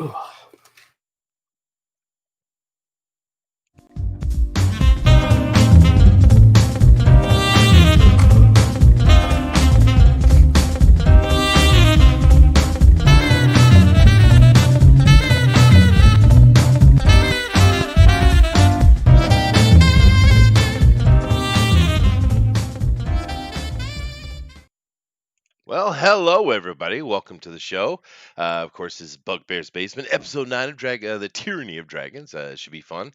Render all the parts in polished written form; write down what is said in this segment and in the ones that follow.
Well, hello everybody. Welcome to the show. Of course, this is Bugbear's Basement, episode 9 of the Tyranny of Dragons. It should be fun.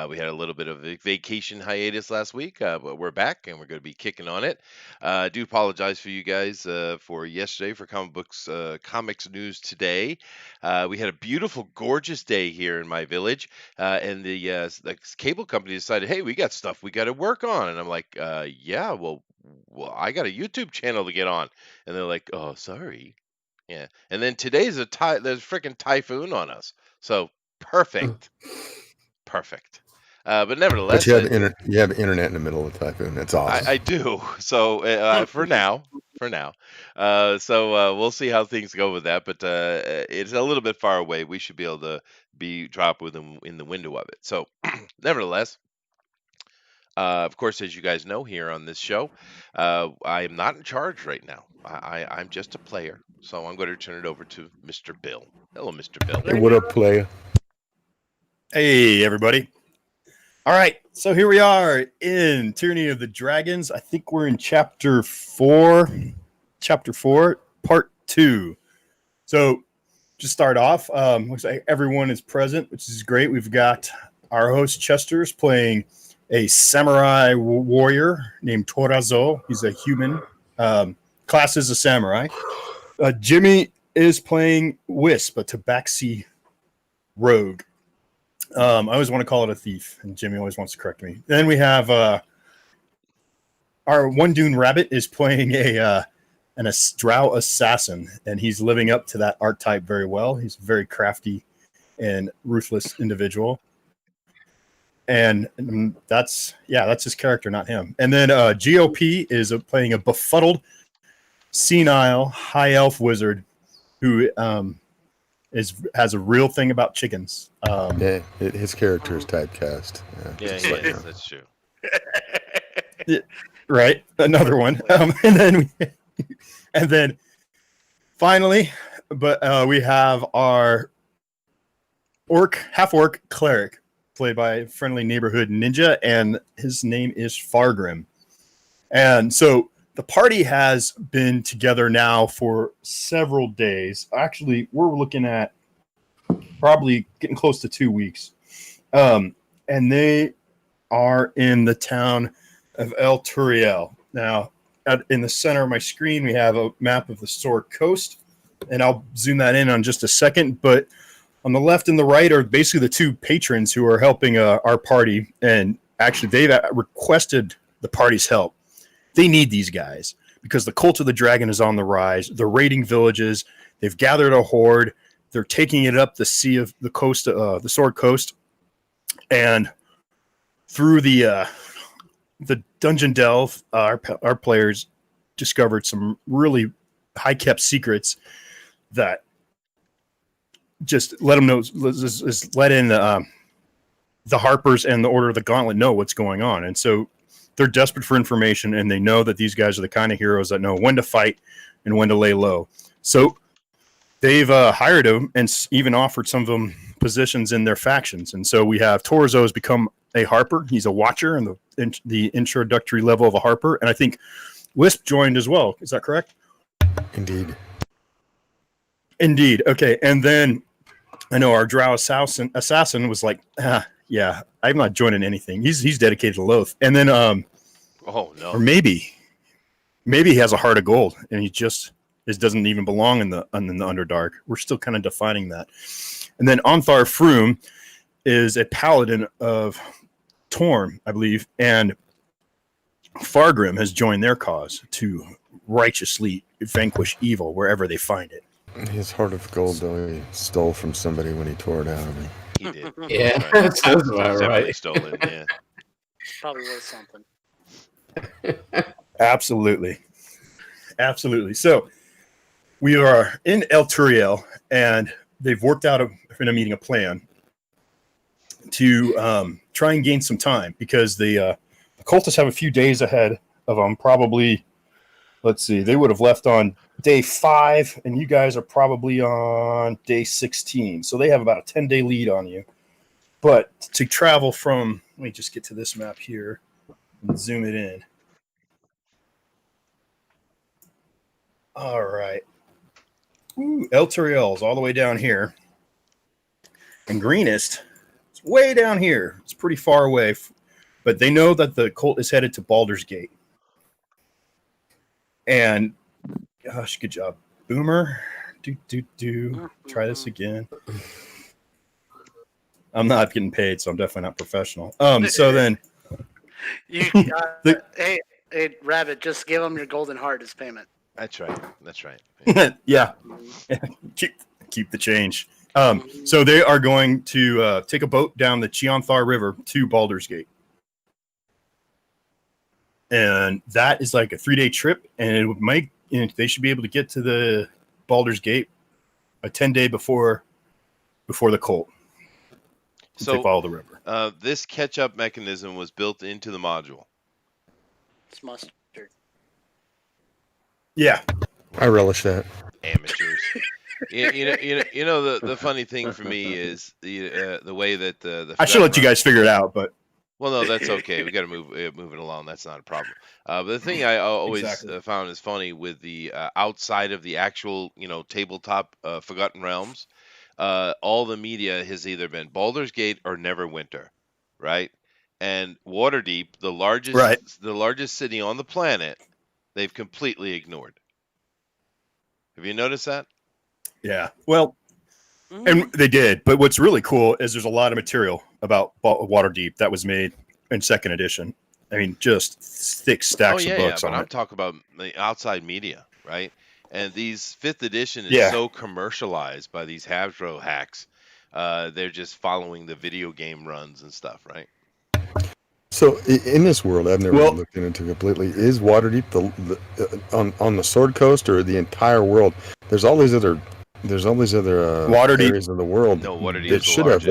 We had a little bit of a vacation hiatus last week, but we're back and we're going to be kicking on it. I do apologize for you guys for yesterday for comics news today. We had a beautiful, gorgeous day here in my village, and the cable company decided, hey, we got stuff we got to work on, and I'm like, yeah, well, I got a YouTube channel to get on. And they're like, "Oh, sorry." Yeah. And then today's there's freaking typhoon on us. So perfect. Perfect. But But nevertheless, you have internet in the middle of the typhoon. That's awesome. I do. So for now. We'll see how things go with that. But it's a little bit far away. We should be able to drop within in the window of it. So nevertheless, of course, as you guys know here on this show, I am not in charge right now. I'm just a player. So I'm going to turn it over to Mr. Bill. Hello, Mr. Bill. Hey, what up, player? Hey, everybody. All right, so here we are in Tyranny of the Dragons. I think we're in chapter 4, part 2. So just start off. Looks like everyone is present, which is great. We've got our host Chester's playing a samurai warrior named Torazo. He's a human. Class is a samurai. Jimmy is playing Wisp, a tabaxi rogue. I always want to call it a thief, and Jimmy always wants to correct me. Then we have our One Dune Rabbit is playing a drow assassin, and he's living up to that archetype very well. He's a very crafty and ruthless individual. And that's his character, not him. And then GOP is playing a befuddled, senile, high elf wizard who has a real thing about chickens. His character is typecast. Yeah, that's true. Right, another one. And then finally, but we have our half orc cleric, played by a friendly neighborhood ninja, and his name is Fargrim. And so the party has been together now for several days. Actually, we're looking at probably getting close to 2 weeks. And they are in the town of El Turiel. Now, in the center of my screen, we have a map of the Sword Coast, and I'll zoom that in on just a second. But on the left and the right are basically the two patrons who are helping our party. And actually, they've requested the party's help. They need these guys because the cult of the dragon is on the rise. They're raiding villages. They've gathered a horde. They're taking it up the sea of the coast, the Sword Coast, and through the dungeon delve, our players discovered some really high kept secrets that just let them know. Let in the Harpers and the Order of the Gauntlet know what's going on, and so they're desperate for information, and they know that these guys are the kind of heroes that know when to fight and when to lay low. So they've hired them and even offered some of them positions in their factions. And so we have Torzo has become a Harper. He's a Watcher and the introductory level of a Harper. And I think Wisp joined as well. Is that correct? Indeed. Okay. And then I know our Drow assassin was like, yeah, I'm not joining anything. He's dedicated to Loth. And then, oh no, or maybe he has a heart of gold, and he just doesn't even belong in the Underdark. We're still kind of defining that. And then Onthar Froome is a paladin of Torm, I believe, and Fargrim has joined their cause to righteously vanquish evil wherever they find it. His heart of gold, though, he stole from somebody when he tore it out of him. he did. Yeah, that sounds about right. Stolen, yeah. Probably was something. Absolutely. So we are in El Turiel, and they've worked out in a meeting a plan to try and gain some time because the cultists have a few days ahead of them. Probably, let's see, they would have left on day 5, and you guys are probably on day 16. So they have about a 10-day lead on you. But to travel from, let me just get to this map here and zoom it in. All right. Ooh, El Turiel is all the way down here. And Greenest is way down here. It's pretty far away. But they know that the cult is headed to Baldur's Gate. And, gosh, good job. Boomer. Try this again. I'm not getting paid, so I'm definitely not professional. So then... Hey, Rabbit, just give him your golden heart as payment. That's right. Yeah. Keep the change. So they are going to take a boat down the Cheonthar River to Baldur's Gate. And that is like a 3-day trip, and it would make they should be able to get to the Baldur's Gate a 10-day before the cult. So they follow the river. This catch-up mechanism was built into the module. It's mustard. Yeah, I relish that. Amateurs. you know the funny thing for me is the way that the I should let you guys figure it out, but well, no, that's okay. We got to move it along. That's not a problem. But the thing I always found is funny with the outside of the actual tabletop Forgotten Realms, all the media has either been Baldur's Gate or Neverwinter, right? And Waterdeep, the largest city on the planet, they've completely ignored. Have you noticed that? Yeah. Well, and they did. But what's really cool is there's a lot of material about Waterdeep that was made in 2nd edition. I mean, just thick stacks of books on but I'm it. talking about the outside media, right? And these 5th edition is so commercialized by these Hasbro hacks. They're just following the video game runs and stuff, right? So in this world, I've never looked into completely. Is Waterdeep on the Sword Coast or the entire world? There's all these other Waterdeep areas of the world. No, Waterdeep that should have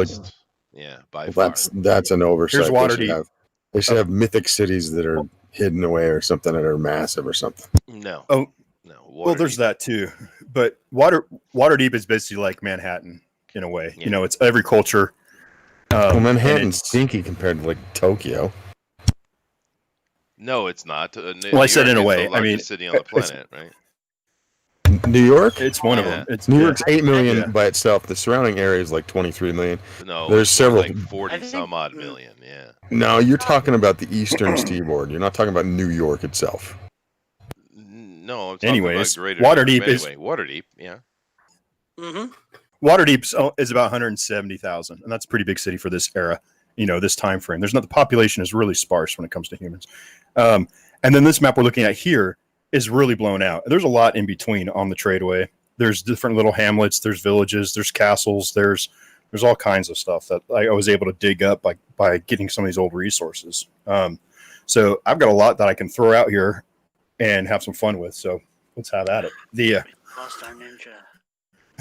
by far. That's an oversight. Here's Waterdeep. They should have mythic cities that are hidden away or something that are massive or something. No. Oh no. Well, there's that too. But Waterdeep is basically like Manhattan in a way. Yeah. It's every culture. Well, Manhattan's stinky compared to like Tokyo. No, it's not. Well, I said in a way. The largest city on the planet, right? New York? It's one of them. New York's 8 million by itself. The surrounding area is like 23 million. No, there's several, like 40 some odd million. Yeah. No, you're talking about the eastern seaboard. You're not talking about New York itself. No, I'm talking about greater Waterdeep Waterdeep, yeah. Waterdeep is about 170,000, and that's a pretty big city for this era. This time frame. The population is really sparse when it comes to humans. And then this map we're looking at here is really blown out. There's a lot in between on the tradeway. There's different little hamlets, there's villages, there's castles, there's all kinds of stuff that I was able to dig up by getting some of these old resources. So I've got a lot that I can throw out here and have some fun with. So let's have at it. Lost our ninja.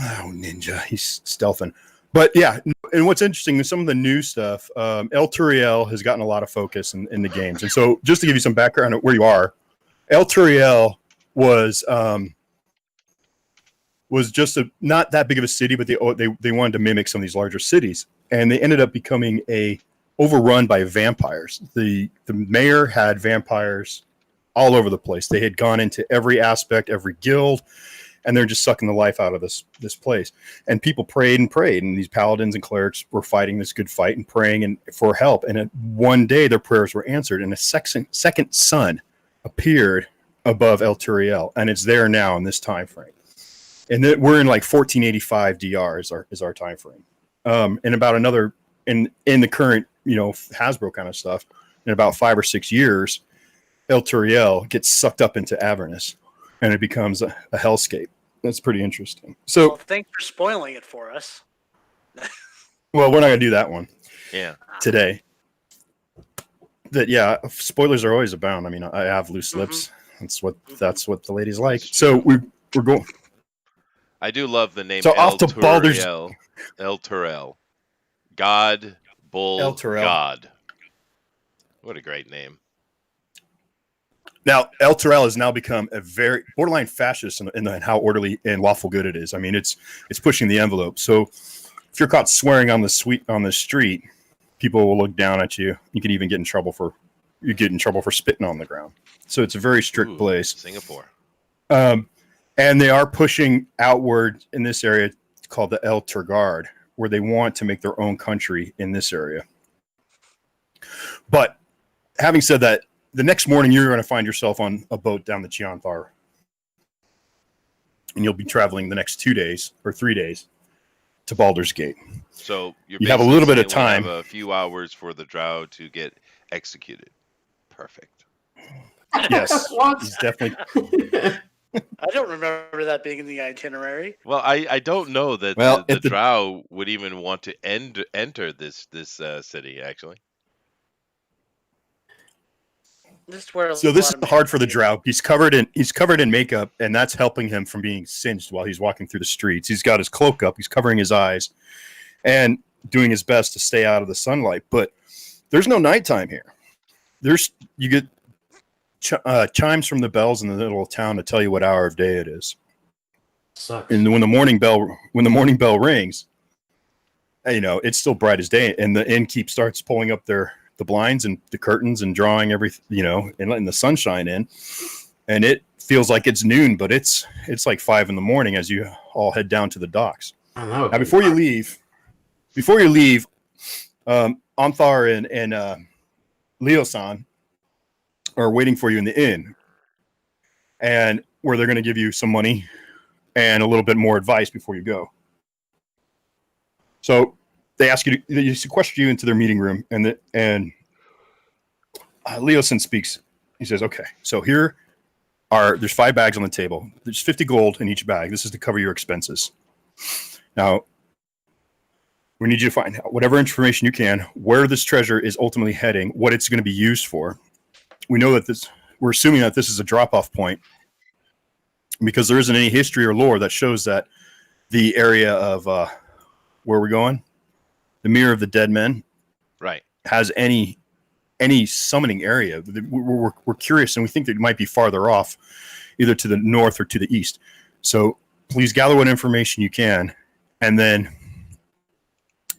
Oh, ninja, he's stealthing. But yeah, and what's interesting is some of the new stuff. El Turiel has gotten a lot of focus in the games, and so just to give you some background on where you are, El Turiel was just not that big of a city, but they wanted to mimic some of these larger cities, and they ended up becoming overrun by vampires. The mayor had vampires all over the place. They had gone into every aspect, every guild. And they're just sucking the life out of this place. And people prayed, and these paladins and clerics were fighting this good fight and praying for help. And one day their prayers were answered, and a second sun appeared above El Turiel, and it's there now in this time frame. And we're in like 1485 DR is our time frame. And about another in the current Hasbro kind of stuff, in about 5 or 6 years, El Turiel gets sucked up into Avernus, and it becomes a hellscape. That's pretty interesting. So, thanks for spoiling it for us. Well, we're not going to do that one. Yeah. Today. Spoilers are always abound. I mean, I have loose lips. That's what the ladies like. So we're going. I do love the name So off El to Baldur's Turiel. El Turel. God, El Bull, Terrell. God. What a great name. Now, El Terrell has now become a very borderline fascist in how orderly and lawful good it is. I mean, it's pushing the envelope. So if you're caught swearing on the street, people will look down at you. You could even get in trouble for spitting on the ground. So it's a very strict place. Singapore. And they are pushing outward in this area called the El Turgard, where they want to make their own country in this area. But having said that, the next morning you're going to find yourself on a boat down the Chianthar. And you'll be traveling the next 2 days or 3 days to Baldur's Gate. So you have a little bit of time. We have a few hours for the drow to get executed. Perfect. Yes, he's definitely. I don't remember that being in the itinerary. Well, I don't know that the drow would even want to enter this city, actually. So this is hard for the drow. He's covered in makeup, and that's helping him from being singed while he's walking through the streets. He's got his cloak up, he's covering his eyes, and doing his best to stay out of the sunlight. But there's no nighttime here. You get chimes from the bells in the little town to tell you what hour of day it is. Sucks. And when the morning bell rings, it's still bright as day, and the innkeep starts pulling up the blinds and the curtains and drawing everything, and letting the sunshine in. And it feels like it's noon, but it's like 5 a.m. as you all head down to the docks. Now, before you leave, Anthar and Leo-san are waiting for you in the inn, and where they're going to give you some money and a little bit more advice before you go. So they sequester you into their meeting room, and Leo-san speaks. He says, "Okay, so there's 5 bags on the table. There's 50 gold in each bag. This is to cover your expenses. Now, we need you to find out whatever information you can, where this treasure is ultimately heading, what it's going to be used for. We know that we're assuming that this is a drop-off point because there isn't any history or lore that shows that the area of where we're going, the Mirror of the Dead Men, right, has any summoning area. We're curious, and we think that it might be farther off, either to the north or to the east. So please gather what information you can, and then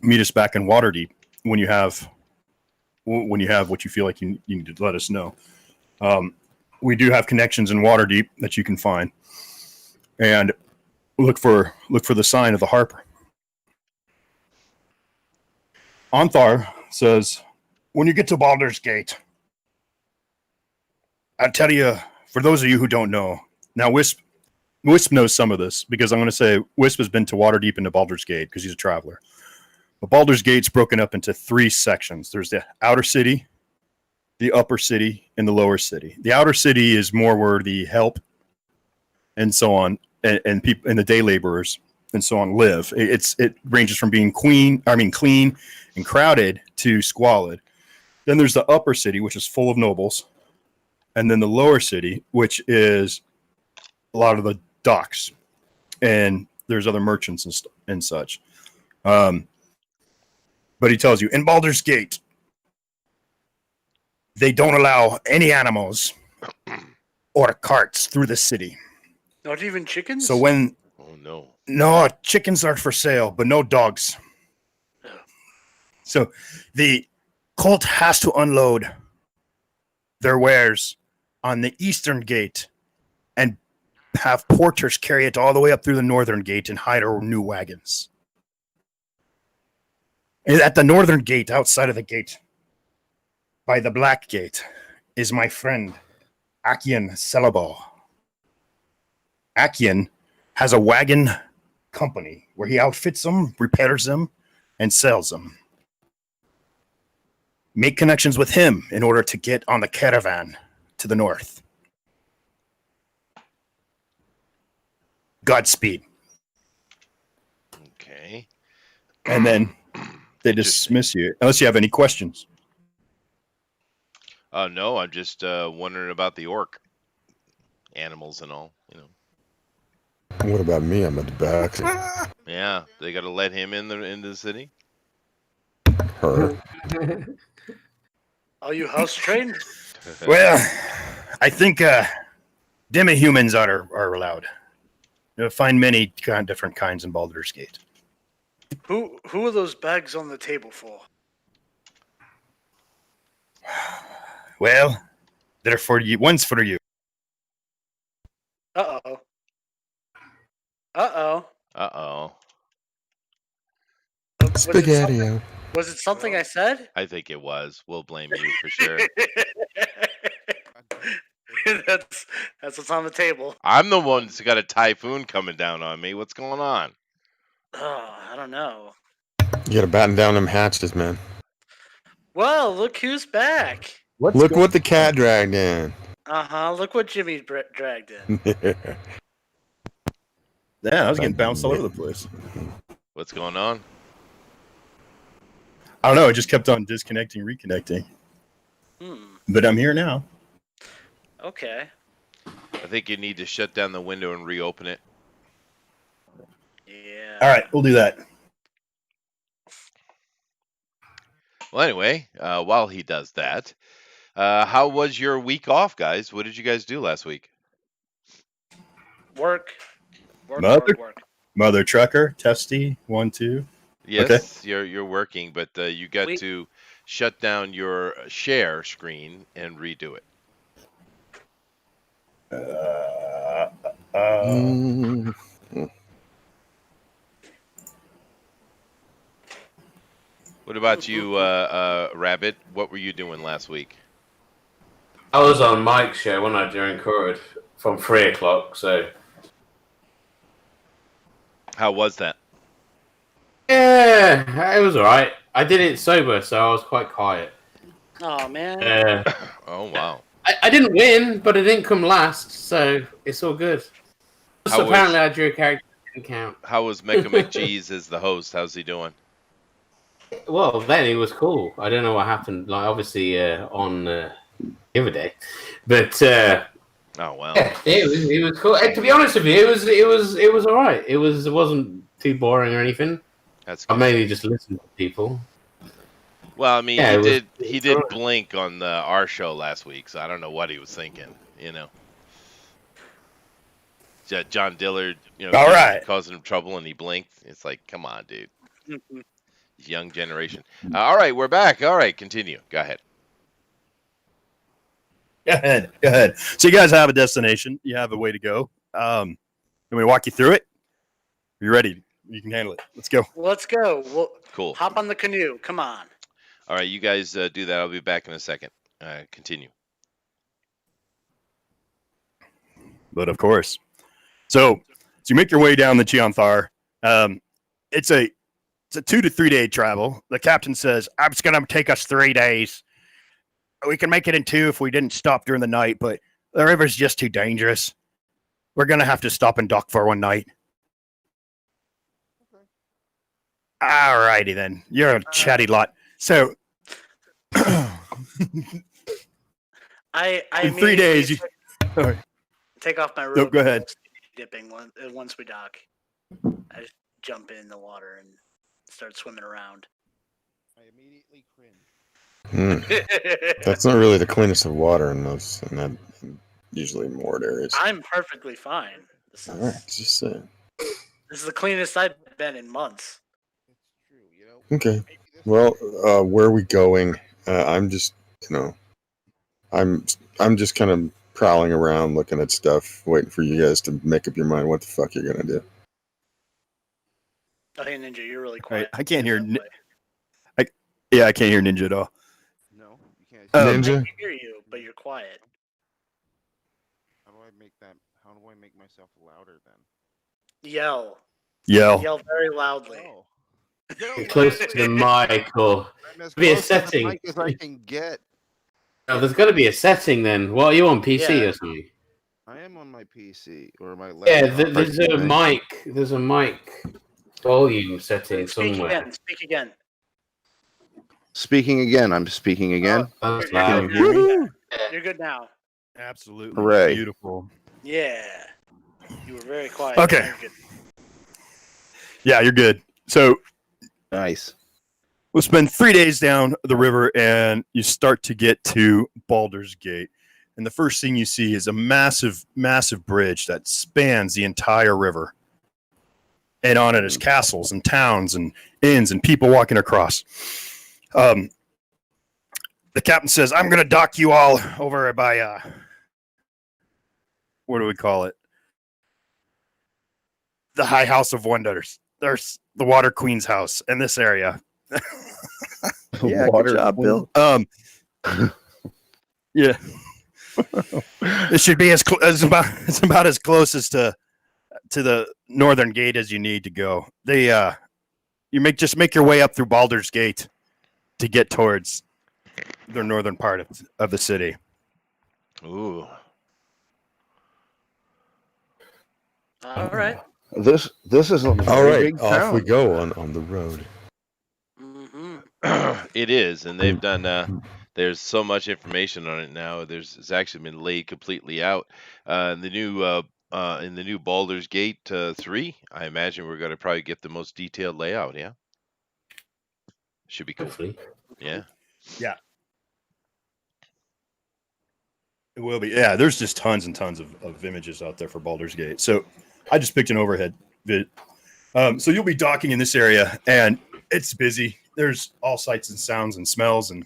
meet us back in Waterdeep when you have what you feel like you need to let us know. We do have connections in Waterdeep that you can find, and look for the sign of the Harper." Anthar says, "When you get to Baldur's Gate, I'll tell you, for those of you who don't know, now Wisp knows some of this, because I'm going to say Wisp has been to Waterdeep and to Baldur's Gate because he's a traveler. But Baldur's Gate's broken up into 3 sections. There's the outer city, the upper city, and the lower city. The outer city is more where the help and so on, and people and the day laborers and so on live. It ranges from being clean and crowded to squalid. Then there's the upper city, which is full of nobles, and then the lower city, which is a lot of the docks, and there's other merchants and such. But he tells you, in Baldur's Gate, they don't allow any animals or carts through the city. Not even chickens? So when... Oh, no. No, chickens are for sale, but no dogs. So the cult has to unload their wares on the eastern gate and have porters carry it all the way up through the northern gate and hide our new wagons. And at the northern gate, outside of the gate, by the black gate, is my friend, Akian Celebo. Akian has a wagon company where he outfits them, repairs them, and sells them. Make connections with him in order to get on the caravan to the north. Godspeed." Okay. And then they dismiss you, unless you have any questions. No, I'm just wondering about the orc animals and all. What about me? I'm a tabaxi. Yeah, they got to let him into the city. Her. Are you house trained? Well, I think demi-humans are allowed. You'll find many different kinds in Baldur's Gate. Who are those bags on the table for? Well, they're for you. One's for you. Uh-oh. Uh-oh. Uh-oh. Spaghetti. Was it something I said? I think it was. We'll blame you for sure. that's what's on the table. I'm the one that's got a typhoon coming down on me. What's going on? Oh, I don't know. You gotta batten down them hatches, man. Well, look who's back. Look what the cat dragged in. Uh-huh. Look what Jimmy dragged in. Yeah, I was getting bounced all over the place. What's going on? I don't know. It just kept on disconnecting, reconnecting. But I'm here now. Okay. I think you need to shut down the window and reopen it. Yeah. All right, we'll do that. Well, anyway, while he does that, how was your week off, guys? What did you guys do last week? Work. Mother trucker, testy, 1, 2. Yes, you're working, but you got to shut down your share screen and redo it. What about you, Rabbit? What were you doing last week? I was on Mike's show, wasn't I, during COVID from 3 o'clock, so... How was that? Yeah, it was alright. I did it sober, so I was quite quiet. Oh, man. Oh, wow. I didn't win, but I didn't come last, so it's all good. So apparently I drew a character that didn't count. How was Mecha McGee's as the host? How's he doing? Well, then it was cool. I don't know what happened, like obviously on the other day, but oh wow, yeah, it was cool. And to be honest with you, it was all right. It wasn't too boring or anything. That's good. I mainly just listened to people. Well, I mean, yeah, he did blink on our show last week, so I don't know what he was thinking. You know, John Dillard, all right, causing him trouble, and he blinked. It's like, come on, dude. Young generation. All right, we're back. All right, continue. Go ahead. Go ahead. So you guys have a destination. You have a way to go. Let me walk you through it. Are you ready? You can handle it. Let's go. Let's go. Cool. Hop on the canoe. Come on. All right, you guys do that. I'll be back in a second. Continue. But of course. So you make your way down the Cheonthar. It's a 2 to 3 day travel. The captain says, it's going to take us 3 days. We can make it in 2 if we didn't stop during the night, but the river's just too dangerous. We're going to have to stop and dock for 1 night. All righty then. You're a chatty lot. So in 3 days, you take off my robe. No, go ahead. Dipping once we dock. I just jump in the water and start swimming around. I immediately cringe. That's not really the cleanest of water in that usually moored areas. I'm perfectly fine. All right, just saying. This is the cleanest I've been in months. It's true, you know. Okay. Well, where are we going? I'm just, I'm just kind of prowling around, looking at stuff, waiting for you guys to make up your mind what the fuck you're gonna do. Oh, hey, Ninja, you're really quiet. I can't hear. Yeah, I can't hear Ninja at all. No, you can't. Ninja? I can hear you, but you're quiet. How do I make myself louder then? Yell very loudly. Oh. Close to the mic, or I'm as be a close to the setting. mic as I can get. Oh, there's got to be a setting then. What are you on PC or something? I am on my PC or my laptop. Yeah, there's a mic. There's a mic volume setting somewhere. Speak again. Speaking again. I'm speaking again. Oh, that's You're loud. good now. You're good now. Absolutely. Hooray. Beautiful. Yeah. You were very quiet. Okay. You're good. Yeah, you're good. So Nice. we'll spend 3 days down the river, and you start to get to Baldur's Gate. And the first thing you see is a massive, massive bridge that spans the entire river. And on it is castles and towns and inns and people walking across. The captain says, I'm going to dock you all over by, what do we call it? The High House of Wonders. There's the Water Queen's house in this area. Yeah, Water good job, Queen. Bill. Yeah. It should be it's about as close as to the northern gate as you need to go. You make your way up through Baldur's Gate to get towards the northern part of the city. Ooh. All right. This is a All very right, big off we town. go on the road. Mm-hmm. It is, and they've done. There's so much information on it now. It's actually been laid completely out. In the new Baldur's Gate 3, I imagine we're going to probably get the most detailed layout. Yeah, should be cool. Hopefully. Yeah. Yeah. It will be. Yeah, there's just tons and tons of images out there for Baldur's Gate. So I just picked an overhead vid. So you'll be docking in this area, and it's busy. There's all sights and sounds and smells, and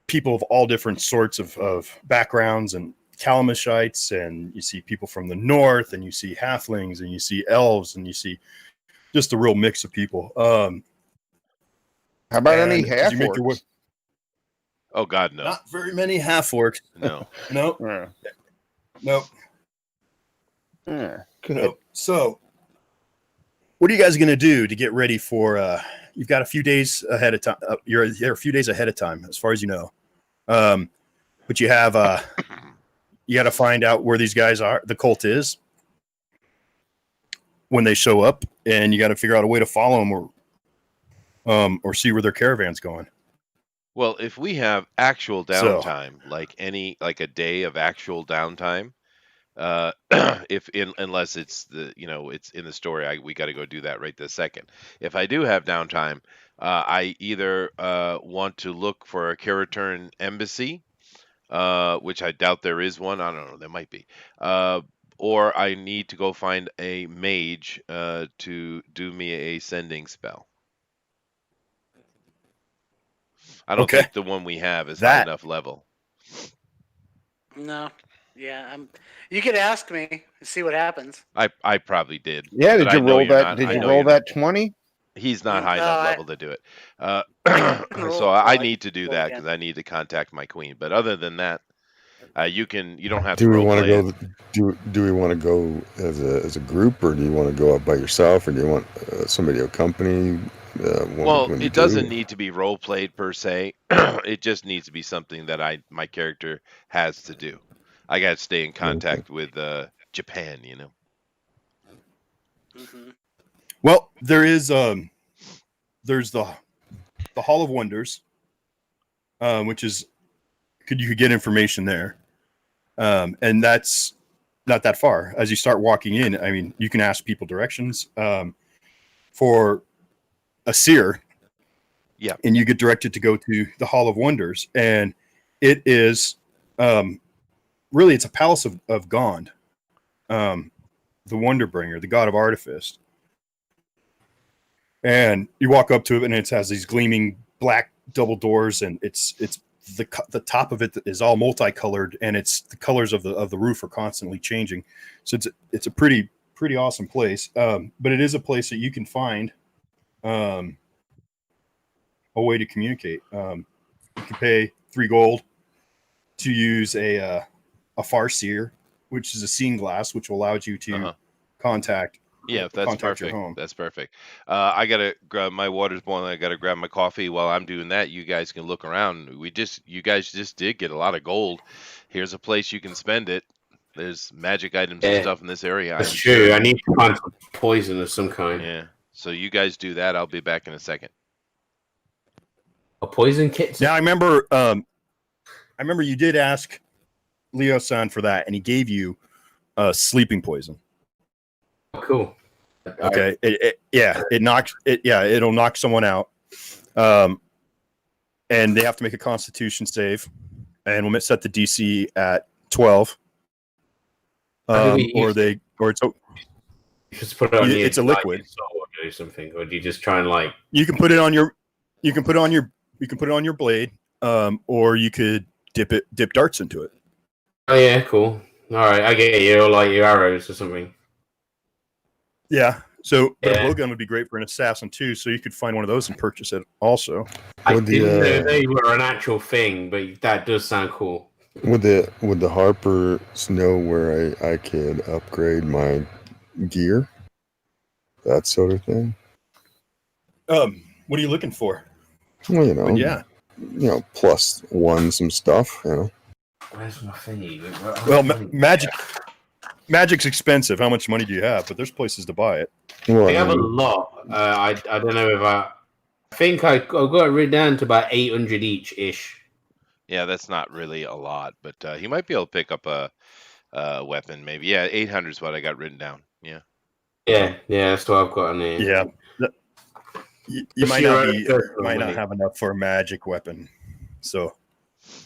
people of all different sorts of backgrounds, and Calamushites, and you see people from the north, and you see halflings, and you see elves, and you see just a real mix of people. How about any and as you make your way- half-orcs? Oh God, no. Not very many half-orcs. No. Nope. Yeah. Nope. Yeah, good. Nope. So, what are you guys going to do to get ready for? You've got a few days ahead of time. You're a few days ahead of time, as far as you know. But you have you got to find out where these guys are. The cult is when they show up, and you got to figure out a way to follow them, or see where their caravan's going. Well, if we have actual So- downtime, like a day of actual downtime, unless it's it's in the story, we got to go do that right this second. If I do have downtime, I either want to look for a Karaturn embassy, which I doubt there is one. I don't know, there might be. Or I need to go find a mage to do me a sending spell. I don't Okay. think the one we have is high That- enough level. No. Yeah. You could ask me and see what happens. I probably did. Yeah, but did I you know roll you're that? not- Did I you know roll you're that 20? He's not high No, enough I- level to do it. roll So it, I so I need to do roll that again. because I need to contact my queen. But other than that, you don't have Do to we role want to play go? it. Do we want to go as a group, or do you want to go up by yourself, or do you want somebody to accompany? Well, when you it doesn't do? need to be role played per se. It just needs to be something that my character has to do. I got to stay in contact with Japan. Mm-hmm. Well, there's the Hall of Wonders, which is you could get information there, and that's not that far. As you start walking in, I mean, you can ask people directions for a seer. Yeah. And you get directed to go to the Hall of Wonders, and it is really it's a palace of Gond, the Wonder Bringer, the god of artifice. And you walk up to it, and it has these gleaming black double doors, and it's the top of it is all multicolored, and it's the colors of the roof are constantly changing. So it's a pretty awesome place. But it is a place that you can find a way to communicate. You can pay 3 gold to use a Farseer, which is a seeing glass, which allows you to contact. Yeah, that's contact your perfect. home. That's perfect. I gotta grab my water's boiling. I gotta grab my coffee. While I'm doing that, you guys can look around. You guys just did get a lot of gold. Here's a place you can spend it. There's magic items and Yeah. stuff in this area. That's I'm true. sure. I need to find some poison of some kind. Yeah. So you guys do that. I'll be back in a second. A poison kit? Now I remember you did ask Leo-san for that, and he gave you sleeping poison. Cool. Okay. It'll knock someone out. And they have to make a Constitution save, and we'll set the DC at 12. Or it's You just put it on it's a liquid. Or do something, or do you just try and like? You can put it on your blade, or you could dip darts into it. Oh yeah, cool. All right, I get you. Or like your arrows or something. Yeah. So a Yeah. blowgun would be great for an assassin too. So you could find one of those and purchase it also. I Would the, didn't know they were an actual thing, but that does sound cool. Would the Harpers know where I could upgrade my gear? That sort of thing. What are you looking for? Well, you know, But +1 some stuff, you know. Where's my thingy? Well, magic's expensive. How much money do you have? But there's places to buy it. Well, I have a lot. I don't know if I think I got it written down to about 800 each ish. Yeah, that's not really a lot, but he might be able to pick up a weapon, maybe. Yeah, 800 is what I got written down. Yeah. Yeah, that's what I've got in there. Yeah. You might not have enough for a magic weapon. So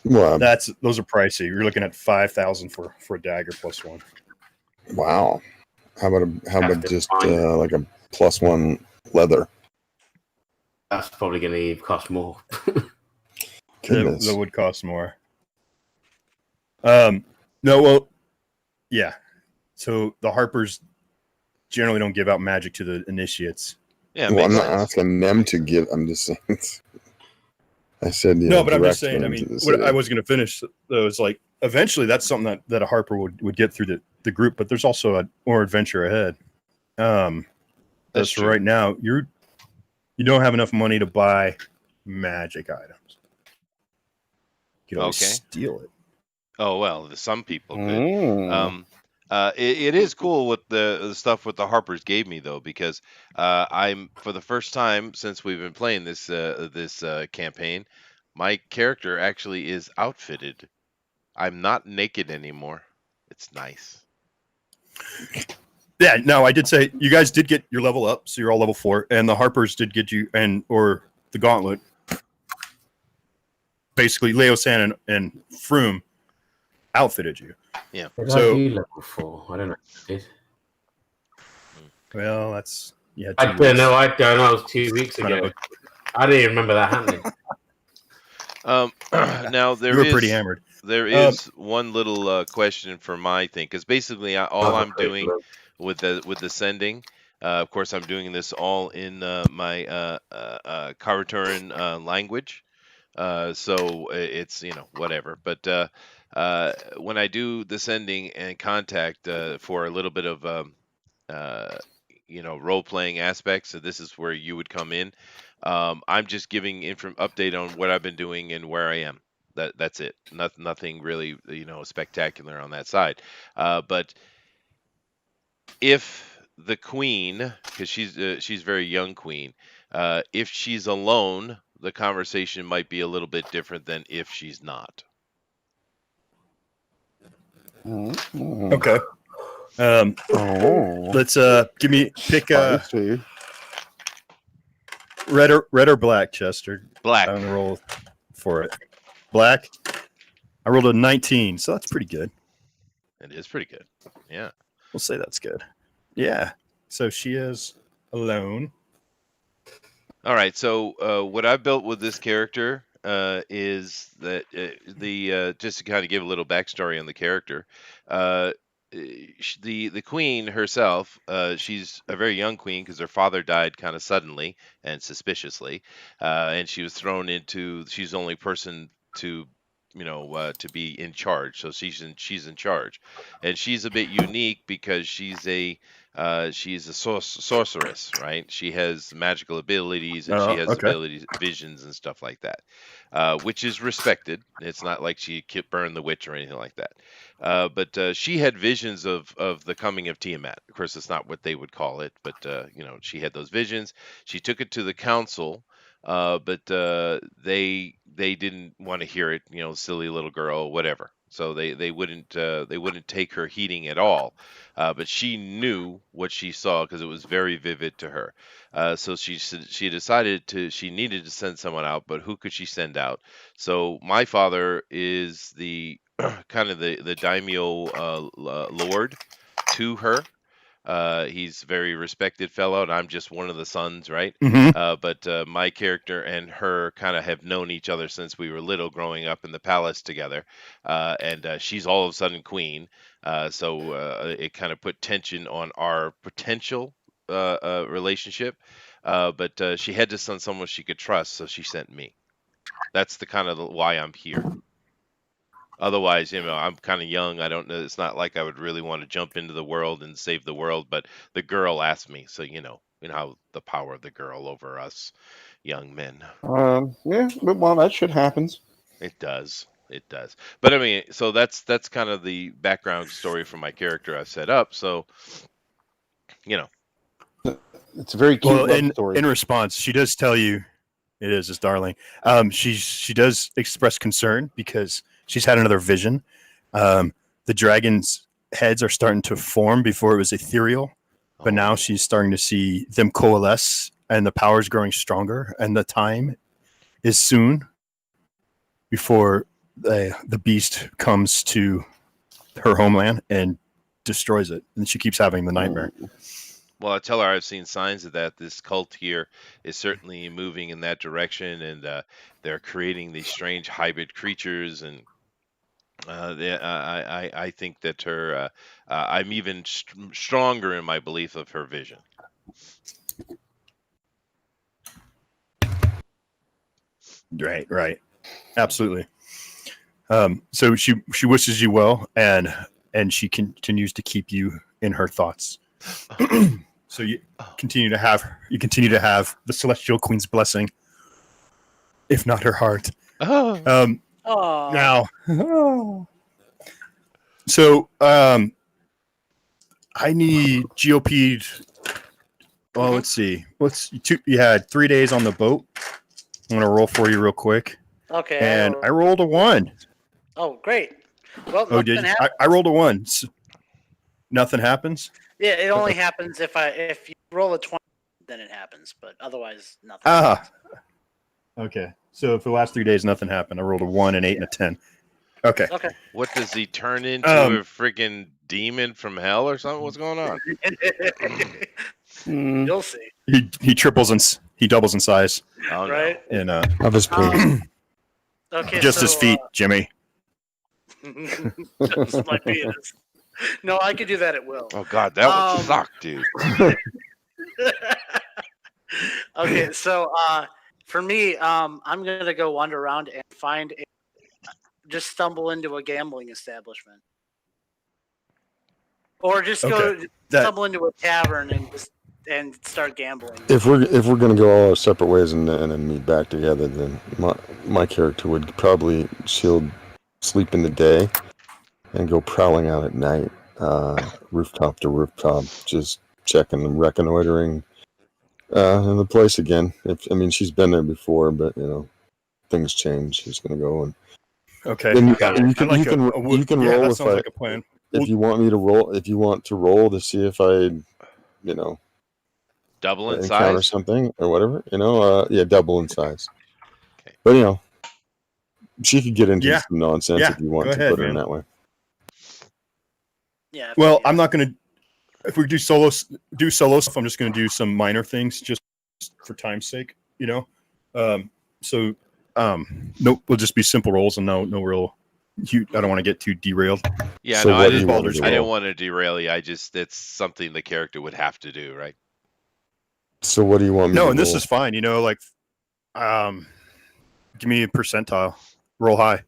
those are pricey. You're looking at 5,000 for a dagger +1. Wow. How about just like a +1 leather? That's probably going to cost more. That would cost more. No, well, yeah. So the Harpers generally don't give out magic to the initiates. Yeah, well, I'm not asking them to give. I'm just saying. I said no, but I'm just saying. I mean, what I was going to finish though is like eventually that's something that a Harper would get through the group, but there's also more adventure ahead. That's true. Right now you don't have enough money to buy magic items. You can always steal it. Oh well, some people could. It is cool with the stuff what the Harpers gave me though, because I'm for the first time since we've been playing this campaign, my character actually is outfitted. I'm not naked anymore. It's nice. Yeah, no, I did say you guys did get your level up, so you're all level 4, and the Harpers did get you, or the Gauntlet. Basically, Leo San and Froome outfitted you. Yeah. So level 4. I don't know. Well, that's I don't know. I don't know. It was 2 weeks ago. I didn't even remember that happening. Now you were pretty hammered. There is one little question for my thing, because basically all I'm doing with the sending, of course, I'm doing this all in my Karaturan language. So it's whatever. But when I do the sending and contact for a little bit of role playing aspects, so this is where you would come in. I'm just giving update on what I've been doing and where I am. That's it. Nothing really spectacular on that side. But if the queen, because she's very young queen, if she's alone, the conversation might be a little bit different than if she's not. Okay. Let's pick red or black, Chester. Black. I'm gonna roll for it. Black. I rolled a 19, so that's pretty good. It is pretty good. Yeah. We'll say that's good. Yeah. So she is alone. All right. So what I've built with this character is that just to kind of give a little backstory on the character, the queen herself, she's a very young queen because her father died kind of suddenly and suspiciously, and she was thrown into. She's the only person to be in charge. So she's in charge, and she's a bit unique because she's a sorceress, right? She has magical abilities and she has abilities, visions and stuff like that, which is respected. It's not like she burned the witch or anything like that. But she had visions of the coming of Tiamat. Of course, it's not what they would call it, but she had those visions. She took it to the council. But they didn't want to hear it, silly little girl, whatever. so they wouldn't take her heating at all. But she knew what she saw because it was very vivid to her. So she decided she needed to send someone out, but who could she send out? So my father is the kind of the daimyo lord to her. He's a very respected fellow, and I'm just one of the sons, right? Mm-hmm. But my character and her kind of have known each other since we were little, growing up in the palace together. And she's all of a sudden queen, so it kind of put tension on our potential relationship. But she had to send someone she could trust, so she sent me. That's the kind of why I'm here. Otherwise, I'm kind of young. I don't know. It's not like I would really want to jump into the world and save the world, but the girl asked me, so you know how the power of the girl over us young men. Yeah, but well, that shit happens. It does. It does. But I mean, so that's kind of the background story for my character I've set up. So, you know, It's a very cute Well, love story. in response, she does tell you it is his darling. She does express concern because she's had another vision. The dragon's heads are starting to form. Before it was ethereal, but now oh, she's starting to see them coalesce, and the power's growing stronger. And the time is soon before the beast comes to her homeland and destroys it. And she keeps having the nightmare. well, I tell her I've seen signs of that. This cult here is certainly moving in that direction, and they're creating these strange hybrid creatures. And I think that I'm even stronger in my belief of her vision. Right. Absolutely. So she wishes you well, and she continues to keep you in her thoughts. So you continue to have the celestial queen's blessing, if not her heart. Oh, Oh, Now, so I need GOP. Well, let's see. You had 3 days on the boat. I'm gonna roll for you real quick, okay. and I rolled a 1. Oh, great. Well, Oh, did nothing you? happens. I rolled a 1. Nothing happens. Yeah, it only happens if you roll a 20, then it happens. But otherwise, nothing. Ah, okay. So for the last 3 days, nothing happened. I rolled a 1, an 8, and a 10. Okay. Okay. what does he turn into? A freaking demon from hell or something? What's going on? Mm. You'll see. He triples and he doubles in size. Oh Right? And Of his penis. Okay. just so, his feet, Jimmy. just my penis. No, I could do that at will. no! Oh God, that would Um, suck, dude. Okay, so for me, I'm gonna go wander around and just stumble into a gambling establishment, or just go stumble into a tavern and start gambling. If we're gonna go all our separate ways and then meet back together, then my character would probably sleep in the day and go prowling out at night, rooftop to rooftop, just checking and reconnoitering in the place again. She's been there before, but things change. She's gonna go and Okay. then you I can like you can yeah, roll that if sounds like a plan. if you want me to roll. If you want to roll to see if I Double in encounter size. something or whatever, yeah, double in size. Okay. But she could get into Yeah. some nonsense Yeah, if you want go to ahead, put her in man. that way. Yeah. Well, I'm not gonna. If we do solo stuff, I'm just gonna do some minor things just for time's sake. So nope, we'll just be simple rolls and no real. I don't want to get too derailed. Yeah, So no, what do you want me to I didn't roll? want to derail you. It's something the character would have to do, right? So what do you want me to No, roll? and this is fine. Give me a percentile. Roll high.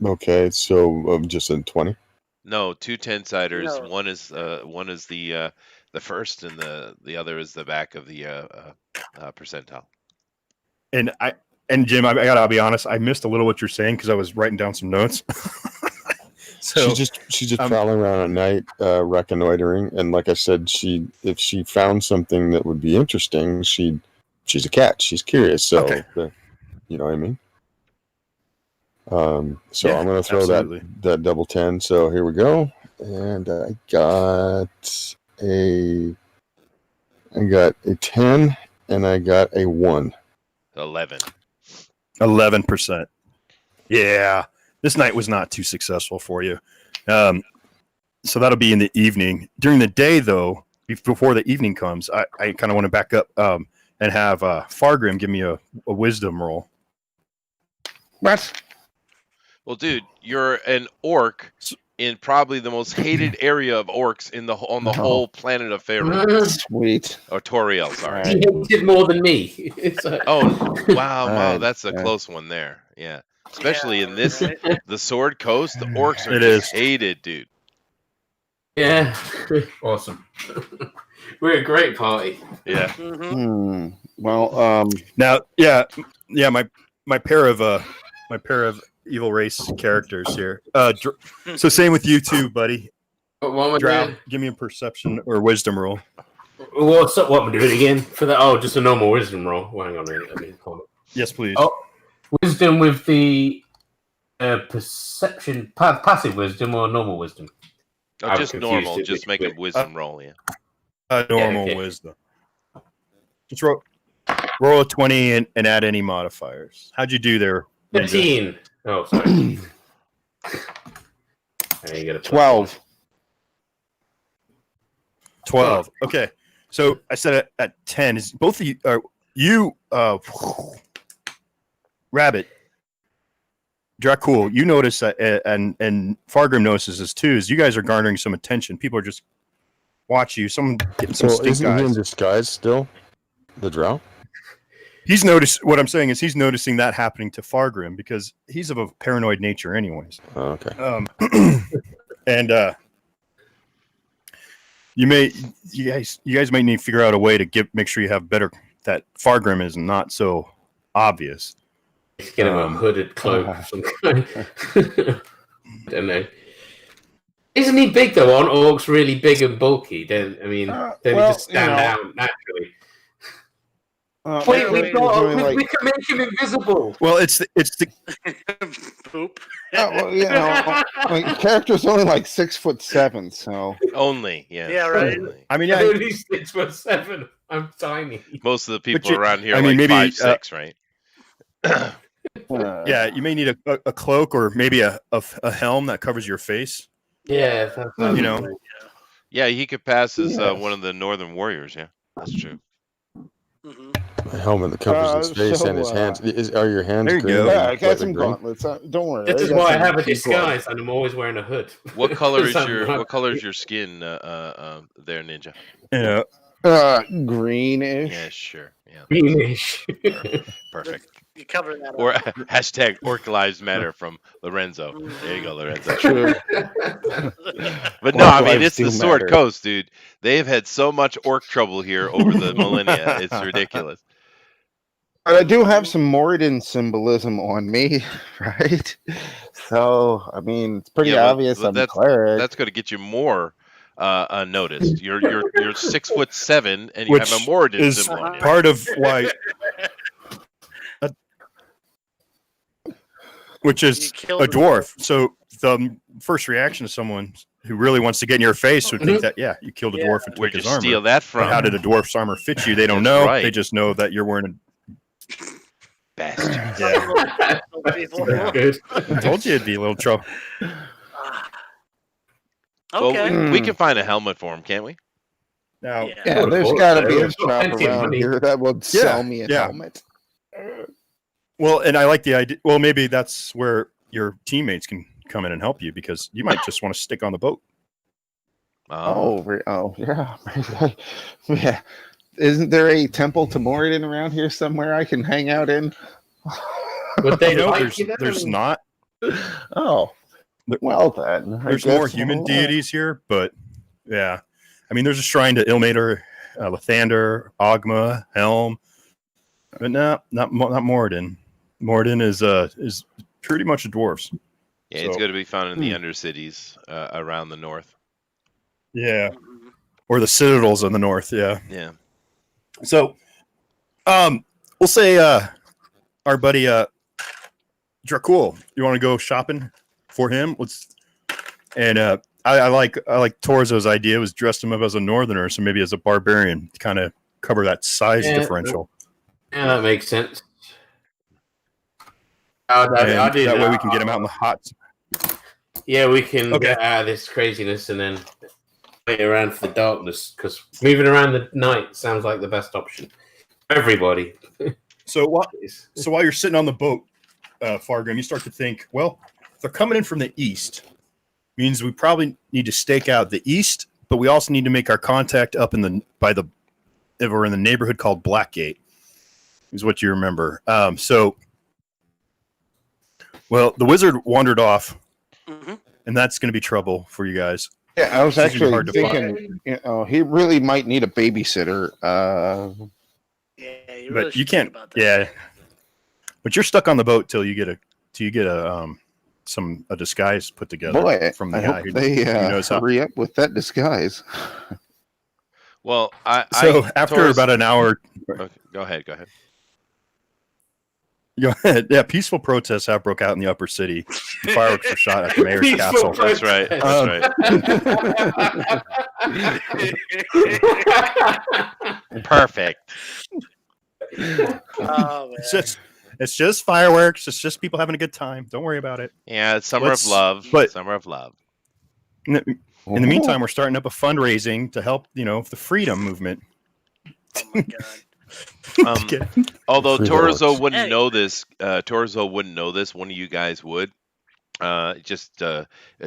Okay, so just a 20. No, 2 10-siders. No. One is the first, and the other is the back of the percentile. And Jim, I'll be honest. I missed a little what you're saying because I was writing down some notes. So she's just prowling around at night, reconnoitering, and like I said, if she found something that would be interesting, she's a cat. She's curious, so Okay. you know what I mean. So Yeah, I'm going to throw absolutely. that double 10. So here we go. And I got a 10 and I got a 1. 11. 11%. Yeah, this night was not too successful for you. So that'll be in the evening. During the day, though, before the evening comes, I kind of want to back up and have Fargrim give me a wisdom roll. What? Well, dude, you're an orc in probably the most hated area of orcs on the whole planet of Faerun. Sweet. Or Toriel, sorry. Right. He hated more than me. It's like- Oh, wow, Right, that's a yeah. close one there. Yeah. Especially in this, right? the Sword Coast, the orcs are It just is. hated, dude. Yeah. Awesome. We're a great party. Yeah. Mhm. Well, Now, my pair of evil race characters here. So same with you too, buddy. What am I Drow, doing? give me a perception or wisdom roll. What am I doing again? For that? Oh, just a normal wisdom roll. Well, hang on a minute. Let me hold it. Yes, please. Oh, wisdom with the perception, passive wisdom or normal wisdom? Oh, I'm just confused normal. with Just which make a bit. wisdom roll, yeah. Normal okay. wisdom. Just roll a 20 and add any modifiers. How'd you do there? Ninja? 15. Oh, sorry. I get a 12. 12. Okay. So I said it at 10. Is both of you Rabbit, Dracul, you notice that, and Fargrim notices this too, is you guys are garnering some attention. People are just watching you. Someone getting some Well, stink isn't he in eyes. disguise still? The Drow? He's noticed. What I'm saying is he's noticing that happening to Fargrim because he's of a paranoid nature, anyways. Oh, okay. And you guys might need to figure out a way to make sure you have better that Fargrim is not so obvious. Get him a hooded cloak of some kind. I don't know. Isn't he big though? Aren't orcs really big and bulky? Then he just stand out naturally. we can make him invisible. Well, it's the Poop. Character's only like 6'7", so Only, yeah. Yeah, right. Only. I mean, I'm yeah, only 6'7". I'm tiny. Most of the people you- around here I are mean, like maybe, 5'6", right? yeah, you may need a cloak or maybe a helm that covers your face. Yeah, You know, Yeah, he could pass as Yes. one of the Northern Warriors, yeah. That's true. Mhm. A helmet that covers his face and his hands. Are your hands There you green? go. yeah, I got Slightly some green? gauntlets. Don't worry. this is got why I some have a key gloves. disguise and I'm always wearing a hood. What color is Something your like- what color is your skin there, Ninja? you know, Greenish. Yeah, sure. Yeah. Greenish. Perfect. You cover that Or up. hashtag Orc Lives Matter from Lorenzo. There you go, Lorenzo. True. But no, Orc I mean, lives it's the do Sword matter. Coast, dude. They've had so much orc trouble here over the millennia. It's ridiculous. But I do have some Moradin symbolism on me, right? So, I mean, it's pretty Yeah, but- obvious but I'm a cleric. That's going to get you more noticed. You're 6'7" and you Which have a Moradin is symbol on you. part of why. Which You is killed a the dwarf. So the first reaction of someone who really wants to get in your face would think that, yeah, you killed a dwarf and Where'd took you his armor. steal that But how from? did a dwarf's armor fit you? They don't That's know. right. They just know that you're wearing Bastard. Yeah. People. Good. I told you it'd be a little trouble. Okay. Well, we can find a helmet for him, can't we? Now, Yeah. Yeah, Of there's course, got to be a there's shop plenty of around money. here that will sell me a yeah. helmet. well, and I like the idea. Well, maybe that's where your teammates can come in and help you because you might just want to stick on the boat. Yeah. Yeah. Isn't there a temple to Moradin around here somewhere I can hang out in? But they You know, like there's not. Oh, well then. I There's more guess human I'll, deities here, but yeah, I mean, there's a shrine to Ilmater, Lathander, Ogma, Helm, but not Moradin. Moradin is pretty much a dwarfs. Yeah, it's So- going to be found in the undercities around the north. Yeah, or the citadels in the north. Yeah. Yeah. So, we'll say our buddy Dracul, you want to go shopping for him? And I like Torzo's idea was dressed him up as a northerner, so maybe as a barbarian to kind of cover that size differential. Yeah, that makes sense. And that way we can get him out in the hot. Yeah, we can get out of this craziness and then wait around for the darkness, because moving around the night sounds like the best option. Everybody. So while you're sitting on the boat, Fargrim, you start to think, well, if they're coming in from the east, means we probably need to stake out the east, but we also need to make our contact up if we're in the neighborhood called Blackgate, is what you remember. Well, the wizard wandered off, and that's going to be trouble for you guys. Yeah, I was actually thinking, he really might need a babysitter. Yeah, but you can't. Yeah, but you're stuck on the boat till you get a disguise put together. Boy, from the I guy hope who they knows how. hurry up with that disguise. Well, after about an hour. Okay, go ahead. Go ahead. Yeah, peaceful protests have broke out in the upper city. Fireworks were shot at the mayor's castle. That's right. Perfect. Oh, man. It's just fireworks. It's just people having a good time. Don't worry about it. Yeah, it's summer of love. Summer of love. In the meantime, we're starting up a fundraising to help, the freedom movement. Oh my God. Although Torzo wouldn't know this, one of you guys would. Just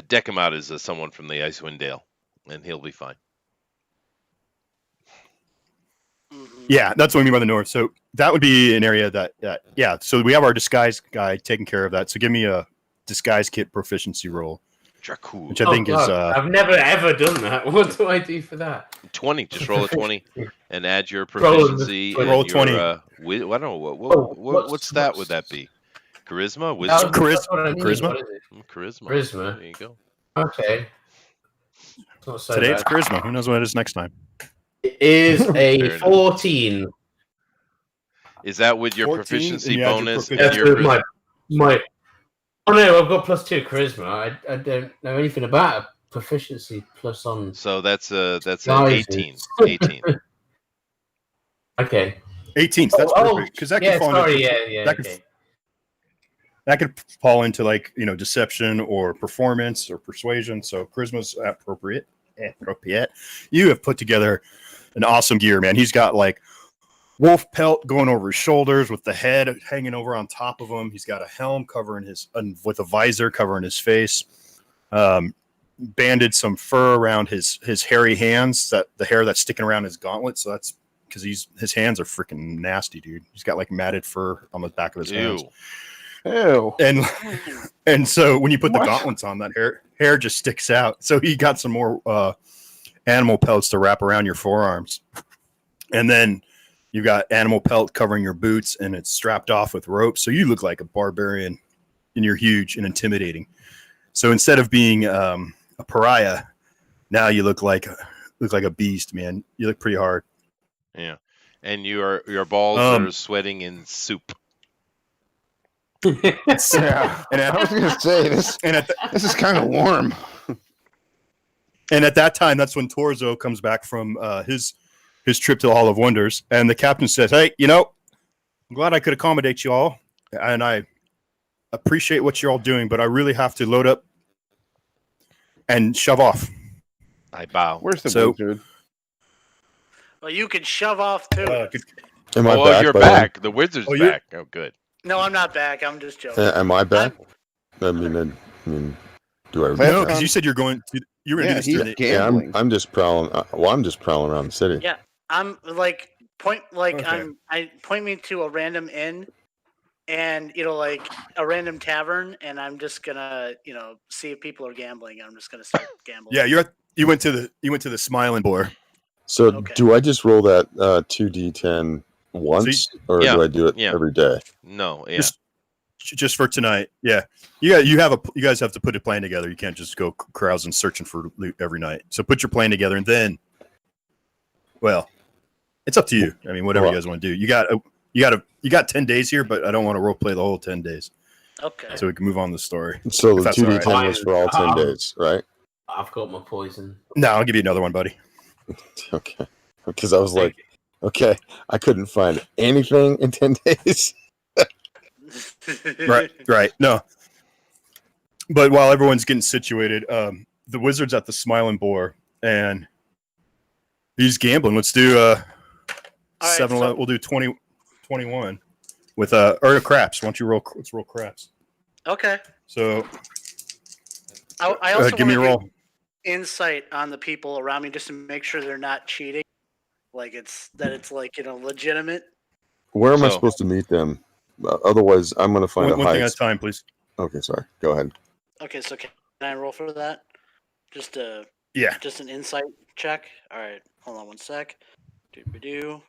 deck him out as someone from the Icewind Dale, and he'll be fine. Yeah, that's what I mean by the north. So that would be an area that, so we have our disguise guy taking care of that. So give me a disguise kit proficiency roll. Dracul. Which I think is... I've never, ever done that. What do I do for that? 20. Just roll a 20 and add your proficiency. Roll 20. I don't know. What stat would that be? Charisma? Wisdom? Charisma. Charisma. There you go. Okay. Today it's charisma. Who knows what it is next time? It is a 14. Is that with your proficiency bonus? Oh no, I've got +2 charisma. I don't know anything about a proficiency plus on. So that's an 18. 18. Okay. 18. That's perfect because that could fall into. That could fall into deception or performance or persuasion. So charisma's appropriate. You have put together an awesome gear, man. He's got wolf pelt going over his shoulders with the head hanging over on top of him. He's got a helm covering with a visor covering his face. Banded some fur around his hairy hands, the hair that's sticking around his gauntlet. So that's because his hands are freaking nasty, dude. He's got matted fur on the back of his hands. Ew. And so when you put the gauntlets on, that hair just sticks out. So he got some more animal pelts to wrap around your forearms. And then you got animal pelt covering your boots, and it's strapped off with rope. So you look like a barbarian, and you're huge and intimidating. So instead of being a pariah, now you look like a beast, man. You look pretty hard. Yeah, and your balls are sweating in soup. Yeah, and I was gonna say this. This is kind of warm. And at that time, that's when Torzo comes back from his trip to the Hall of Wonders, and the captain says, "Hey, I'm glad I could accommodate you all, and I appreciate what you're all doing, but I really have to load up and shove off." I bow. Where's the wizard? Well, you can shove off too. Am I back? You're back. The wizard's back. Oh, good. No, I'm not back. I'm just joking. Am I back? I mean, do I? No, because you said you're going to. You were he's gambling. Yeah, I'm just prowling. I'm just prowling around the city. Yeah, I'm point me to a random inn, and a random tavern, and I'm just gonna see if people are gambling. I'm just gonna start gambling. Yeah, you went to the Smiling Boar. So do I just roll that 2d10 once, or do I do it every day? No, yeah. Just for tonight, yeah. You guys have to put a plan together. You can't just go carousing searching for loot every night. So put your plan together, and then, well, it's up to you. I mean, whatever you guys want to do. You got 10 days here, but I don't want to role play the whole 10 days. Okay. so we can move on to the story. So the that's 2d10 all right. was for all 10 days, right? I've got my poison. No, I'll give you another one, buddy. Okay. Because I was like, okay, I couldn't find anything in 10 days. Right. No. But while everyone's getting situated, the wizard's at the Smiling Boar, and he's gambling. Let's do All right, 7 so- we'll do 20, 21 with or craps. Why don't you roll? Let's roll craps. Okay. So I also give me a wanna roll. do insight on the people around me just to make sure they're not cheating. Like it's like legitimate. Where am I So- supposed to meet them? Otherwise, I'm going to find One a thing high. at a time, please. Okay, sorry. Go ahead. Okay, so can I roll for that? Just Yeah. just an insight check. All right, hold on one sec. Do.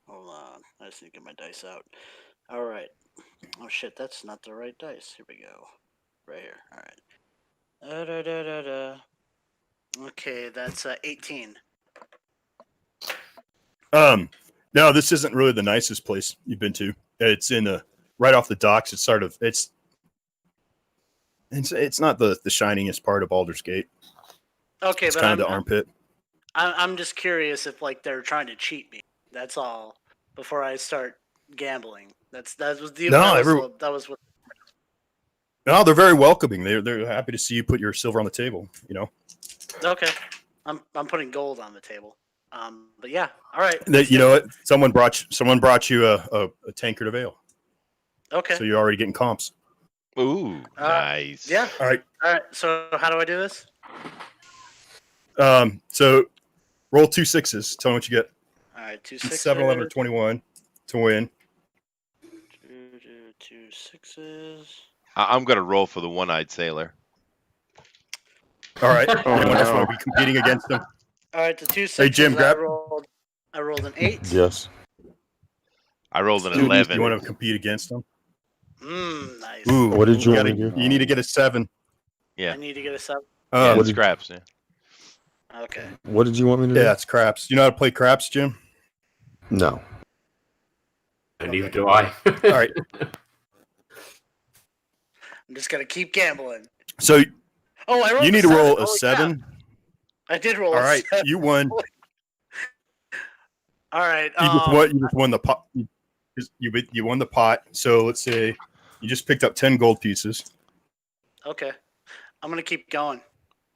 Hold on, I just need to get my dice out. All right. Oh shit, that's not the right dice. Here we go. Right here. All right. Okay, that's 18. No, this isn't really the nicest place you've been to. It's in right off the docks. It's sort of it's not the shiningest part of Baldur's Gate. Okay, It's but kind of the armpit. I'm just curious if like they're trying to cheat me. That's all. Before I start gambling. That was what. No, they're very welcoming. They're happy to see you put your silver on the table. You know. Okay, I'm putting gold on the table. But yeah, all right. You know what? Someone brought you a tankard of ale. Okay. So you're already getting comps. Ooh, nice. Yeah. All right. So how do I do this? So roll 2 6s. Tell me what you get. All right, 2 6s. 7, 11, or 21 to win. 2 6s. I'm going to roll for the one-eyed sailor. All right. Anyone else no. want to be competing against them? All right, the 2 6s. Hey, Jim, grab. I rolled an 8. Yes. I rolled an Dude, 11. you want to compete against them? Nice. Ooh, What did you want to do? You need to get a 7. Yeah. I need to get a 7. Yeah, what it's did- scraps. Yeah. Okay. What did you want me to do? Yeah, it's craps. You know how to play craps, Jim? No. And neither do I. All right. I'm just gonna keep gambling. So Oh, I rolled. you need to roll a 7. Crap. I did roll. All right. A 7. You won. All right. You just won the pot. You won the pot. So let's say you just picked up 10 gold pieces. Okay. I'm gonna keep going.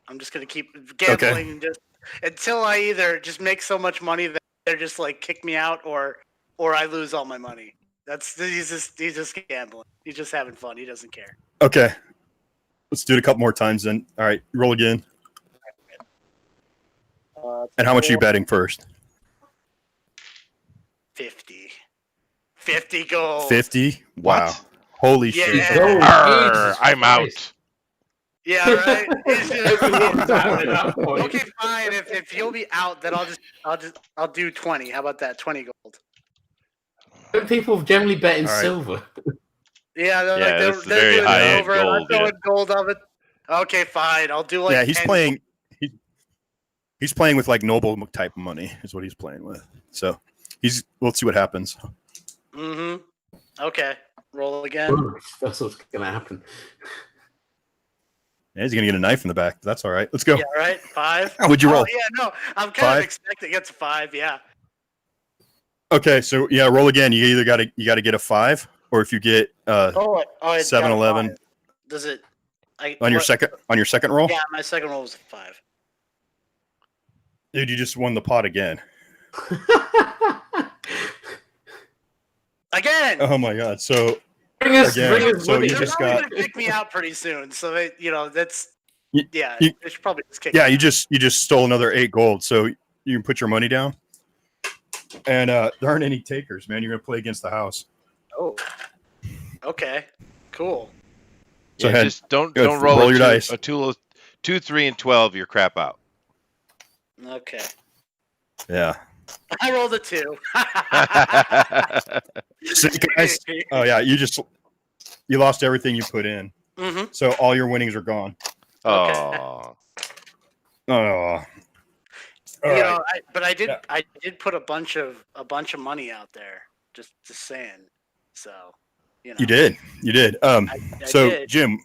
I'm just gonna keep gambling just until I either just make so much money that they're just like kick me out, or I lose all my money. He's just gambling. He's just having fun. He doesn't care. Okay. Let's do it a couple more times then. All right. Roll again. And how much are you betting first? 50. 50 gold. 50? Wow. What? Holy Yeah. shit. Oh, Arr, Jesus I'm Christ. out. Yeah, right. Everyone's out at that point. Okay, fine. If you'll be out, then I'll do 20. How about that? 20 gold. Don't people generally bet in All right. silver? Yeah, they're Yeah, like that's they're very doing high-end silver, and I'm gold, yeah. throwing gold of it. Okay, fine. I'll do like. Yeah, he's 10 playing. He's playing with like noble type money is what he's playing with. So we'll see what happens. Mm-hmm. Okay. Roll again. That's what's gonna happen. Yeah, he's gonna get a knife in the back. That's all right. Let's go. Yeah, right. 5. How would you roll? Oh, yeah, no. I'm kind 5? of expecting it's 5. Yeah. Okay, so yeah, roll again. You either got to get a 5, or if you get It's 7, got a 11 5. Does it? on your second roll. Yeah, my second roll was a 5. Dude, you just won the pot again. Again. Oh my god! So Bring us Again, so money. you They're just probably got- gonna kick me out pretty soon. So that's You- yeah. you- They should probably just kick. yeah, me you just stole another 8 gold. So you can put your money down. And there aren't any takers, man. You're gonna play against the house. out. Oh. Okay. Cool. So Yeah, head- just don't good. roll Roll a your two, dice. a 2, 3, and 12. You're crap out. Okay. Yeah. I rolled a 2. See, guys? Oh yeah, you lost everything you put in. Mm-hmm. So all your winnings are gone. Oh, Oh. All You right. know, I Yeah. did put a bunch of money out there. Just saying. So You know, You did. I So did. Jim,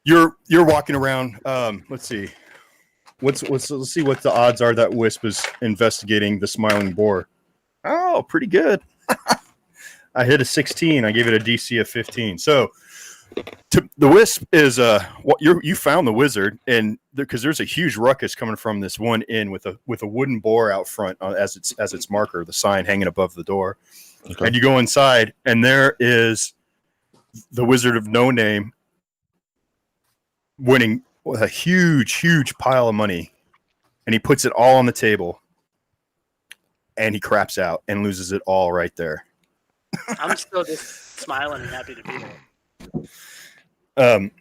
you're walking around. Let's see. Let's see what the odds are that Wisp is investigating the smiling boar. Oh, pretty good. I hit a 16. I gave it a DC of 15. So the Wisp is what you found the wizard, and because there's a huge ruckus coming from this one inn with a wooden boar out front as its marker, the sign hanging above the door. Okay. And you go inside, and there is the Wizard of No Name winning a huge pile of money, and he puts it all on the table, and he craps out and loses it all right there. I'm still just smiling and happy to be there.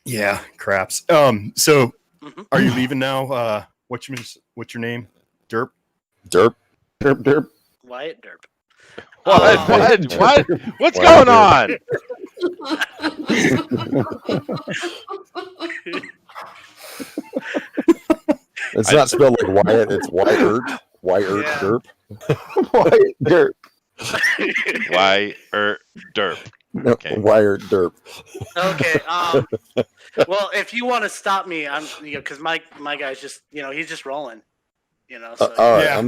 Yeah, craps. So Mhm. are you leaving now? What's your name? Derp? Derp. Wyatt Derp. What? What's Wow, going on? It's not spelled like Wyatt. It's Wyatt. Wyatt Yeah. Derp. Wyatt Derp. Why derp? No, Okay. Wyatt Derp. Okay. Well, if you want to stop me, I'm because my guy's just he's just rolling. So All right, Yeah, I'm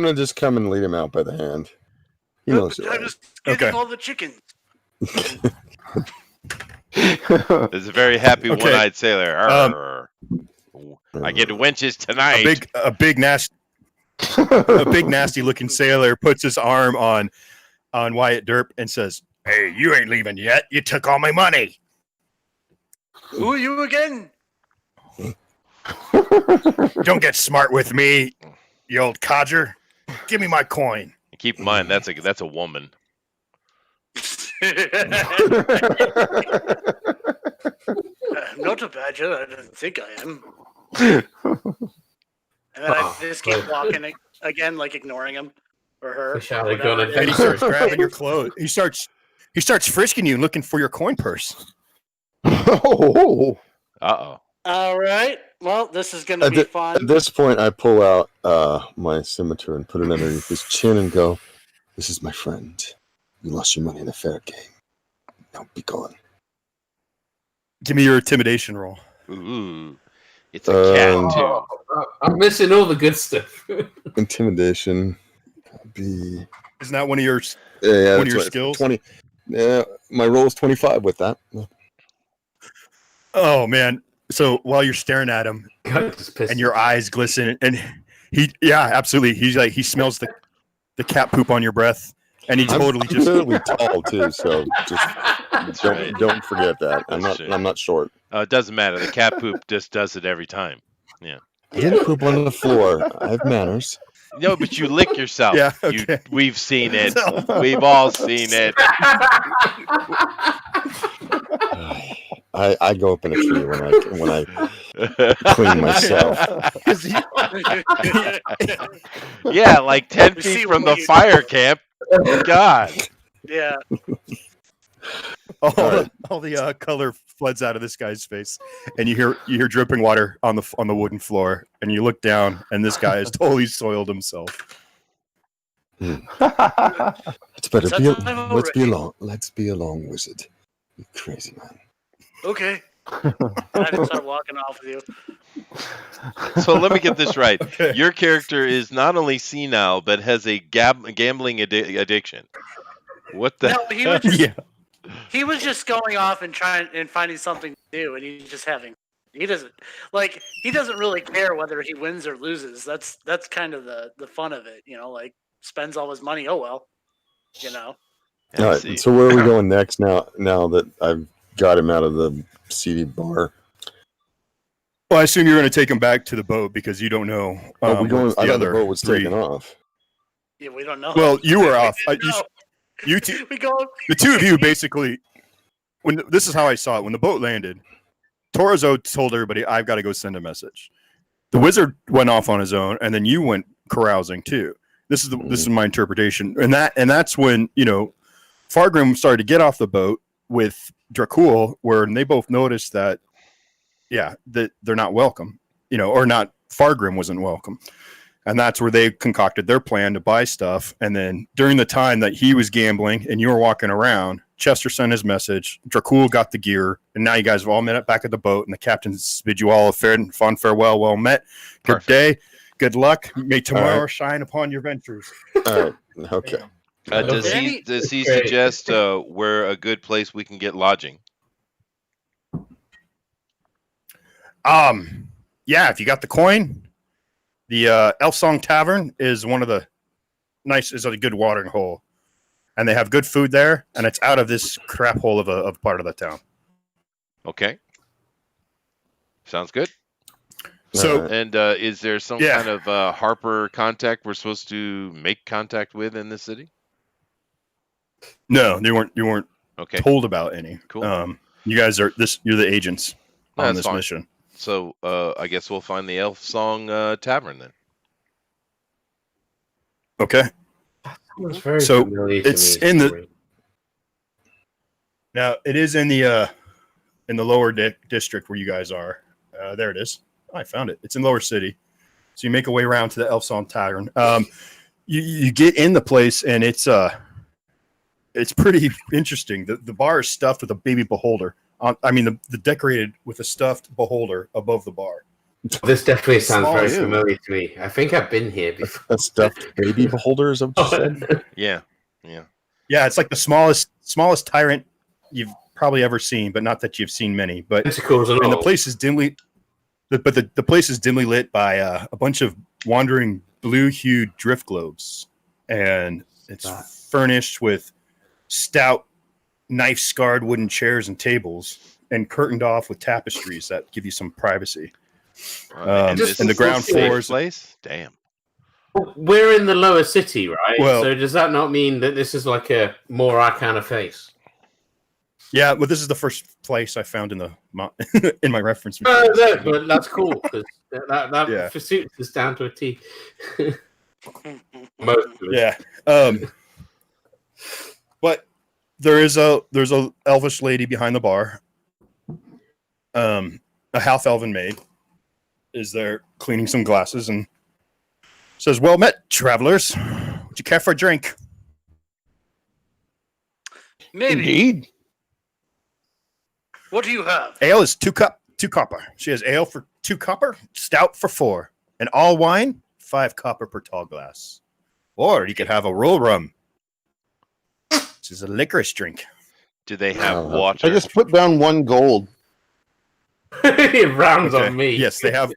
gonna just come and lead him out by the hand. He knows it. I'm Right? just getting Okay. all the chickens. There's a very happy Okay. one-eyed sailor. Arr. I get wenches tonight. A big nasty looking sailor puts his arm on Wyatt Derp and says, "Hey, you ain't leaving yet. You took all my money." Who are you again? Don't get smart with me, you old codger. Give me my coin. Keep in mind that's a woman. Not a badger. I don't think I am. And then I just keep walking again, like ignoring him or her. Wish I had whatever gone it and And he is. starts grabbing your clothes. He starts frisking you, looking for your coin purse. Oh, Uh-oh. All right. Well, this is going to be fun. At this point, I pull out my scimitar and put it underneath his chin and go, "This is my friend. You lost your money in a fair game. Now be gone." Give me your intimidation roll. Ooh. It's a cat too. Oh, I'm missing all the good stuff. Intimidation. Be Isn't that one of your? yeah, One of your that's skills? 20. Yeah, my roll is 25 with that. Oh man! So while you're staring at him God, just pissed and your eyes glisten, and absolutely. He smells the cat poop on your breath, and he totally I'm just fairly tall too, so just That's right. don't forget that. That's right. I'm not short. It doesn't matter. The cat poop just does it every time. I didn't poop on the floor. I have manners. No, but you lick yourself. Yeah, okay. We've seen it. We've all seen it. I go up in a tree when I clean myself. Yeah, like 10 We see feet from what the you fire camp. God. Yeah. all right. the color floods out of this guy's face, and you hear dripping water on the wooden floor, and you look down, and this guy has totally soiled himself. It's better So be. I've Let's be already- along. Let's be along, wizard. You crazy man. Okay. I just start walking off with you. So let me get this right. Okay. Your character is not only senile, but has a gambling addiction. What the? No, he was just, Yeah. he was just going off and trying and finding something to do, and he's just having. He doesn't really care whether he wins or loses. That's kind of the fun of it, like spends all his money. Oh well, All I right. see. So where are we going next? Now that I've got him out of the seedy bar. Well, I assume you're going to take him back to the boat because you don't know. Oh, we going? what's I thought the other boat was three. taken off. Yeah, we don't know. Well, you were off. We didn't know. You two, We go. the two of you basically. This is how I saw it. When the boat landed, Torzo told everybody, "I've got to go send a message." The wizard went off on his own, and then you went carousing too. This is my interpretation, and that's when Fargrim started to get off the boat with Dracul, where they both noticed that, that they're not welcome, or not. Fargrim wasn't welcome, And that's where they concocted their plan to buy stuff. And then during the time that he was gambling and you were walking around, Chester sent his message. Dracul got the gear, and now you guys have all met up back at the boat. And the captains bid you all a fair and fond farewell. Well met. Good day. Good luck. May tomorrow shine upon your ventures. All right. Okay. Does he suggest where a good place we can get lodging? Yeah, if you got the coin, the Elf Song Tavern is one of the is a good watering hole, and they have good food there, and it's out of this crap hole of a part of the town. Okay, sounds good. So, and is there some kind of Harper contact we're supposed to make contact with in this city? No, you weren't okay. told about any. Cool. You guys are you're the agents on this fine. mission. So I guess we'll find the Elf Song Tavern then. Okay. So it's in the now. It is in the lower district where you guys are. There it is. Oh, I found it. It's in Lower City. So you make a way around to the Elf Song Tavern. You get in the place and it's pretty interesting. The bar is stuffed with a baby beholder. The decorated with a stuffed beholder above the bar. This definitely sounds very familiar to me. I think I've been here before. A stuffed baby beholder is what you said? Yeah. Yeah, it's like the smallest tyrant you've probably ever seen, but not that you've seen many. But and the place is dimly, but the place is dimly lit by a bunch of wandering blue-hued drift globes, and it's furnished with stout, knife-scarred wooden chairs and tables, and curtained off with tapestries that give you some privacy. And the ground floors. Place? Damn. We're in the Lower City, right? Well, so does that not mean that this is like a more our kind of face? Yeah, but this is the first place I found in the in my reference. But that's cool because that suits us down to a T. Most of it. Yeah. But there's a elvish lady behind the bar. A half elven maid is there cleaning some glasses and says, "Well met, travelers. Would you care for a drink?" Maybe. Indeed. What do you have? Ale is 2 copper. She has ale for 2 copper, stout for 4, and all wine 5 copper per tall glass. Or you could have a roll rum. This is a licorice drink. Do they have water? I just put down 1 gold. It rounds on me. Yes, they have.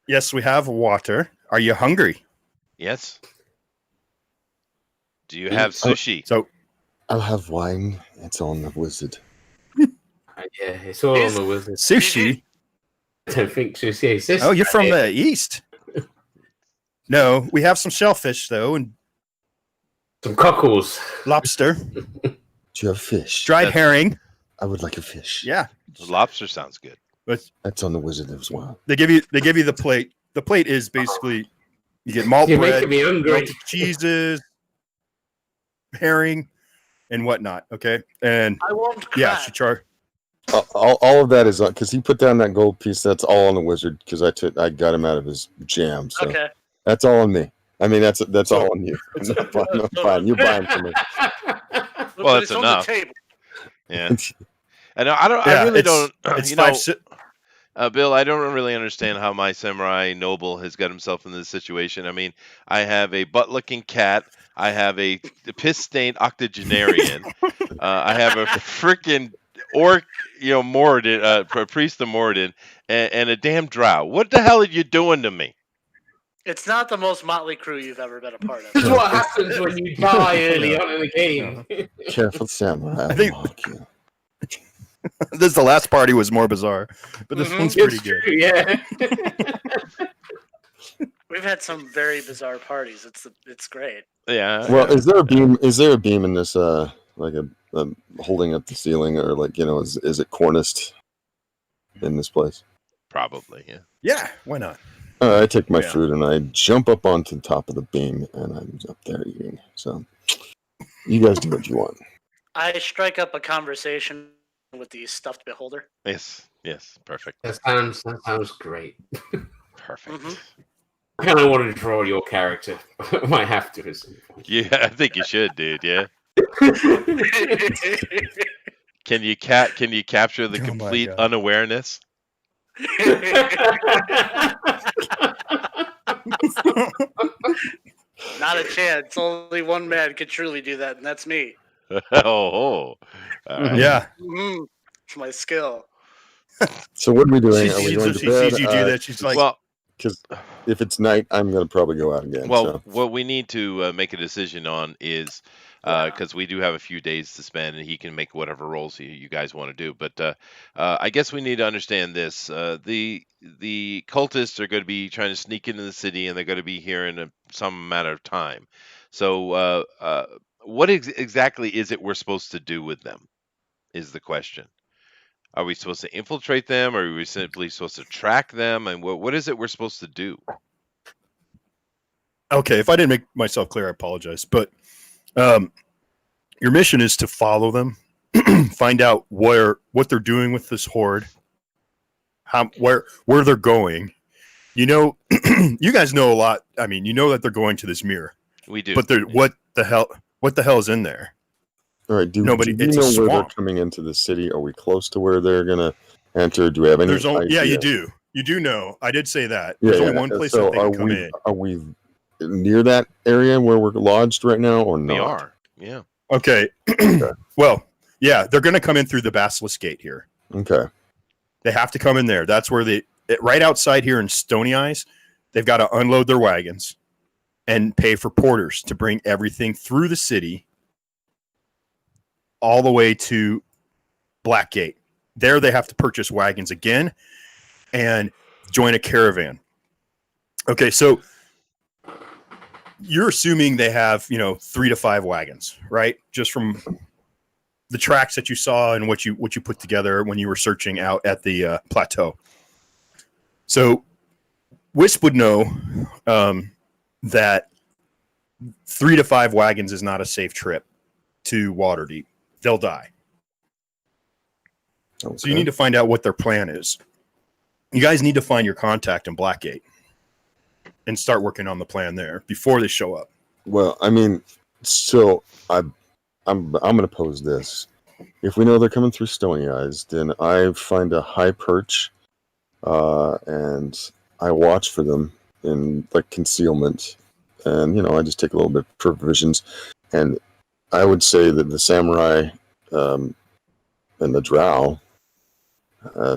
Yes, we have water. Are you hungry? Yes. Do you have sushi? So I'll have wine. It's on the wizard. Yeah, it's all on the wizard. Sushi? I don't think sushi exists. Oh, you're from the east. No, we have some shellfish though, and some cockles, lobster. Do you have fish? Dried herring. I would like a fish. Yeah, lobster sounds good. But that's on the wizard as well. They give you the plate. The plate is basically you get malt bread, melted cheeses, herring, and whatnot. Okay, and I won't she charged. All of that is on because he put down that gold piece. That's all on the wizard because I got him out of his jam. So that's all on me. I mean that's all on you. I'm fine. You're buying from me. Well, that's enough. Yeah. I really don't. It's Bill, I don't really understand how my samurai noble has got himself in this situation. I mean, I have a butt-licking cat. I have a piss-stained octogenarian. I have a freaking orc, Moradin, a priest of Moradin, and a damn drow. What the hell are you doing to me? It's not the most motley crew you've ever been a part of. This is what happens when you die early on in the game. Careful, samurai. I think the last party was more bizarre, but this one's pretty good. True, yeah. We've had some very bizarre parties. It's great. Yeah. Well, is there a beam? Is there a beam in this? Like a holding up the ceiling, or like is it corniced in this place? Probably, yeah. Yeah, why not? I take my food and I jump up onto the top of the beam, and I'm up there eating. So, you guys do what you want. I strike up a conversation with the stuffed beholder. Yes, perfect. That sounds great. Perfect. I kind of want to draw your character. I might have to. Yeah, I think you should, dude. Yeah. Can you capture the Oh my complete God. unawareness? Not a chance. Only one man could truly do that, and that's me. All right. Yeah. It's my skill. So what are we doing? She Are we sees, going so to she bed? sees you do that. She's like, Well, Because if it's night, I'm going to probably go out again. well, So what we need to make a decision on is because we do have a few days to spend, and he can make whatever roles you guys want to do. But I guess we need to understand this: the cultists are going to be trying to sneak into the city, and they're going to be here in some matter of time. So, what exactly is it we're supposed to do with them? Is the question. Are we supposed to infiltrate them, or are we simply supposed to track them? And what is it we're supposed to do? okay, if I didn't make myself clear, I apologize. But your mission is to follow them, find out what they're doing with this horde, where they're going. You know, you guys know a lot. I mean, you know that they're going to this mirror, We do. but what the hell is in there? all right, do Nobody. we It's a know where they're swamp. coming into the city? Are we close to where they're going to enter? Do we have any idea? Yeah, you do. You do know. I did say that. Yeah, There's only one place so that they can come in. Are we near that area where we're lodged right now, or not? We are. Yeah. Okay. Well, yeah, they're going to come in through the Basilisk Gate here. Okay. They have to come in there. That's where right outside here in Stony Eyes, they've got to unload their wagons and pay for porters to bring everything through the city all the way to Blackgate. There they have to purchase wagons again and join a caravan. Okay, so you're assuming they have, 3 to 5 wagons, right? Just from the tracks that you saw and what you put together when you were searching out at the plateau. So Wisp would know that 3 to 5 wagons is not a safe trip to Waterdeep. They'll die. Okay. So you need to find out what their plan is. You guys need to find your contact in Blackgate and start working on the plan there before they show up. Well, I mean, so I'm going to pose this. If we know they're coming through Stony Eyes, then I find a high perch, and I watch for them in like concealment, and I just take a little bit of provisions, and I would say that the samurai and the drow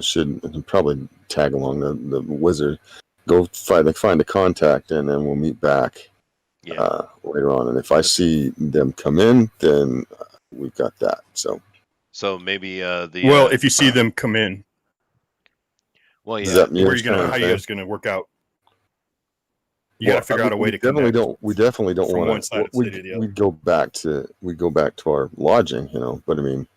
should probably tag along the wizard, go find a contact, and then we'll meet back later on. And if I see them come in, then we've got that. So maybe if you see them come in, well, yeah. Does that mean how are you guys gonna work out? You got to figure out a way to connect. We definitely don't from want one side of the city to the other. We go back to our lodging, But I mean,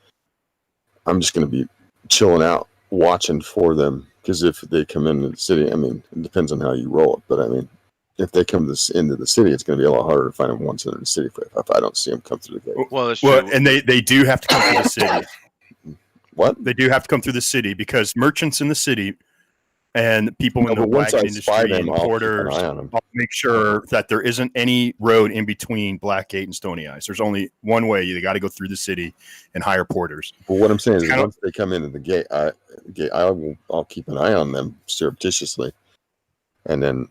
I'm just going to be chilling out, watching for them, because if they come into the city, I mean, it depends on how you roll it, but I mean, if they come into the city, it's going to be a lot harder to find them once in the city if I don't see them come through the gate. Well, that's true. Well, and they do have to come through the city. What? They do have to come through the city because merchants in the city and people in the once wagon I spy industry them, and I'll keep porters, an eye on them. I'll make sure that there isn't any road in between Blackgate and Stony Eyes. There's only one way. You got to go through the city and hire porters. But what I'm saying is, Kind of- once they come into the gate, I'll keep an eye on them surreptitiously, and then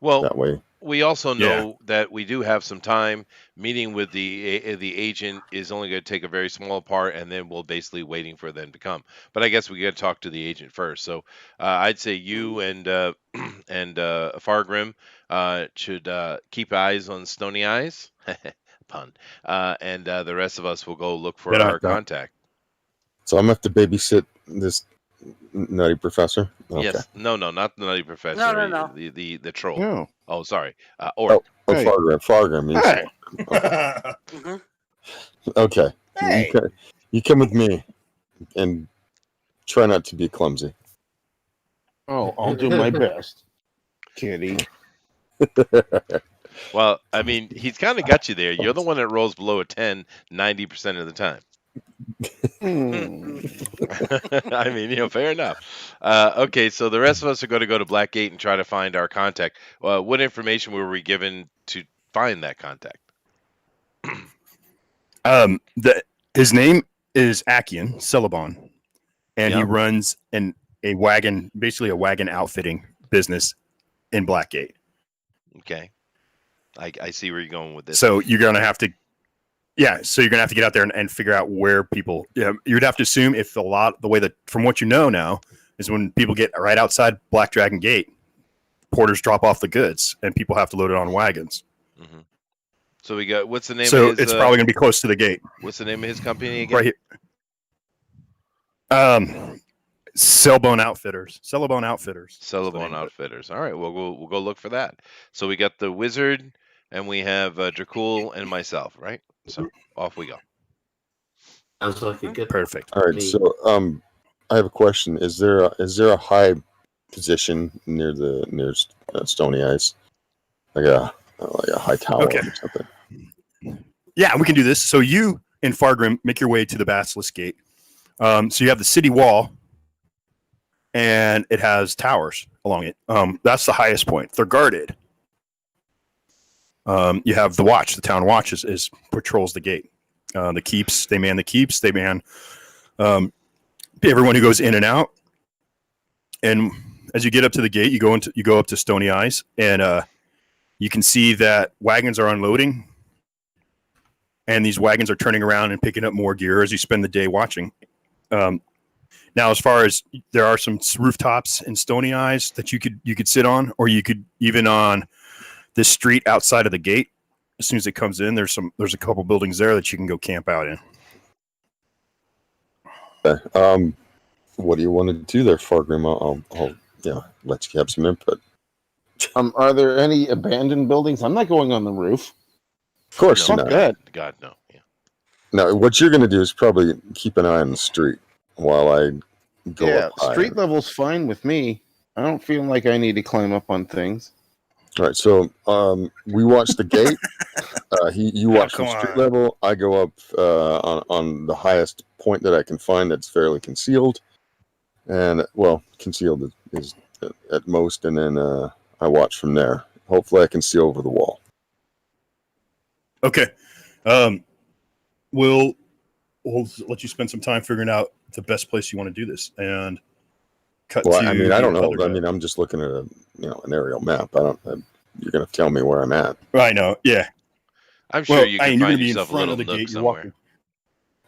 Well, that way. we also know that we do have some time. Meeting with the agent is only going to take a very small part, and then we'll basically waiting for them to come. But I guess we got to talk to the agent first. So I'd say you and Fargrim should keep eyes on Stony Eyes, pun, and the rest of us will go look for our contact. So I'm going to have to babysit this nutty professor. Okay. Yes, no, not the nutty professor. No. The troll. No. Oh, sorry. Orc. Hey. Fargrim. Hey. Mhm. Okay. Hey. You come with me, and try not to be clumsy. Oh, I'll do my best, kitty. Well, I mean, he's kind of got you there. You're the one that rolls below a 10 90% of the time. I mean, fair enough. Okay, so the rest of us are going to go to Blackgate and try to find our contact. What information were we given to find that contact? His name is Akian Celebon, and he Yep. runs basically a wagon outfitting business in Blackgate. Okay, I see where you're going with this. So you're gonna have to, So you're gonna have to get out there and figure out where people. Yeah, you'd have to assume if the way that from what you know now is when people get right outside Black Dragon Gate, porters drop off the goods and people have to load it on wagons. Mm-hmm. So we got what's the name? So of his, it's probably gonna be close to the gate. What's the name of his company again? Right here. Cellbone Outfitters. Cellabone Outfitters. All right, we'll go look for that. So we got the wizard, and we have Dracul and myself, right? So off we go. Sounds like a good. Perfect. All right. So I have a question. Is there a high position near Stony Ice, like a high tower or something? Yeah, we can do this. So you and Fargrim make your way to the Basilisk Gate. So you have the city wall, and it has towers along it. That's the highest point. They're guarded. You have the watch. The town watch is patrols the gate. The keeps. They man the keeps. They man everyone who goes in and out. And as you get up to the gate, you go up to Stony Eyes, and you can see that wagons are unloading. And these wagons are turning around and picking up more gear as you spend the day watching. Now, as far as there are some rooftops in Stony Eyes that you could sit on, or you could even on this street outside of the gate. As soon as it comes in, there's a couple buildings there that you can go camp out in. Okay. What do you want to do there, Fargrim? I'll let you have some input. Are there any abandoned buildings? I'm not going on the roof. Of course No, not. God, no. Yeah. Now, what you're going to do is probably keep an eye on the street while I go up higher. Street level's fine with me. I don't feel like I need to climb up on things. All right, so we watch the gate. You watch from street level. I go up on the highest point that I can find that's fairly concealed. And, concealed is at most, and then I watch from there. Hopefully I can see over the wall. Okay. We'll let you spend some time figuring out the best place you want to do this, and cut to. I mean, I don't know. I mean, I'm just looking at an aerial map. You're going to tell me where I'm at. I know. Yeah. I'm sure you can find yourself a little nook somewhere.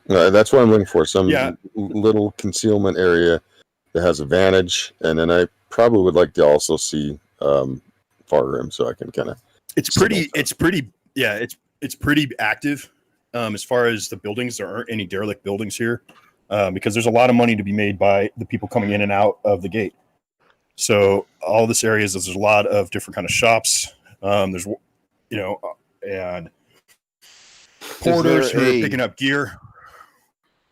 That's what I'm looking for. Some little concealment area that has a vantage, and then I probably would like to also see Fargrim, so I can kind of. It's pretty active. As far as the buildings, there aren't any derelict buildings here, because there's a lot of money to be made by the people coming in and out of the gate. So all this area there's a lot of different kind of shops. There's and porters who are picking up gear.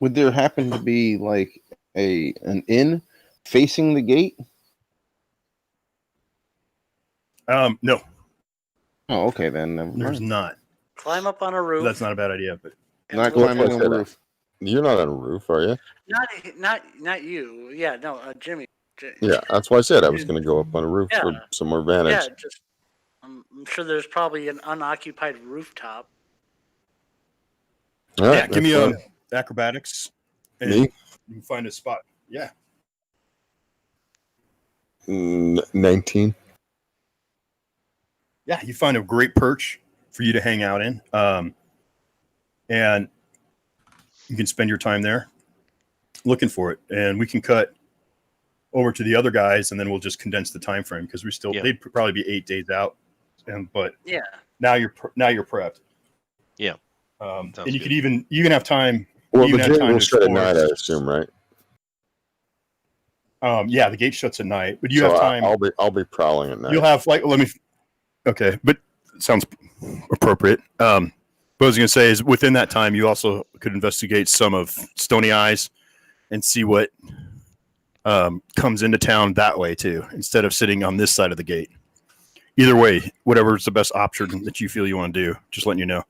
Would there happen to be like an inn facing the gate? No. Oh, okay then. There's not. Climb up on a roof. That's not a bad idea, but not climbing on the roof. You're not on a roof, are you? Not you. Yeah, no, Jimmy. Yeah, that's why I said I was going to go up on a roof for some more vantage. Yeah, I'm sure there's probably an unoccupied rooftop. All right, give me acrobatics. And me? You can find a spot. Yeah. 19. Yeah, you find a great perch for you to hang out in, and you can spend your time there looking for it. And we can cut over to the other guys, and then we'll just condense the time frame because they'd probably be 8 days out. But now you're prepped. Yeah, and you could you can have time. Well, the gate will shut at night, I assume, right? Yeah, the gate shuts at night, but you have time. I'll be prowling at night. You'll have okay, but it sounds appropriate. What I was going to say is within that time, you also could investigate some of Stony Eyes and see what comes into town that way too, instead of sitting on this side of the gate. Either way, whatever's the best option that you feel you want to do, just letting you know.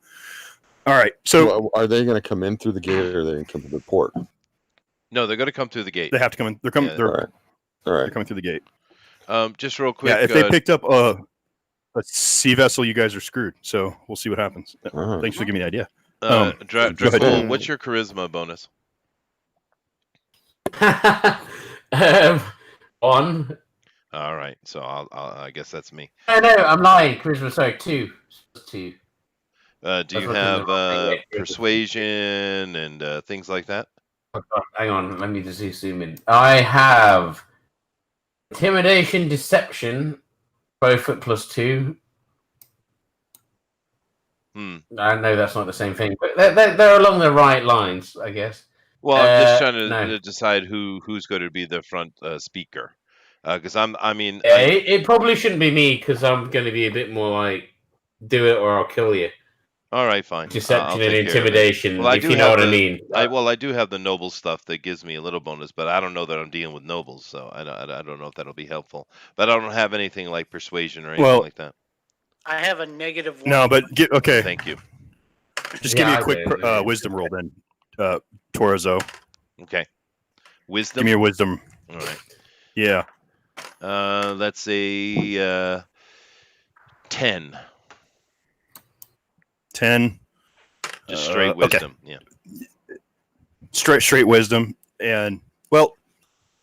All right. So Well, are they going to come in through the gate, or are they going to come through the port? No, they're going to come through the gate. they have to come in. They're coming. Yeah. They're, All right. they're coming through the gate. Just real Yeah. quick. If they picked up a sea vessel, you guys are screwed. So we'll see what happens. Uh-huh. Thanks for giving me the idea. go ahead. Drexel, what's your charisma bonus? 1. All right, so I guess that's me. No, I'm lying. Charisma, sorry, 2. 2. Do you have persuasion and things like that? Oh, God, hang on, let me just zoom in. I have intimidation, deception, both at +2. I know that's not the same thing, but they're along the right lines, I guess. Well, I'm just trying to decide who's going to be the front speaker, because it probably shouldn't be me because I'm going to be a bit more like, do it or I'll kill you. All right, fine. Deception and intimidation, well, if you know what I mean. I do have the noble stuff that gives me a little bonus, but I don't know that I'm dealing with nobles, so I don't know if that'll be helpful. But I don't have anything like persuasion or anything like that. I have a -1. No, but okay. Thank you. Just give me a quick wisdom roll then, Torizo. Okay. Wisdom. Give me your wisdom. All right. Yeah. Let's say 10. 10. Just straight wisdom. Okay. Yeah. Straight wisdom. And, well,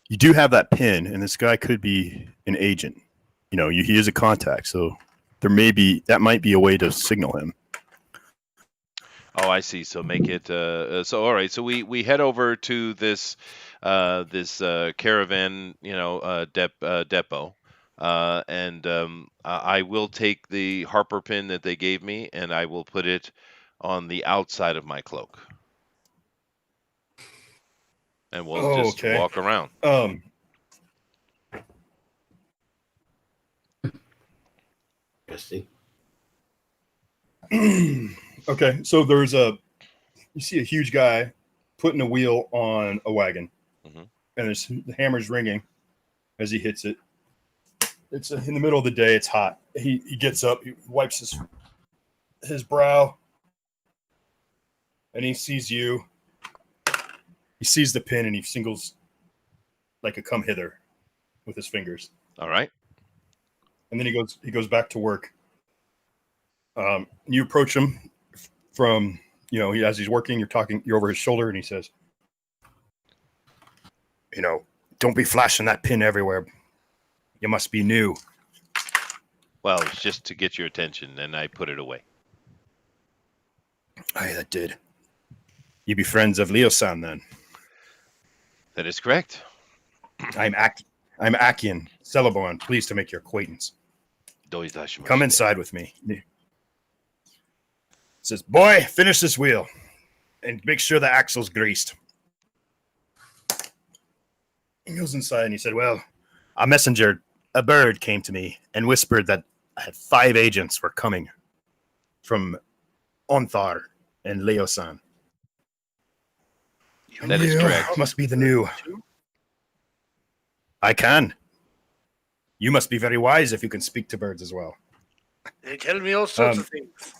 you do have that pin, and this guy could be an agent. You know, he is a contact, so that might be a way to signal him. Oh, I see. So make it. So all right. So we head over to this caravan, depot, and I will take the Harper pin that they gave me, and I will put it on the outside of my cloak, and we'll just walk around. Interesting. Okay, so you see a huge guy putting a wheel on a wagon, and the hammer's ringing as he hits it. It's in the middle of the day. It's hot. He gets up, he wipes his brow, and he sees you. He sees the pin, and he singles like a "come hither" with his fingers. All right. And then he goes back to work. You approach him from, as he's working, you're over his shoulder, and he says, don't be flashing that pin everywhere. You must be new. Well, it's just to get your attention, and I put it away. Aye, that did. You be friends of Leo-san, then? That is correct. I'm Akian Celeborn. Pleased to make your acquaintance. Come inside with me. Says, boy, finish this wheel and make sure the axle's greased. He goes inside and he said, well, a bird came to me and whispered that I had 5 agents were coming from Onthar and Leo-san. That is correct. Must be the new. I can. You must be very wise if you can speak to birds as well. They tell me all sorts of things.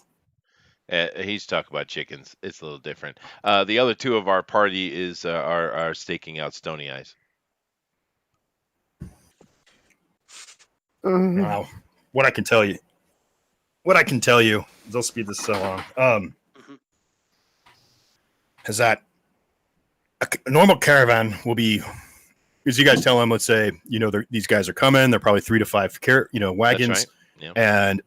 He's talking about chickens. It's a little different. The other 2 of our party are staking out Stony Eyes. Wow. What I can tell you, they'll speed this so long. Is that a normal caravan will be, as you guys tell them, let's say, these guys are coming. They're probably 3 to 5 wagons, That's right. Yeah. And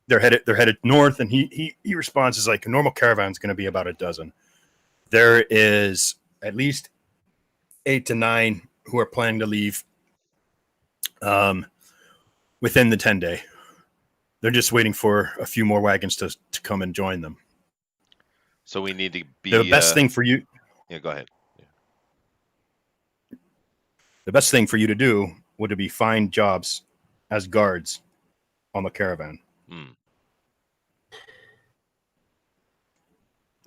they're headed north. And he responds is like a normal caravan is going to be about a dozen. There is at least 8 to 9 who are planning to leave within the 10-day. They're just waiting for a few more wagons to come and join them. So we need to be the best thing for you. Yeah, go ahead. Yeah. The best thing for you to do would be find jobs as guards on the caravan.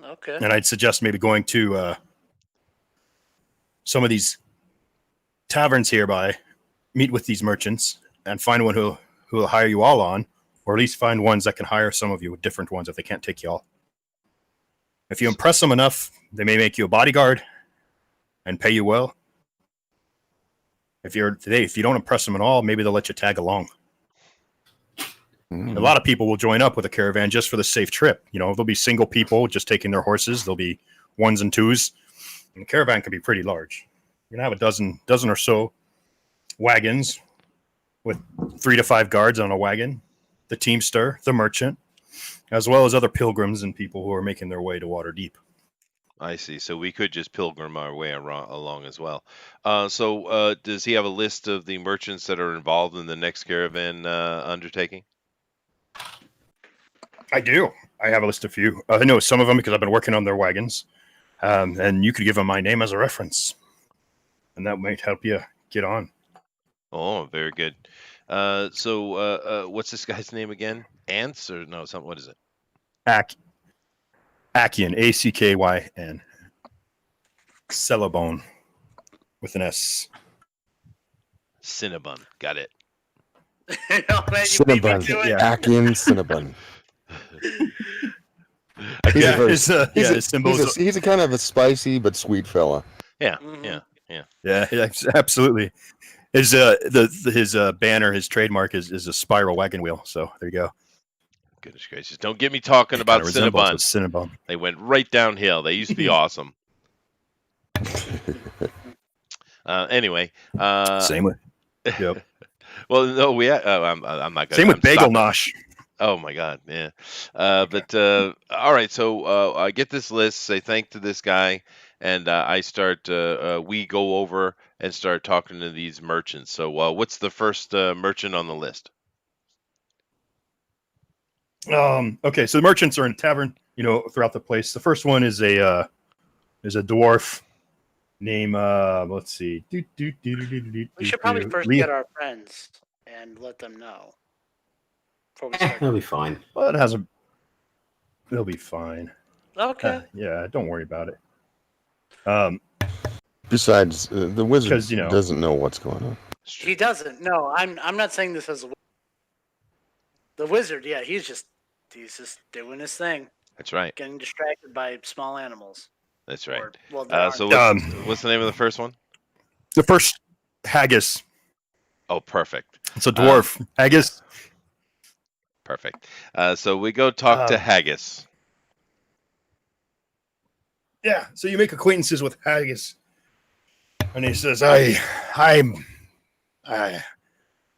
Okay. And I'd suggest maybe going to some of these taverns hereby, meet with these merchants, and find one who will hire you all on, or at least find ones that can hire some of you with different ones if they can't take you all. If you impress them enough, they may make you a bodyguard and pay you well. If you don't impress them at all, maybe they'll let you tag along. A lot of people will join up with a caravan just for the safe trip. There'll be single people just taking their horses. There'll be ones and twos. And the caravan can be pretty large. You're going to have a dozen or so wagons with 3 to 5 guards on a wagon, the teamster, the merchant, as well as other pilgrims and people who are making their way to Waterdeep. I see. So we could just pilgrim our way along as well. So does he have a list of the merchants that are involved in the next caravan undertaking? I do. I have a list of few. I know some of them because I've been working on their wagons. And you could give them my name as a reference. And that might help you get on. Oh, very good. So what's this guy's name again? Ants or no? What is it? Akyn, Akyn. Cellobone with an S. Cinnabon. Got it. Cinnabon. Yeah. Akyn Cinnabon. He's a kind of a spicy but sweet fella. Yeah, yeah, absolutely. His banner, his trademark is a spiral wagon wheel. So there you go. Goodness gracious! Don't get me talking about Cinnabon. Cinnabon. They went right downhill. They used to be awesome. Anyway. Same with. Yep. Well, no, I'm not gonna. Same with Bagel Nosh. Oh my God, yeah. But all right, so I get this list, say thank to this guy, and I start. We go over and start talking to these merchants. So, what's the first merchant on the list? Okay, so the merchants are in tavern, throughout the place. The first one is a dwarf named let's see. We should probably first get our friends and let them know. He'll be fine. Well, it'll be fine. Okay. Yeah, don't worry about it. Besides, the wizard doesn't know what's going on. He doesn't. No, I'm not saying this as the wizard. Yeah, he's just doing his thing. That's right. Getting distracted by small animals. That's right. So what's the name of the first one? The first Haggis. Oh, perfect. It's a dwarf. Haggis. Perfect. So we go talk to Haggis. Yeah. So you make acquaintances with Haggis, and he says,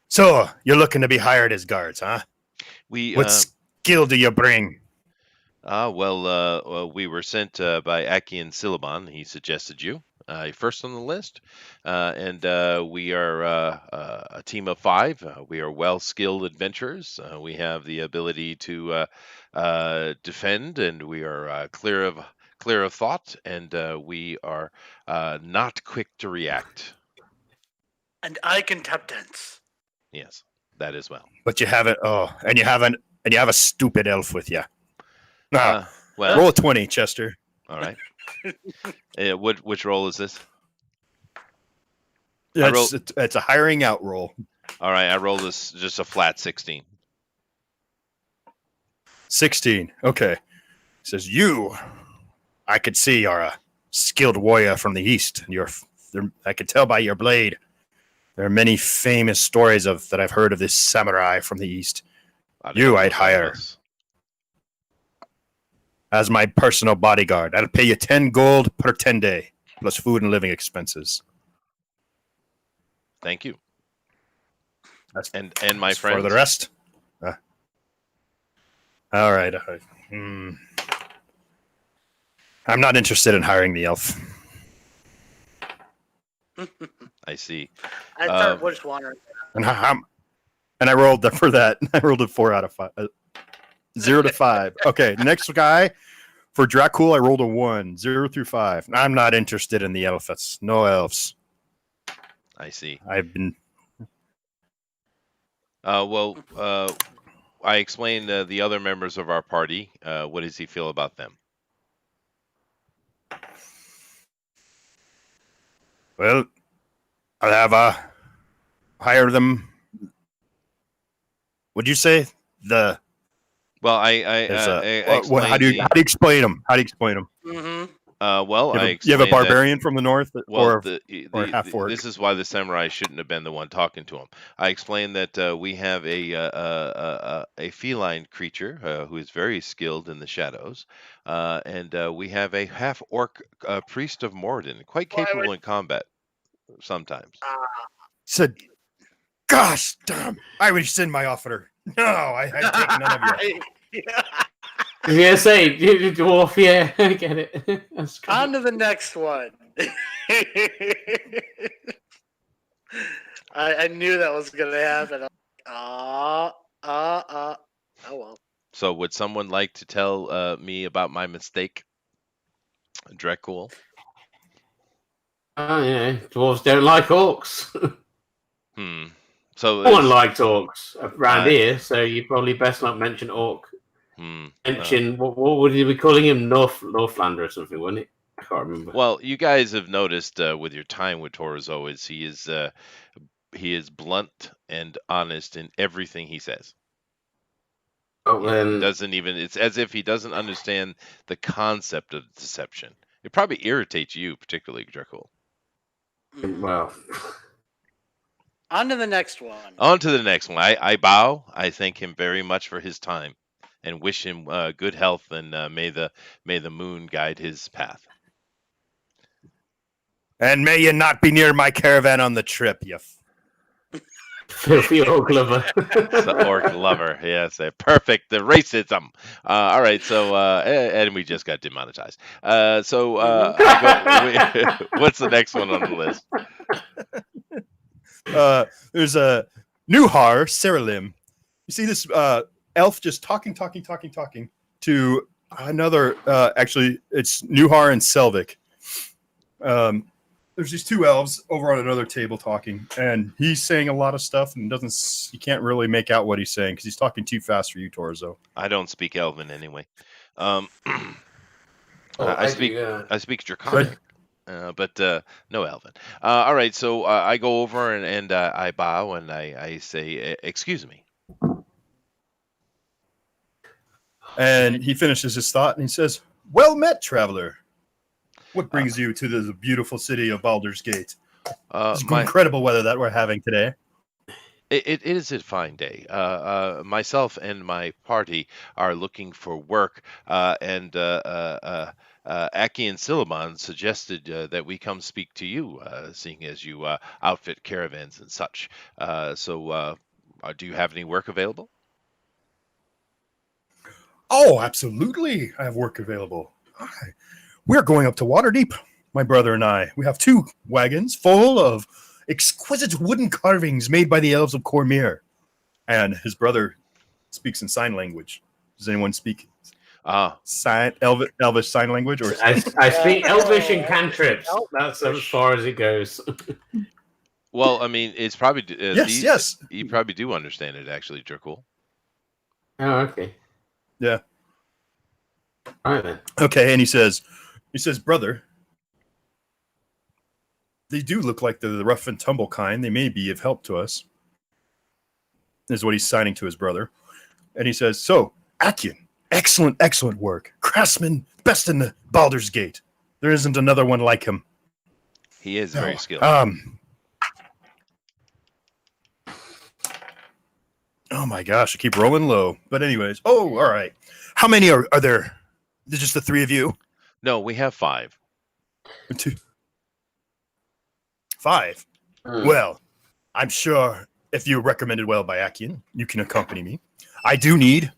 So you're looking to be hired as guards, huh? What skill do you bring? Well, we were sent by Akyn Cinnabon. He suggested you first on the list, and we are a team of 5. We are well-skilled adventurers. We have the ability to defend, and we are clear of thought, and we are not quick to react. And I can tap dance. Yes, that as well. But you have it. Oh, and you have a stupid elf with you. Well, roll a 20, Chester. All right. Which roll is this? It's a hiring out roll. All right, I rolled this just a flat 16. 16. Okay. It says I could see are a skilled warrior from the east. I could tell by your blade. There are many famous stories that I've heard of this samurai from the east. I'd hire as my personal bodyguard. I'll pay you 10 gold per 10 day, plus food and living expenses. Thank you. And my friends. For the rest? All right. I'm not interested in hiring the elf. I see. I thought we're just wondering. And I rolled for that. I rolled a 4 out of 5. 0 to 5. Okay, next guy for Dracul, I rolled a 1. 0 through 5. I'm not interested in the elves. No elves. I see. I've been. I explained the other members of our party. What does he feel about them? Well, I'll have hire them. Would you say the Well, I how do you explain them? How do you explain them? Mm-hmm. Well, You have a barbarian from the north, or half orc. this is why the samurai shouldn't have been the one talking to him. I explained that we have a feline creature who is very skilled in the shadows, and we have a half orc priest of Morden, quite capable in combat sometimes. Said, "Gosh, damn! I would send my offer. No, I take none of you." Yeah, say dwarf. Yeah, I get it. That's great. On to the next one. I knew that was gonna happen. Oh well. So, would someone like to tell me about my mistake, Dracul? Oh, yeah, dwarves don't like orcs. So no one likes orcs around here, so you probably best not mention orc. Mention what would you be calling him? Northlander or something, wouldn't it? I can't remember. Well, you guys have noticed with your time with Torzo is he is blunt and honest in everything he says. Doesn't even, it's as if he doesn't understand the concept of deception. It probably irritates you, particularly, Dracul. Well, on to the next one. On to the next one. I bow. I thank him very much for his time, and wish him good health, and may the moon guide his path. And may you not be near my caravan on the trip, you filthy orc lover. The orc lover, yes, perfect. The racism. All right, so and we just got demonetized. What's the next one on the list? There's a Nuhar Seralim. You see this elf just talking to another. Actually, it's Nuhar and Selvik. There's these two elves over on another table talking, and he's saying a lot of stuff, and you can't really make out what he's saying because he's talking too fast for you, Torzo. I don't speak Elven anyway. I speak Draconic, but no Elven. All right, so I go over and I bow and I say, "Excuse me." And he finishes his thought and he says, "Well met, traveler. What brings you to the beautiful city of Baldur's Gate? It's incredible weather that we're having today." It is a fine day. Myself and my party are looking for work, and Aki and Silamon suggested that we come speak to you, seeing as you outfit caravans and such. So, do you have any work available? Oh, absolutely. I have work available. We're going up to Waterdeep, my brother and I. We have 2 wagons full of exquisite wooden carvings made by the elves of Cormyr. And his brother speaks in sign language. Does anyone speak Elvish sign language? Or I speak Elvish and cantrips. That's as far as it goes. Well, I mean, it's probably yes. You probably do understand it, actually, Dracul. Oh, okay. Yeah. All right then. Okay, and he says, "Brother, they do look like the rough and tumble kind. They may be of help to us." This is what he's signing to his brother. And he says, "So, Akian, excellent work. Craftsman, best in the Baldur's Gate. There isn't another one like him." He is very skilled. Oh my gosh, I keep rolling low. But anyways, all right. How many are there? There's just the 3 of you? No, we have 5. 2. 5. Well, I'm sure if you're recommended well by Akian, you can accompany me. I do need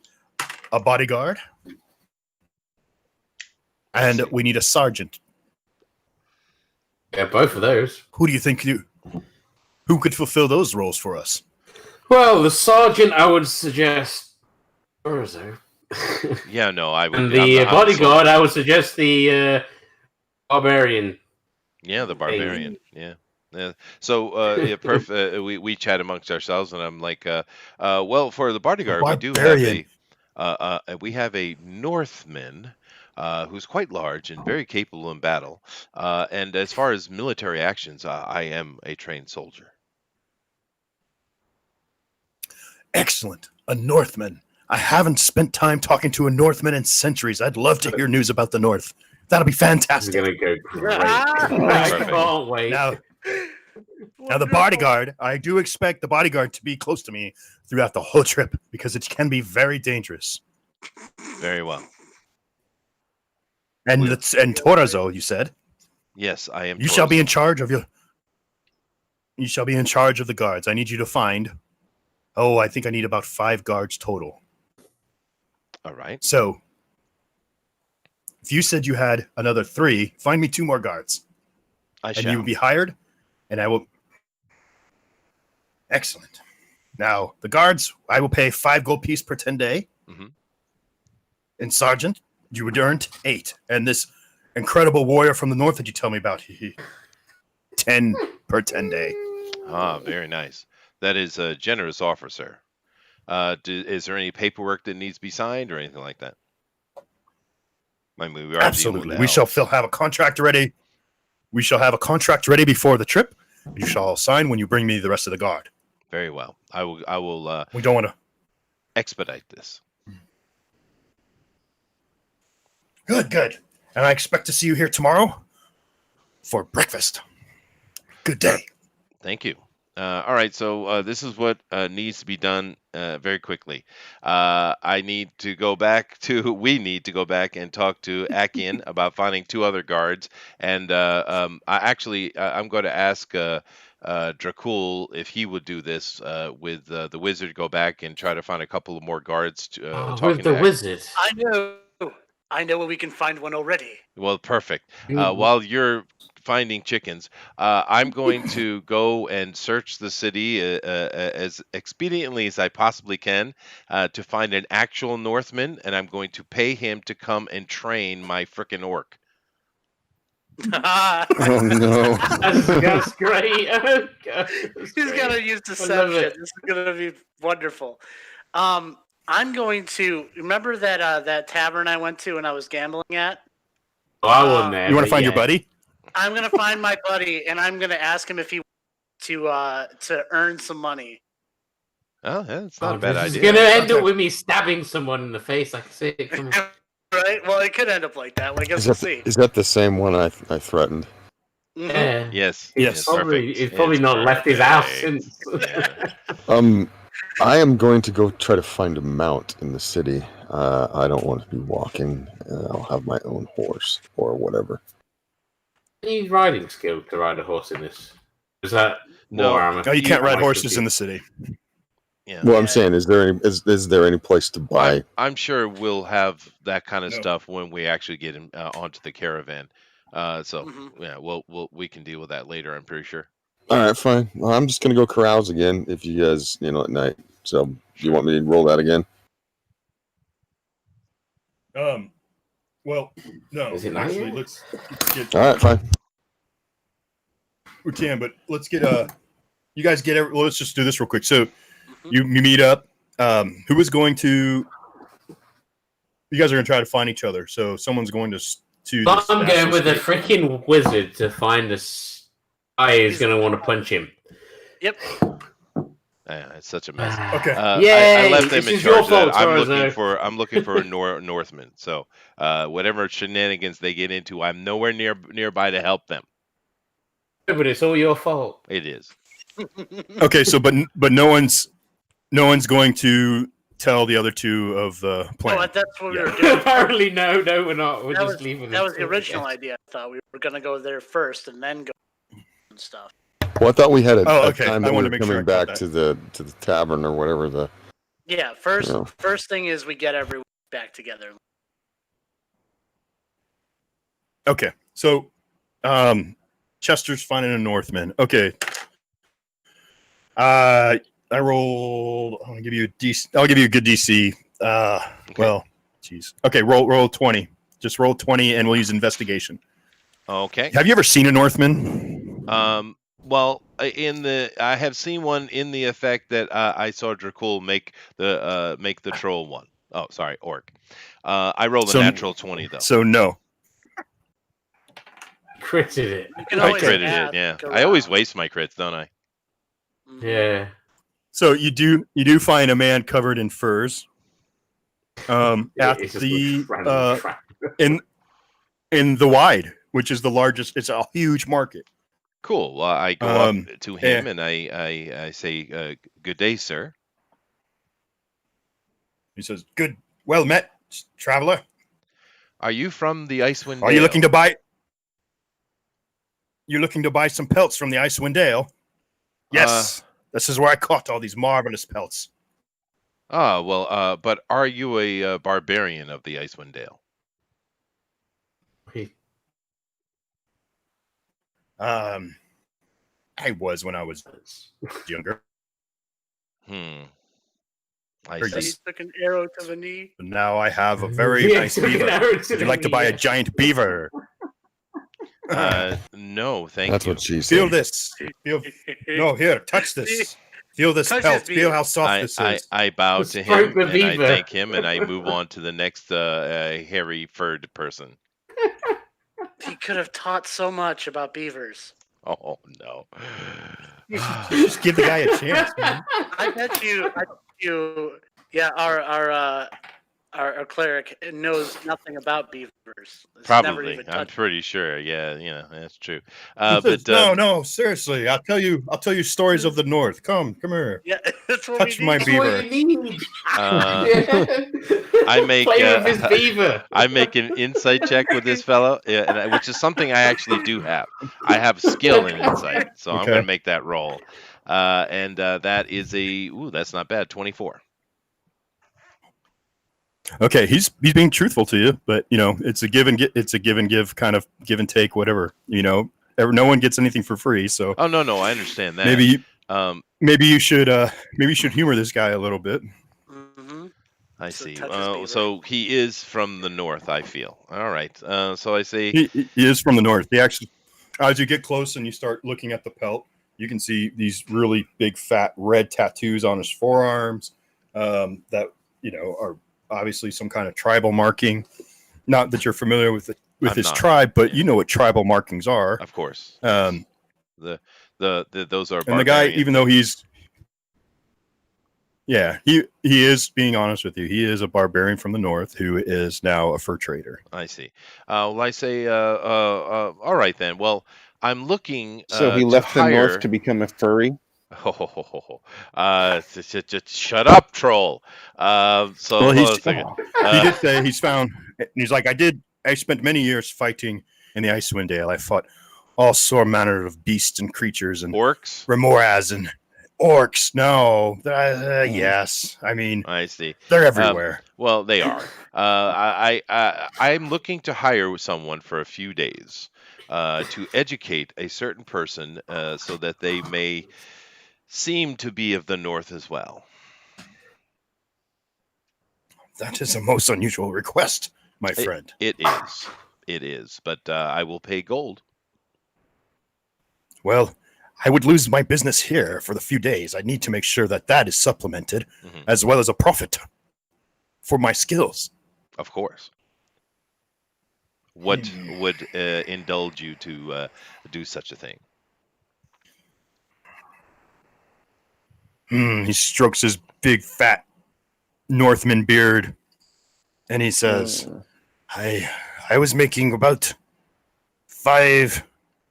a bodyguard, and we need a sergeant. Yeah, both of those. Who do you think who could fulfill those roles for us? Well, the sergeant, I would suggest Urzo. Yeah, no, I would. And the bodyguard, I would suggest the barbarian. Yeah, the barbarian. Yeah. So we chat amongst ourselves, and I'm like, well, for the bodyguard, we have a Northman who's quite large and very capable in battle. And as far as military actions, I am a trained soldier. Excellent. A Northman. I haven't spent time talking to a Northman in centuries. I'd love to hear news about the North. That'll be This is fantastic. gonna go great. Ah! I Perfect. can't wait. Now the Wonderful. bodyguard, I do expect the bodyguard to be close to me throughout the whole trip because it can be very dangerous. Very well. And Well- and Torazo, you said, Yes, I am. you shall be Torso. in charge of your. You shall be in charge of the guards. I need you to find. Oh, I think I need about 5 guards total. All right. So, if you said you had another 3, find me 2 more guards, I and shall. you will be hired, and I will. Excellent. Now, the guards, I will pay 5 gold piece per 10 day. Mhm. And sergeant, you would earn 8. And this incredible warrior from the north that you tell me about, 10 per 10 day. Ah, very nice. That is a generous offer, sir. Is there any paperwork that needs to be signed or anything like that? I mean, we are dealing with Absolutely. the We shall elves. have a contract ready. We shall have a contract ready before the trip. You shall sign when you bring me the rest of the guard. Very well. I will We don't want to. expedite this. Good. And I expect to see you here tomorrow for breakfast. Good day. Thank you. All right, so this is what needs to be done very quickly. We need to go back and talk to Akian about finding 2 other guards. And I'm going to ask Dracul if he would do this with the wizard. Go back and try to find a couple of more guards. Talking With the to wizard. I know where we can find one already. Well, perfect. While you're finding chickens, I'm going to go and search the city as expediently as I possibly can to find an actual Northman, and I'm going to pay him to come and train my frickin' orc. Oh no. That's great. Oh, God, that's He's great. gonna use I love deception. it. This is gonna be wonderful. I'm going to remember that tavern I went to when I was gambling at. Oh, I wasn't there. You want to but find yeah. your buddy? I'm gonna find my buddy and I'm gonna ask him if he to earn some money. Oh, that's not a Oh, bad this idea. is gonna end Okay. up with me stabbing someone in the face. I can see it coming. Right? Well, it could end up like that. Well, I guess we'll see. Is that the same one I threatened? Mhm. Yeah. Yes. Yes. Probably, Perfect. he's probably It's not left his house perfect. since. Yeah. I am going to go try to find a mount in the city. I don't want to be walking. I'll have my own horse or whatever. Any riding skill to ride a horse in this? Is that No. more armor? No, you can't ride Like horses the- in the city. Yeah. Well, I'm Yeah. saying, is there any place to buy? I'm sure we'll have that kind of No. stuff when we actually get him onto the caravan. So Mhm. yeah, we can deal with that later. I'm pretty sure. All right, fine. Well, I'm just gonna go carouse again. If you guys, at night. So, do you want me to roll that again? Well, no. Is it not Actually, yet? let's get. All right, fine. We can, but let's get you guys get. Let's just do this real quick. So, Mhm. you meet up. Who is going to? You guys are going to try to find each other. So someone's going to. But I'm going with a freaking wizard to find this guy who's going to want to punch him. Yep. Yeah, it's such a mess. Okay. I Yay! left them This in is your charge of that. fault, I'm looking for a Northman. So whatever shenanigans they get into, I'm nowhere nearby to help them. But it's all your fault. It is. Okay. So, but no one's going to tell the other 2 of the plan. Oh, that's what we Yeah. were doing. Apparently, no, we're not. We're That just was, leaving. that it. was the original idea. I thought we were gonna go there first and then go and stuff. Well, I thought we had a Okay. time I that we wanted were to make sure coming I caught back that. to the tavern or whatever. Yeah. First thing is we get everyone back together. Okay. So, Chester's finding a Northman. Okay. I rolled. I'm gonna give you a DC. I'll give you a good DC. Well, geez. Okay. Roll 20. Just roll 20, and we'll use investigation. Okay. Have you ever seen a Northman? Well, I have seen one in the effect that I saw Dracul make the troll one. Oh, sorry, orc. I rolled a natural 20 though. So no. Critted it. You can I always critted ask it. Yeah, I always around. waste my crits, don't I? Mhm. Yeah. So you do find a man covered in furs. At It's just the random crap. in the wide, which is the largest. It's a huge market. Cool. Well, I go up to him yeah. and I say, "Good day, sir." He says, "Good, well met, traveler. Are you from the Icewind Are you Dale? looking to buy? You're looking to buy some pelts from the Icewind Dale? Yes, this is where I caught all these marvelous pelts. Well, but are you a barbarian of the Icewind Dale? I was when I was younger. I So he see. took an arrow to the knee. Now I have a very Yeah, nice took an beaver. arrow to Would the you like to buy knee, a yeah. giant beaver? No, thank That's you. what she Feel said. this. No, here, touch this. Feel this Touch pelt. this Feel beaver. how soft this is. I bow to Stroke him the and I beaver. thank him and I move on to the next hairy furred person. He could have taught so much about beavers. Oh no! Just give the guy a chance, man. I bet you, yeah, our cleric knows nothing about beavers. It's never Probably, even I'm touched. pretty sure. Yeah, that's true. He says, But no, seriously. I'll tell you stories of the North. Come here. Yeah, that's what Touch we my need. That's what beaver. you need. I make Play with his beaver. I make an insight check with this fellow, which is something I actually do have. I have skill in insight, so I'm Okay. going to make that roll. And that is that's not bad, 24. Okay, he's being truthful to you, but it's a give and get. It's a give and give kind of give and take, whatever. No one gets anything for free, so. Oh no, I understand that. Maybe you should humor this guy a little bit. Mm-hmm. I So see. touch his beaver. So he is from the north, I feel. All right. So I say He is from the north. He actually, as you get close and you start looking at the pelt, you can see these really big, fat, red tattoos on his forearms that are obviously some kind of tribal marking. Not that you're familiar with his tribe, but you know what tribal markings are. Of course. The those are. And the guy, even though he's. Yeah, he is being honest with you. He is a barbarian from the north who is now a fur trader. I see. Well, I say, all right then. Well, I'm looking. So he left the north to become a furry. Just shut up, troll. So well, he did say he's found. He's like, I spent many years fighting in the Icewind Dale. I fought all sort manner of beasts and creatures and orcs, remoras and orcs. No, yes. I mean, I see. They're everywhere. Well, they are. I'm looking to hire someone for a few days to educate a certain person so that they may seem to be of the north as well. That is a most unusual request, my friend. It is. But I will pay gold. Well, I would lose my business here for the few days. I need to make sure that is supplemented, as well as a profit for my skills. Of course. What would indulge you to do such a thing? He strokes his big, fat Northman beard, and he says, I was making about 5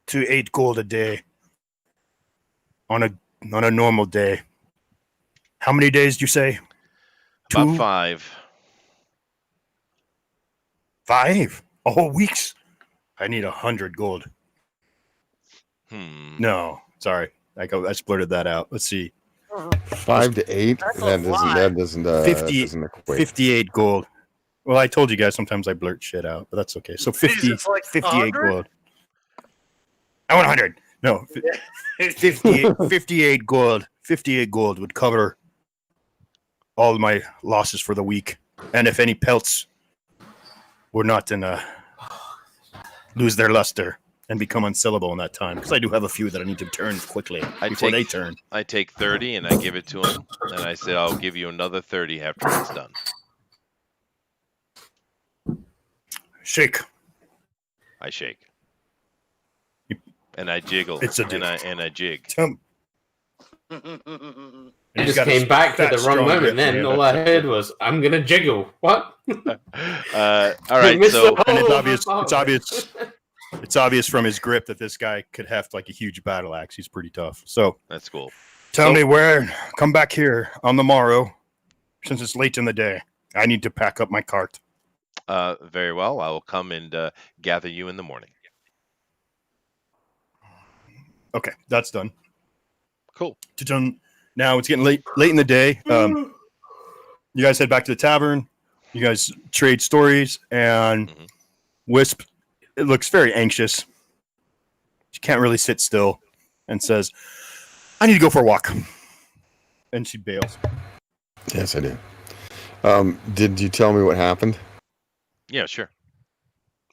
to 8 gold a day on a normal day. How many days do you say? About 2? 5. 5? A whole week's? I need 100 gold. No, sorry. I splurted that out. Let's see. 5 to 8? That doesn't 58 gold. Well, I told you guys sometimes I blurt shit out, but that's okay. So 58 gold. I want 100. No, 58 gold. 58 gold would cover all my losses for the week. And if any pelts were not lose their luster and become unsellable in that time, because I do have a few that I need to turn quickly before they turn. I take 30 and I give it to him, and I say I'll give you another 30 after it's done. Shake. I shake. And I jiggle. It's a and I jig. And I he's just got a came back at fat, the wrong strong moment. dick. Then Yeah, all I that's it. heard was, "I'm gonna jiggle." What? All right, Missed so the And it's whole obvious. part It's of it. obvious. It's obvious from his grip that this guy could have like a huge battle axe. He's pretty tough. So that's cool. tell So- me where. Come back here on the morrow, since it's late in the day. I need to pack up my cart. Very well. I will come and gather you in the morning. Okay, that's done. Cool. Done. Now it's getting late in the day. You guys head back to the tavern. You guys trade stories, and Mhm. Wisp, it looks very anxious. She can't really sit still, and says, "I need to go for a walk." And she bails. Yes, I do. Did you tell me what happened? Yeah, sure.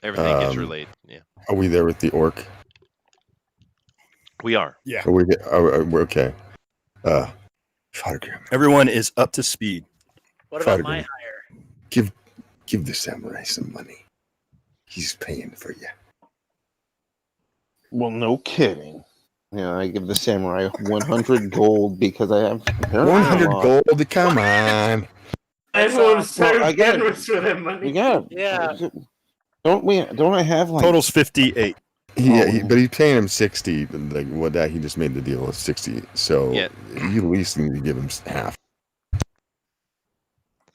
Everything gets Um, relayed. Yeah, Are we there with the orc? we are. Yeah, Are we? We're okay. Fathergram, everyone is up to speed. What about Father my Green. hire? give the samurai some money. He's paying for you. Well, no kidding. Yeah, I give the samurai 100 gold because I have 100 gold. Come on. Everyone's so Well, I get it. generous with their money. Yeah. Don't I have like Total's 58. But he's paying him 60. Like what that he just made the deal of 60. So Yeah. you at least need to give him half.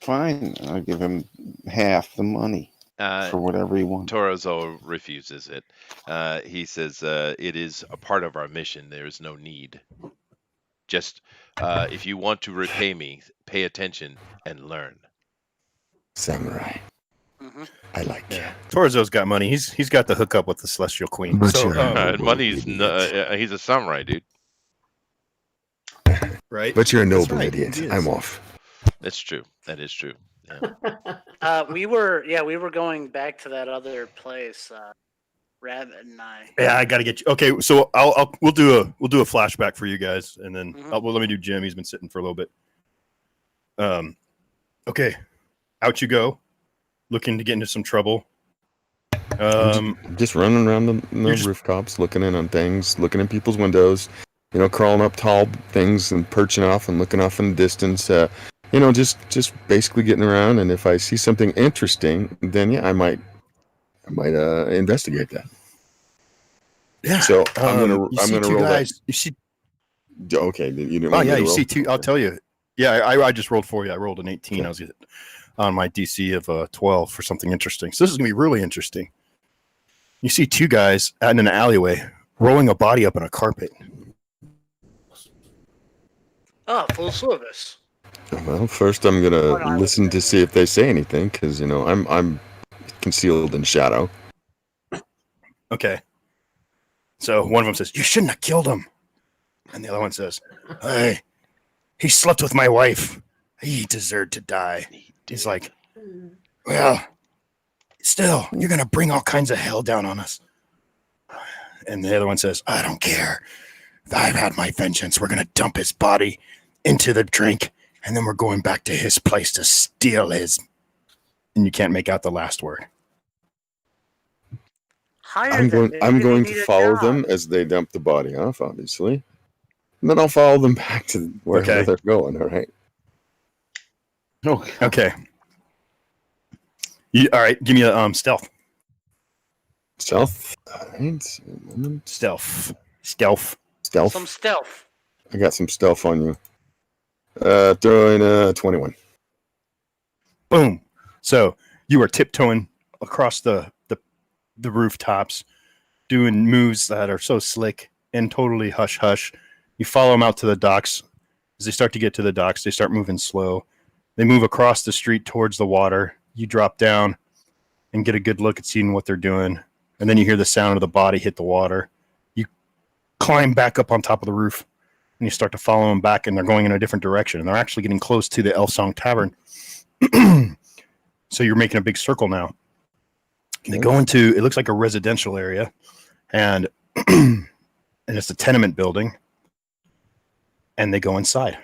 fine? I'll give him half the money for whatever he wants. Torozo refuses it. He says it is a part of our mission. There is no need. Just if you want to repay me, pay attention and learn. Samurai. Mhm. I like you. Yeah, Torzo's got money. He's got the hookup with the Celestial Queen. But So, you're a Money's idiot. he's a samurai, dude. right? But you're a That's noble right, idiot. he is. I'm off. That's true. That is true. Yeah. We were going back to that other place. Rabbit and I. Yeah, I got to get you. Okay, so we'll do a flashback for you guys, and then Mhm. let me do Jim. He's been sitting for a little bit. Okay, out you go, looking to get into some trouble. Just running around the You're just- rooftops, looking in on things, looking in people's windows, crawling up tall things and perching off and looking off in the distance. Just basically getting around. And if I see something interesting, then yeah, I might investigate that. Yeah. So I'm gonna roll guys. that. You see? Okay, you didn't. Oh want me yeah, to you roll? see two. I'll tell you. Yeah, I just rolled for you. I rolled an 18. Okay. I was on my DC of 12 for something interesting. So this is gonna be really interesting. You see two guys out in an alleyway rolling a body up in a carpet. Oh, full service. Well, first I'm gonna listen to see if they say anything, because I'm concealed in shadow. Okay. So one of them says, "You shouldn't have killed him," and the other one says, "Hey, he slept with my wife. He deserved to die." He's like, "Well, still, you're gonna bring all kinds of hell down on us." And the other one says, "I don't care. I've had my vengeance. We're gonna dump his body into the drink, and then we're going back to his place to steal his." And you can't make out the last word. Hire I'm them. going Maybe they to need a follow job. them as they dump the body off, obviously. And then I'll follow them back to wherever Okay. they're going, all right? Okay. All right. Give me a stealth. Stealth. All right. A moment. Stealth. Stealth. Some stealth. I got some stealth on you. Throw in a 21. Boom. So you are tiptoeing across the rooftops, doing moves that are so slick and totally hush hush. You follow them out to the docks. As they start to get to the docks, they start moving slow. They move across the street towards the water. You drop down and get a good look at seeing what they're doing. And then you hear the sound of the body hit the water. You climb back up on top of the roof and you start to follow them back, and they're going in a different direction. And they're actually getting close to the Elf Song Tavern. So you're making a big circle now. They go into, it looks like a residential area, and and it's a tenement building. And they go inside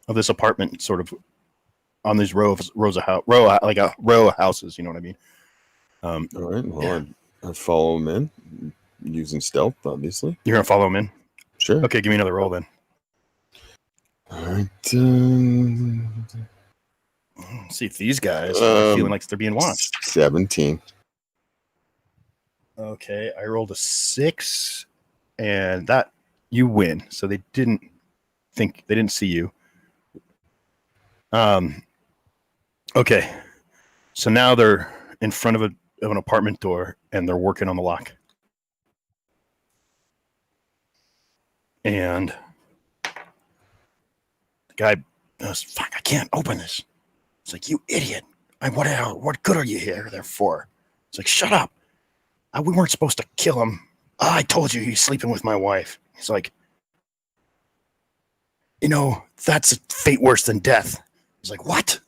of this apartment, sort of on these rows of houses. You know what I mean? All right. Well, Yeah. I follow them in using stealth, obviously. You're gonna follow them in. Sure. Okay, give me another roll then. All right. Let's see if these guys are feeling like they're being watched. 17. Okay, I rolled a 6, and that you win. So they didn't see you. Okay, so now they're in front of an apartment door, and they're working on the lock. And the guy goes, "Fuck, I can't open this." It's like, "You idiot! What good are you there for?" It's like, "Shut up! We weren't supposed to kill him. I told you he's sleeping with my wife." He's like, "That's a fate worse than death." He's like, "What?"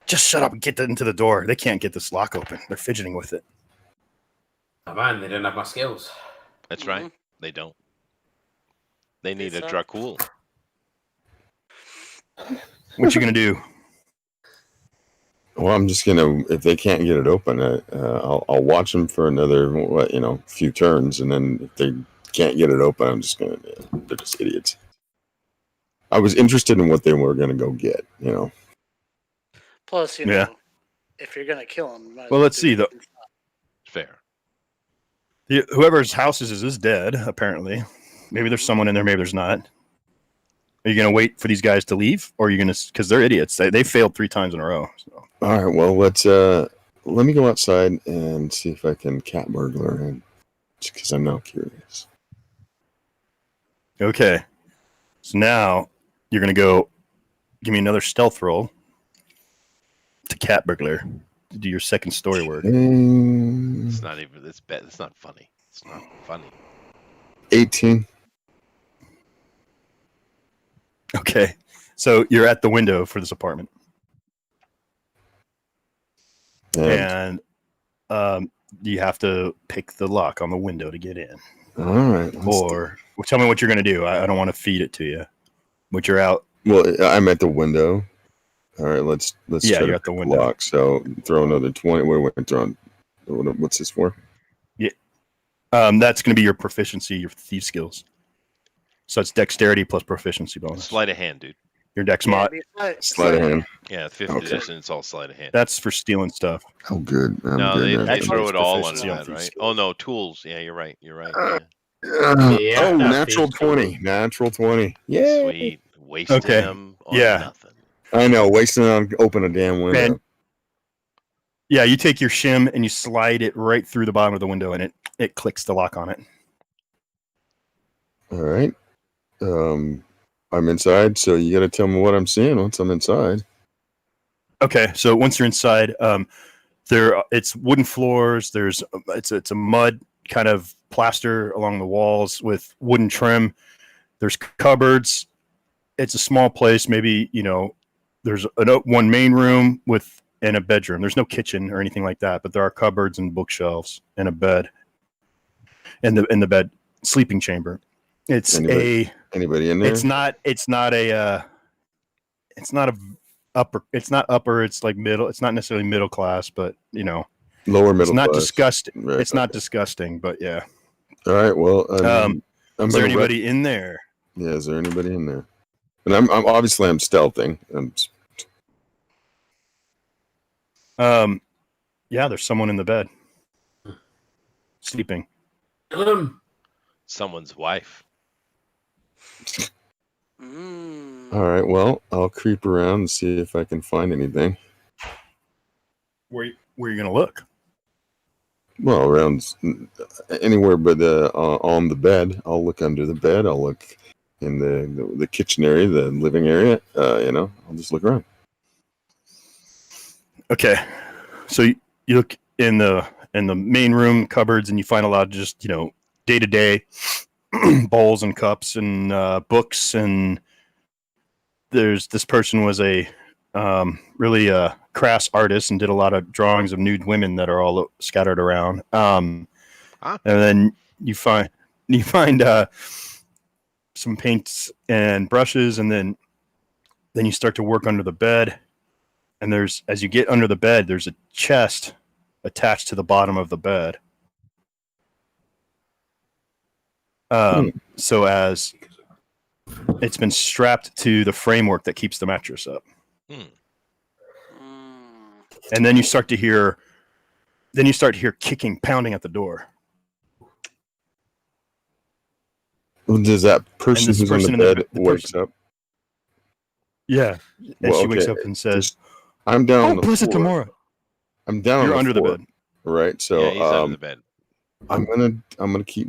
Just shut up and get into the door. They can't get this lock open. They're fidgeting with it. Oh, man, they don't have my skills. That's right. They don't. They need a suck. Dracul. What you gonna do? Well, I'm just gonna, if they can't get it open, I'll watch them for another, few turns, and then if they can't get it open, I'm just gonna, they're just idiots. I was interested in what they were gonna go get, Plus, Yeah. if you're gonna kill him, Well, let's see though. Fair. Whoever's house is dead. Apparently, maybe there's someone in there. Maybe there's not. Are you gonna wait for these guys to leave, or are you gonna? Because they're idiots. They failed 3 times in a row. So. All right, well, let me go outside and see if I can cat burglar, and just because I'm now curious. Okay, so now you're gonna go. Give me another stealth roll to cat burglar to do your second story word. It's not even. It's bad. It's not funny. It's not funny. 18. Okay, so you're at the window for this apartment, and you have to pick the lock on the window to get in. All right. Or tell me what you're going to do. I don't want to feed it to you. But you're out. Well, I'm at the window. All right, let's Yeah, try you're to at the pick window. lock. So throw another 20. What are we throwing? What's this for? Yeah. That's going to be your proficiency, your thief skills. So it's dexterity plus proficiency bonus. Sleight of hand, dude. Your dex mod. Sleight of hand. Yeah, 5th Okay. edition. It's all sleight of hand. That's for stealing stuff. Oh, good. No, good. they Actually, throw it's it all under proficiency on that, thieves' right? skills. Oh no, tools. Yeah, you're right. You're right. Yeah, oh, that's natural thieves' 20. Natural 20. Yeah. Sweet. Wasting Okay. them on Yeah. nothing. I know. Wasting on open a damn window. And yeah, you take your shim and you slide it right through the bottom of the window, and it clicks the lock on it. All right. I'm inside, so you got to tell me what I'm seeing once I'm inside. Okay, so once you're inside, it's wooden floors. It's a mud kind of plaster along the walls with wooden trim. There's cupboards. It's a small place. Maybe there's one main room and a bedroom. There's no kitchen or anything like that, but there are cupboards and bookshelves and a bed. In the bed sleeping chamber. It's anybody in there? It's not upper. It's not upper. It's like middle. It's not necessarily middle class, but Lower middle it's not class. disgusting. Right, it's not disgusting, but yeah. All right. Well, is there anybody in there? Yeah, is there anybody in there? And I'm obviously I'm stealthing. Yeah, there's someone in the bed, sleeping. Someone's wife. All right. Well, I'll creep around and see if I can find anything. Where are you gonna look? Well, around anywhere but on the bed. I'll look under the bed. I'll look in the kitchen area, the living area. I'll just look around. Okay, so you look in the main room cupboards, and you find a lot of just day-to-day bowls and cups and books. And this person was a really crass artist and did a lot of drawings of nude women that are all scattered around. And then you find some paints and brushes, and then you start to work under the bed. And as you get under the bed, there's a chest attached to the bottom of the bed. So as it's been strapped to the framework that keeps the mattress up. Hmm. And then you start to hear kicking, pounding at the door. Does that person this who's on person the in the- bed the wakes person- up? Yeah. And Well, she wakes okay, up and says, I'm down on "Oh, the blessed floor. tomorrow." I'm down You're on under the floor, bed. right? So Yeah, he's under the bed. I'm gonna keep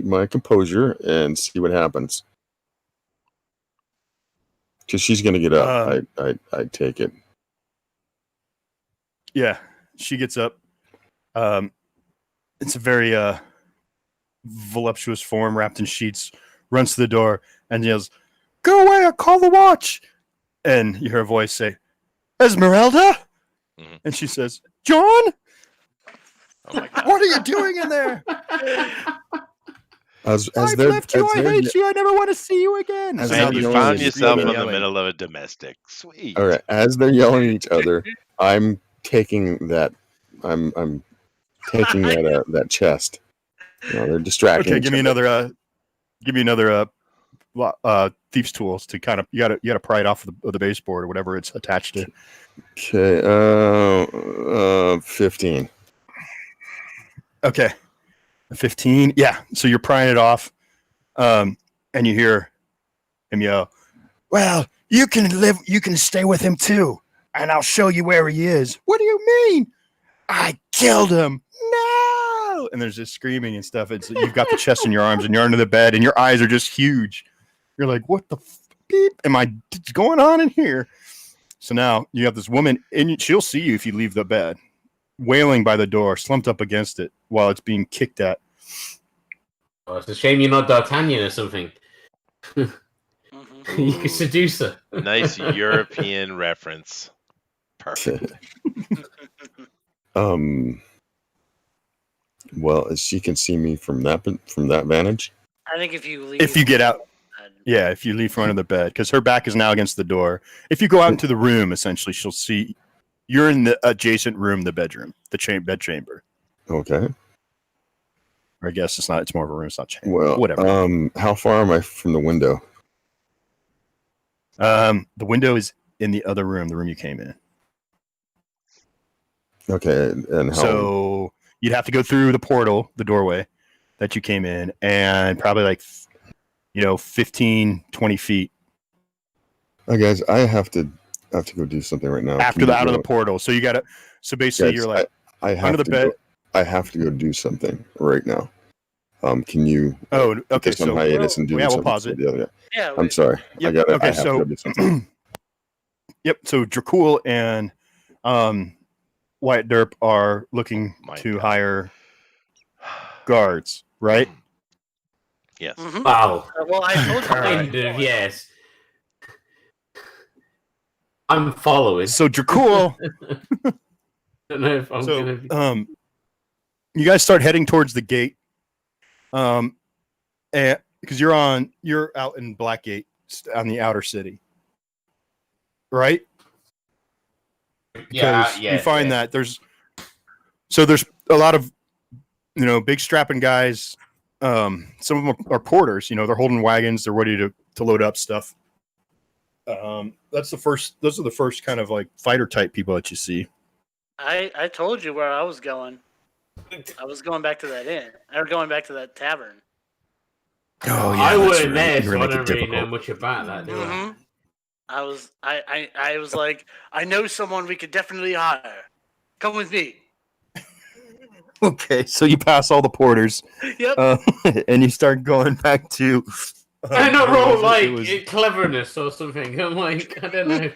my composure and see what happens. Because she's gonna get up. I take it. Yeah. She gets up. It's a very voluptuous form wrapped in sheets, runs to the door and yells, "Go away, I'll call the watch." And you hear a voice say, "Esmeralda?" Mhm. And she says, "John, Oh my god. what are you doing in there? As I've they're left you, as I they're hate you, I never want to see you again." As So now And they're you there's yelling found at each yourself other. in the yelling. middle of a domestic. Sweet. All right, as they're yelling at each other, I'm taking that. I'm taking that chest. They're distracting. Okay, each give me other. another thief's tools to kind of you gotta pry it off of the baseboard or whatever it's attached to. Okay, 15. Okay, 15. Yeah, so you're prying it off, and you hear him yell, "Well, you can stay with him too, and I'll show you where he is." "What do you mean?" "I killed him." "No!" And there's this screaming and stuff. You've got the chest in your arms, and you're under the bed, and your eyes are just huge. You're like, "What the beep am I going on in here?" So now you have this woman, and she'll see you if you leave the bed, wailing by the door, slumped up against it while it's being kicked at. Oh, it's a shame you're not D'Artagnan or something. You can seduce her. Nice European reference. Perfect. Well, she can see me from that vantage. I think if you leave, If you get out, yeah, if you leave from under the bed, because her back is now against the door. If you go out into the room, essentially, she'll see you're in the adjacent room, the bedroom, the bed chamber. Okay. Or I guess it's not. It's more of a room. It's not chamber. Well, Whatever. how far am I from the window? The window is in the other room, the room you came in. Okay, and how? So you'd have to go through the portal, the doorway that you came in, and probably like 15, 20 feet guys, I have to go do something right now. after out of the portal. So you got to. So basically, Guys, you're like I have under the to bed. I have to go do something right now. Can you? Oh, okay. Put this on hiatus and do we'll something pause it. the other guy? yeah, I'm sorry. Yep. I Okay, have to go do something. Yep. So Dracul and Wyatt Derp are looking My to God. hire guards, right? Yes. Mhm. Wow. Well, I told you. Kind of, yes. I'm following. So Dracul, I don't know if I'm gonna be... you guys start heading towards the gate, and because you're out in Blackgate on the outer city, right? Because you find that there's a lot of big strapping guys. Some of them are porters. They're holding wagons. They're ready to load up stuff. Those are the first kind of like fighter type people that you see. I told you where I was going. I was going back to that inn. Or going back to that tavern. Oh yeah, I that's weren't right. there, You so I make it don't really know difficult. much about that, do I? Mhm. I was like, I know someone we could definitely hire. Come with me. Okay, so you pass all the porters, Yep. and you start going back to. I not where roll was it? like cleverness or something. I'm like, I don't know.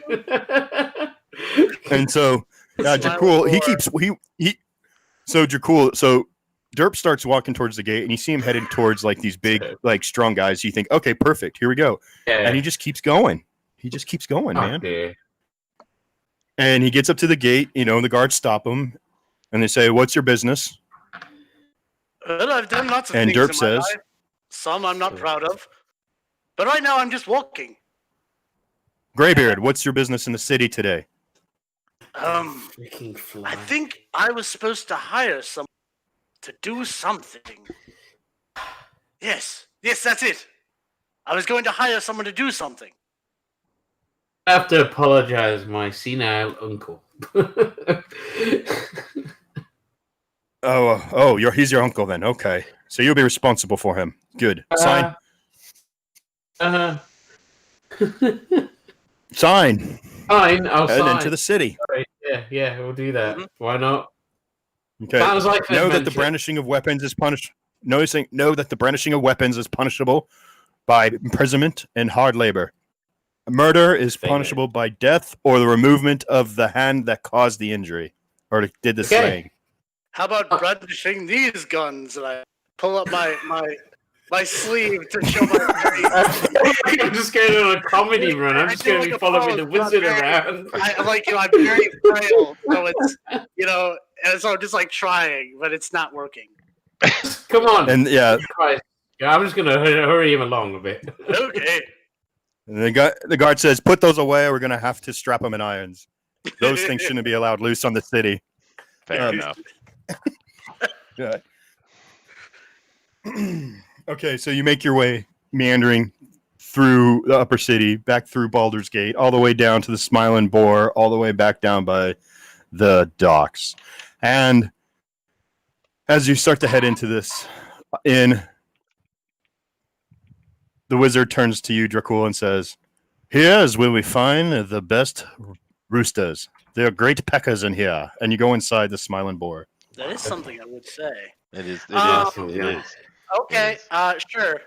And so Dracul, so Derp starts walking towards the gate, and you see him headed towards like these big, like strong guys. You think, okay, perfect, here we go, and he just keeps going. He just keeps going, man. Dear. And he gets up to the gate. The guards stop him, and they say, "What's your business?" Well, I've done lots of And things Derp in my says, life. Some I'm not proud of. But right now I'm just walking. "Graybeard, what's your business in the city today?" Freaking fly. I think I was supposed to hire someone to do something. Yes, that's it. I was going to hire someone to do something. I have to apologize, my senile uncle. He's your uncle then. Okay, so you'll be responsible for him. Good. Sign. Sign. Fine, I'll Head sign. into the city. Right, yeah, we'll do that. Mhm. Why not? Okay. Sounds like an Know that the adventure. brandishing of weapons is punished. Know that the brandishing of weapons is punishable by imprisonment and hard labor. Murder is Thing punishable by death or the removement of the hand that caused the injury or did the Okay. slaying. How about brandishing these guns? And I pull up my sleeve to show my. I'm just going on a comedy run. I'm just going to be following the wizard around. I'm very frail, so it's and so I'm just like trying, but it's not working. Come on. And yeah, Christ. Yeah, I'm just going to hurry him along a bit. Okay. and the guard says, "Put those away. We're gonna have to strap them in irons. Those things shouldn't be allowed loose on the city." Fair enough. Yeah. Okay, so you make your way meandering through the upper city, back through Baldur's Gate, all the way down to the Smiling Boar, all the way back down by the docks. And as you start to head into this inn, the wizard turns to you, Dracul, and says, "Here is where we find the best roosters. There are great peckers in here." And you go inside the Smiling Boar. That is something I would say. It is. Yeah. Okay, sure.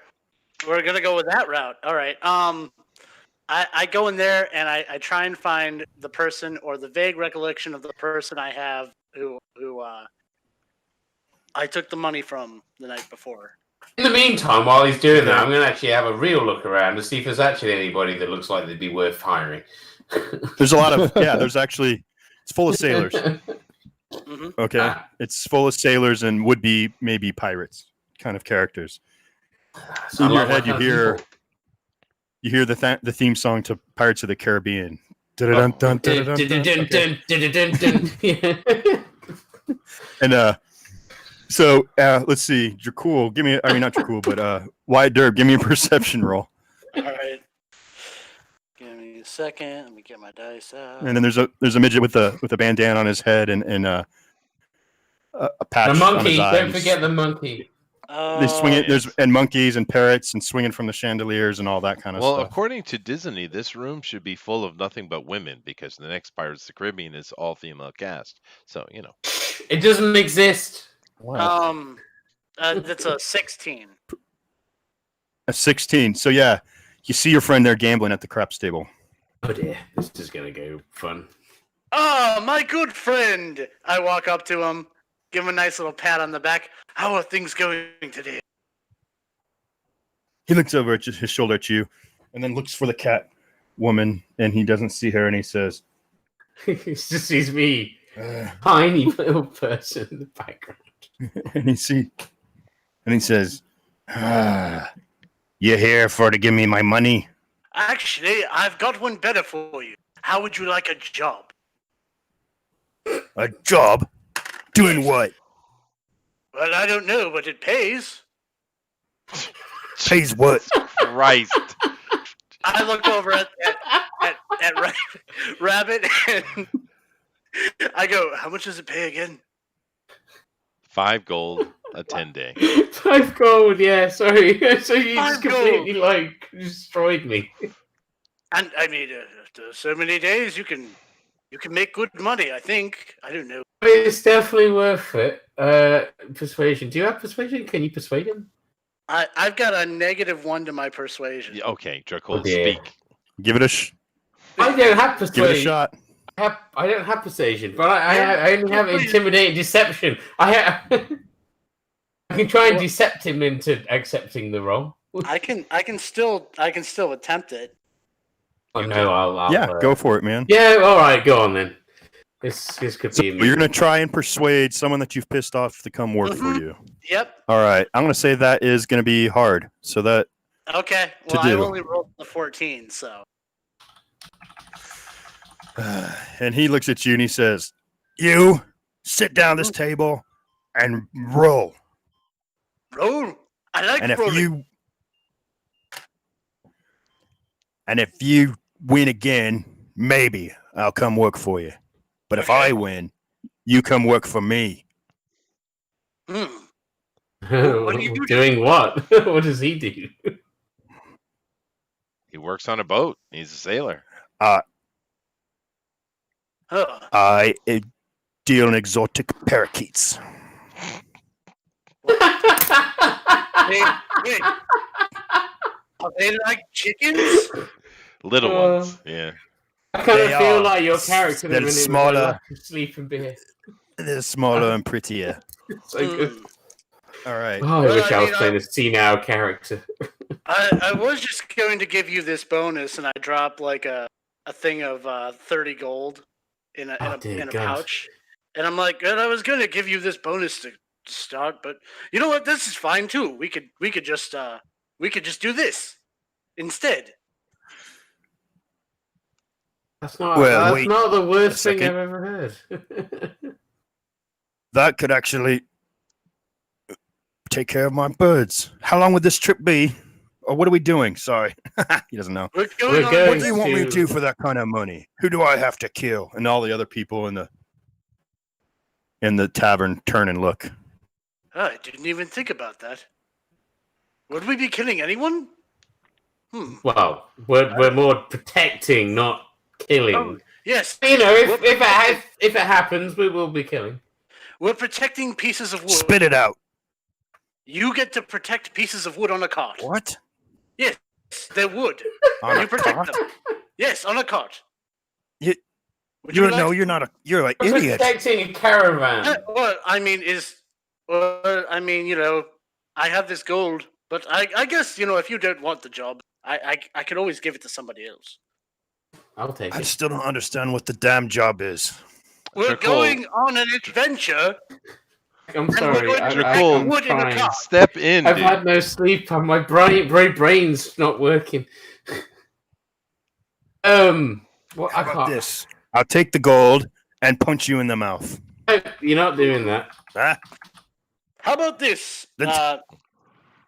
We're gonna go with that route. All right. I go in there and I try and find the person or the vague recollection of the person I have who I took the money from the night before. In the meantime, while he's doing that, I'm going to actually have a real look around to see if there's actually anybody that looks like they'd be worth hiring. There's a lot of there's actually it's full of sailors. Mm-hmm. Okay, Ah. it's full of sailors and would be maybe pirates kind of characters. So In your like head, you my hear people. the theme song to Pirates of the Caribbean. Dun-dun-dun, dun-dun-dun. Okay. And so let's see, Dracul, not Dracul, but Wyatt Derb, give me a perception roll. All right. Give me a second. Let me get my dice out. And then there's a midget with a bandana on his head and a patch The on monkey, his eyes. don't forget the monkey. They swing it. yes. There's monkeys and parrots and swinging from the chandeliers and all that kind of Well, stuff. according to Disney, this room should be full of nothing but women because the next Pirates of the Caribbean is all female cast. So It doesn't exist. That's a 16. A 16. So yeah, you see your friend there gambling at the craps table. Oh dear, this is going to go fun. Oh, my good friend! I walk up to him, give him a nice little pat on the back. How are things going today? He looks over at his shoulder at you, and then looks for the cat woman, and he doesn't see her, and he says, He just sees me, tiny little person in the background. and he says, "You here for to give me my money?" Actually, I've got one better for you. How would you like a job? A job? Doing what? Well, I don't know, but it pays. Pays what? Christ. I look over at Rabbit and I go, how much does it pay again? 5 gold, a 10-day. 5 gold, yeah, sorry. So you just 5 gold. completely, destroyed me. And I mean, after so many days, you can make good money. I think. I don't know. It's definitely worth it. Persuasion. Do you have persuasion? Can you persuade him? I've got a -1 to my persuasion. Yeah, okay, Dracul, Oh, dear. speak. Give it a I don't have give it a persuasion. shot. I don't have persuasion, but I only have intimidating deception. I can try and decept him into accepting the role. I can still attempt it. Oh no, I'll Yeah, go for it, man. Yeah, all right, go on then. This could So be. you're gonna try and persuade someone that you've pissed off to come work for you. Yep. All right, I'm gonna say that is gonna be hard. So that Okay. To Well, I do. only rolled the 14, so. and he looks at you and he says, "You sit down this table and roll." Roll. I like rolling. If you win again, maybe I'll come work for you. But if I win, you come work for me. Hmm. What are you doing? What? What does he do? He works on a boat. He's a sailor. I deal in exotic parakeets. Wait. Are they like chickens? Little ones. Yeah. I kind of feel like your character they're smaller. Sleeping bear. They're smaller and prettier. So good. All right. Oh, I wish I was playing a senile character. I was just going to give you this bonus, and I dropped like a thing of 30 gold in a pouch, and I'm like, I was going to give you this bonus to start, but you know what? This is fine too. We could just do this instead. That's not the worst thing I've ever heard. That could actually take care of my birds. How long would this trip be? Or what are we doing? Sorry. He doesn't know. We're what do you want me to do for that kind of money? Who do I have to kill? And all the other people in the tavern turn and look. I didn't even think about that. Would we be killing anyone? Well, we're more protecting, not killing. Oh, yes. You know, if it happens, we will be killing. We're protecting pieces of wood. Spit it out. You get to protect pieces of wood on a cart. What? Yes, they're wood. On you a protect cart? them. Yes, on a cart. You're an idiot. Protecting a caravan. Well, I mean, I have this gold, but I guess, if you don't want the job, I could always give it to somebody else. I'll take it. I still don't understand what the damn job is. We're going on an adventure. I'm sorry. I'm trying. Step in. I've had no sleep, and my brain's not working. What about this? I'll take the gold and punch you in the mouth. You're not doing that. Huh? How about this? I'm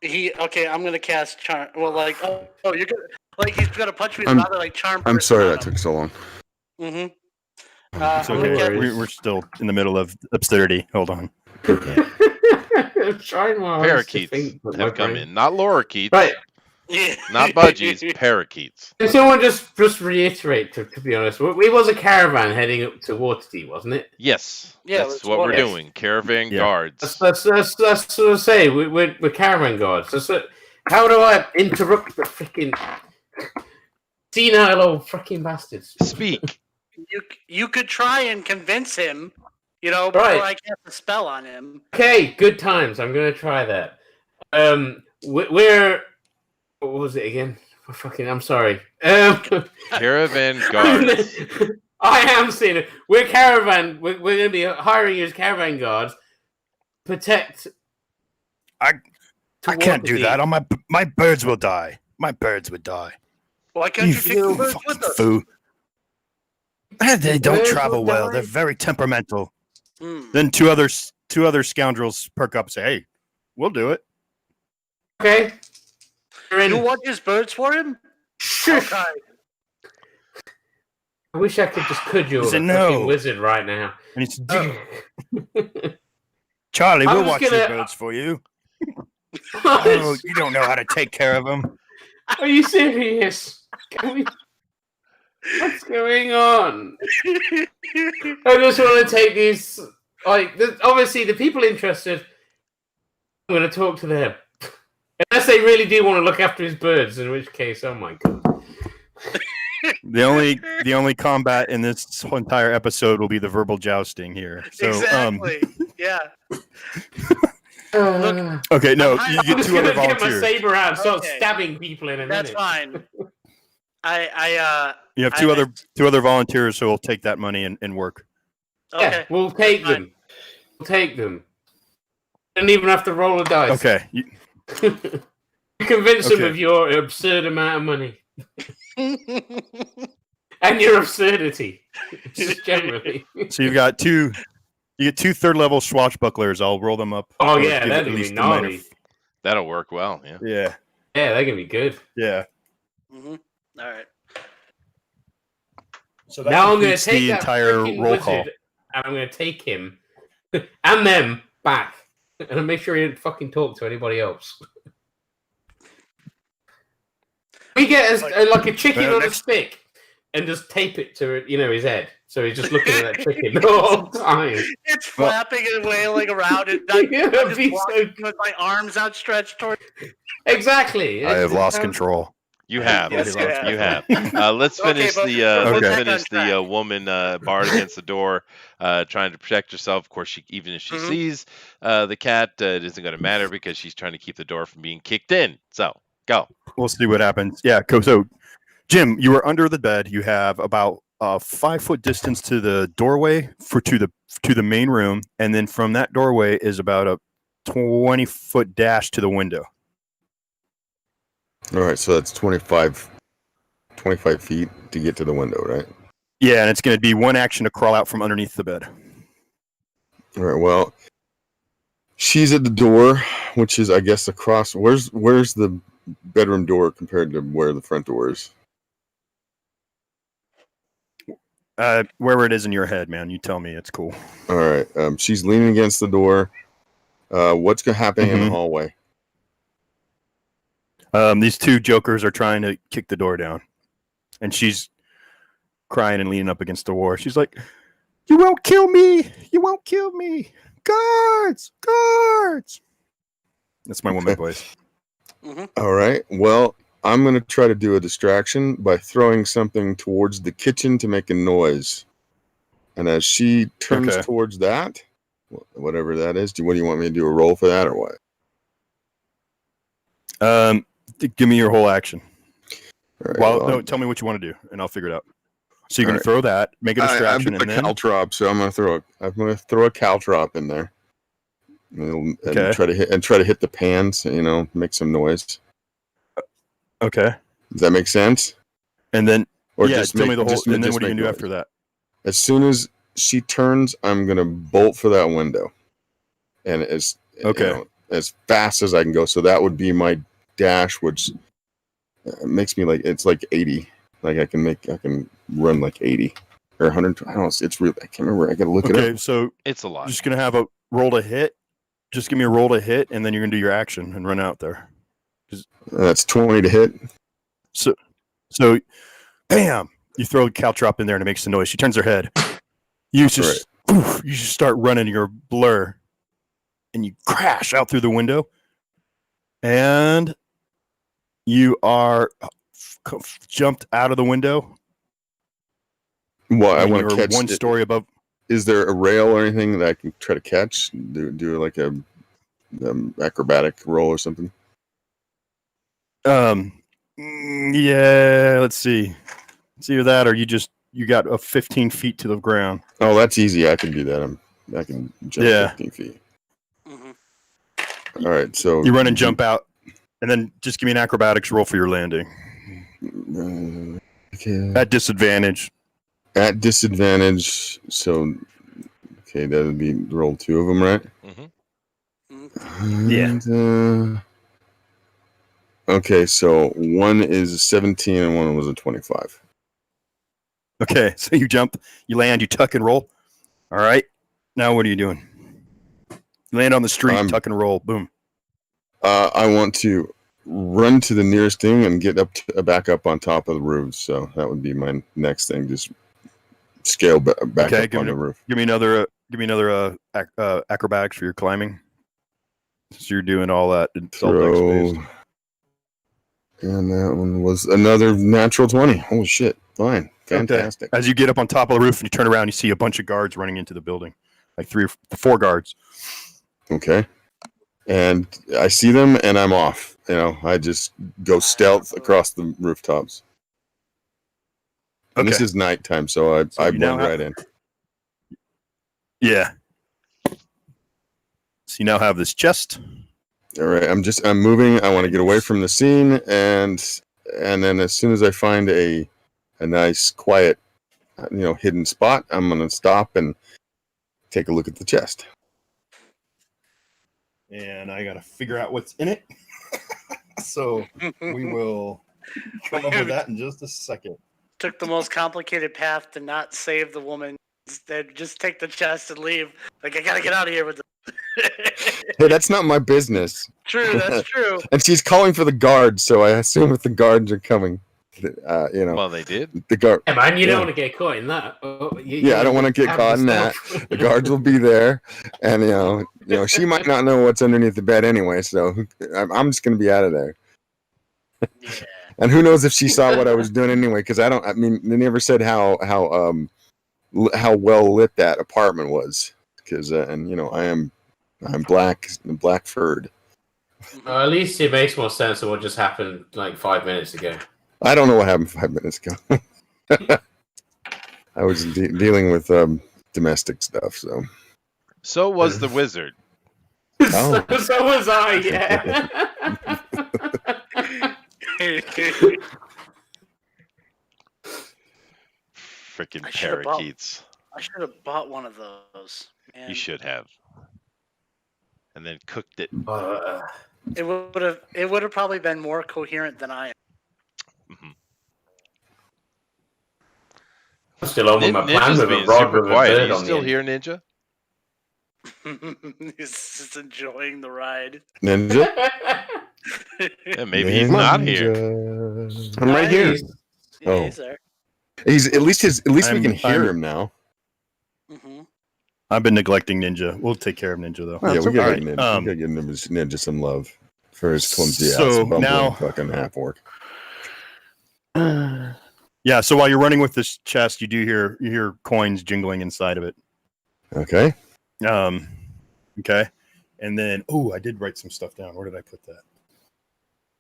gonna cast charm. Well, you're gonna he's gonna punch me in the mouth like charm. I'm sorry that took so long. Mm-hmm. It's okay. We're still in the middle of absurdity. Hold on. Parakeets have come in, not lorikeets. Right. Yeah. Not budgies, parakeets. Can someone just reiterate, to be honest? It was a caravan heading up to Waterdeep, wasn't it? Yes. Yeah, that's what we're doing. Caravan guards. That's what I say. We're caravan guards. How do I interrupt the freaking senile old freaking bastards? Speak. You could try and convince him, before I cast a spell on him. Okay, good times. I'm going to try that. We're... What was it again? I'm sorry. Caravan guards. I am seeing it. We're caravan. We're going to be hiring you as caravan guards. Protect. I can't do that. My birds will die. My birds would die. Why can't you take the birds with us? Fool. They don't travel well. They're very temperamental. Then two other scoundrels perk up and say, "Hey, we'll do it." Okay. You want his birds for him? Shush. Okay. I wish I could just cudgel the fucking wizard right now. And it's Charlie, we'll watch your birds for you. You don't know how to take care of them. Are you serious? What's going on? I just want to take these. Obviously, the people interested. I'm going to talk to them. Unless they really do want to look after his birds, in which case, oh my god. The only combat in this entire episode will be the verbal jousting here. So, exactly. Yeah. Look, okay, no, you get two other volunteers. I'm get my saber out and start stabbing people in a minute. That's fine. You have two other volunteers who will take that money and work. Okay. Yeah, we'll take them. We'll take them. Don't even have to roll a dice. Okay. You convince them of your absurd amount of money. And your absurdity. Just generally. So you get two third level swashbucklers. I'll roll them up. Oh yeah, that'd be gnarly. That'll work well. Yeah. Yeah. Yeah, they're gonna be good. Yeah. Mm-hmm. All right. So Now I'm gonna completes take the that entire freaking roll wizard call. and I'm gonna take him and them back, and I'll make sure he didn't fucking talk to anybody else. We get like a chicken on a stick and just tape it to his head, so he's just looking at that chicken the whole time. It's flapping and wailing around, and I'm just walking with my arms outstretched toward. Exactly. I have lost control. You have. Yes, you have. You have. Let's Okay, finish but the we're let's back finish on the track. woman barred against the door, trying to protect herself. Of course, even if she Mhm. sees the cat, it isn't going to matter because she's trying to keep the door from being kicked in. So go. We'll see what happens. Yeah. So, Jim, you are under the bed. You have about a 5-foot distance to the doorway to the main room, and then from that doorway is about a 20-foot dash to the window. All right, so that's 25 feet to get to the window, right? Yeah, and it's going to be one action to crawl out from underneath the bed. All right, well, she's at the door, which is, I guess, across. Where's the bedroom door compared to where the front door is? Wherever it is in your head, man, you tell me. It's cool. All right, she's leaning against the door. What's going to happen in the hallway? These two jokers are trying to kick the door down, and she's crying and leaning up against the wall. She's like, "You won't kill me! You won't kill me! Guards! Guards!" That's my woman voice. Mm-hmm. All right, well, I'm going to try to do a distraction by throwing something towards the kitchen to make a noise. And as she turns towards that, whatever that is, what do you want me to do? A roll for that or what? Give me your whole action. Right, no, tell me what you want to do, and I'll figure it out. So you're going to throw that, make a distraction, I've got and a then caltrop, so I'm going to throw a caltrop in there, and try to hit the pans. Make some noise. Okay. Does that make sense? And then, or yeah, just tell make, me the whole. just, And then just what are you make going to do noise. after that? As soon as she turns, I'm going to bolt for that window, and as fast as I can go. So that would be my dash, which makes me it's like 80. Like I can run like 80 or 100. I don't know. It's really, I can't remember. I got to look it up. Okay, so It's a lot. just going to have a roll to hit. Just give me a roll to hit, and then you're going to do your action and run out there. That's 20 to hit. So, bam! You throw the caltrop in there and it makes the noise. She turns her head. You just start running your blur, and you crash out through the window, and you are jumped out of the window. Well, I want to catch one story above. Is there a rail or anything that I can try to catch? Do like a acrobatic roll or something? Yeah. Let's see. It's either that or you got a 15 feet to the ground. Oh, that's easy. I can do that. I can jump 15 feet. Mm-hmm. All right, so you run and jump out, and then just give me an acrobatics roll for your landing. Okay. At disadvantage. At disadvantage. So, okay, that would be roll 2 of them, right? Mm-hmm. Yeah. Okay, so one is a 17 and one was a 25. Okay, so you jump, you land, you tuck and roll. All right. Now what are you doing? You land on the street, tuck and roll, boom. I want to run to the nearest thing and get back up on top of the roof. So that would be my next thing. Just scale back up on the roof. Give me another acrobatics for your climbing. So you're doing all that. And that one was another natural 20. Holy shit. Fine. Fantastic. Okay. As you get up on top of the roof and you turn around, you see a bunch of guards running into the building. Like 3 or 4 guards. Okay. And I see them and I'm off. I just go stealth across the rooftops. And this is nighttime, so I blend right in. Yeah. So you now have this chest. All right, I'm moving. I want to get away from the scene, and then as soon as I find a nice, quiet, hidden spot, I'm gonna stop and take a look at the chest. and I got to figure out what's in it. So we will come up with that in just a second. Took the most complicated path to not save the woman. Instead, just take the chest and leave. Like, I gotta get out of here with the. Hey, that's not my business. True, that's true. And she's calling for the guards, so I assume if the guards are coming, Well, they did. the guard. Yeah, man, you Yeah. don't want to get caught in that. I don't want to get caught in that. The guards will be there, and you know, she might not know what's underneath the bed anyway. So I'm just gonna be out of there. Yeah. And who knows if she saw what I was doing anyway? Because I mean, they never said how well lit that apartment was. Because and you know, I'm black furred. At least it makes more sense than what just happened like 5 minutes ago. I don't know what happened 5 minutes ago. I was dealing with domestic stuff, so. So was the wizard. Oh. So was I, yeah. Freaking I should've bought- parakeets. I should have bought one of those. Man. You should have. And then cooked it. It would have probably been more coherent than I am. Mhm. I'm still on with my plan Ninja's with a being rod super with a quiet. Are bird you on the still end. here, Ninja? He's just enjoying the ride. Ninja? Yeah, maybe he's not here. Ninja. I'm right here. Yeah, Oh. he's there. He's at least we I'm- can hear I'm- him now. Hmm. I've been neglecting Ninja. We'll take care of Ninja though. Yeah, we gotta, Alright, give Ninja, we gotta give Ninja some love for his clumsy ass So bumbling now- fucking half orc. Yeah. So while you're running with this chest, you hear coins jingling inside of it. Okay. Okay. And then, I did write some stuff down. Where did I put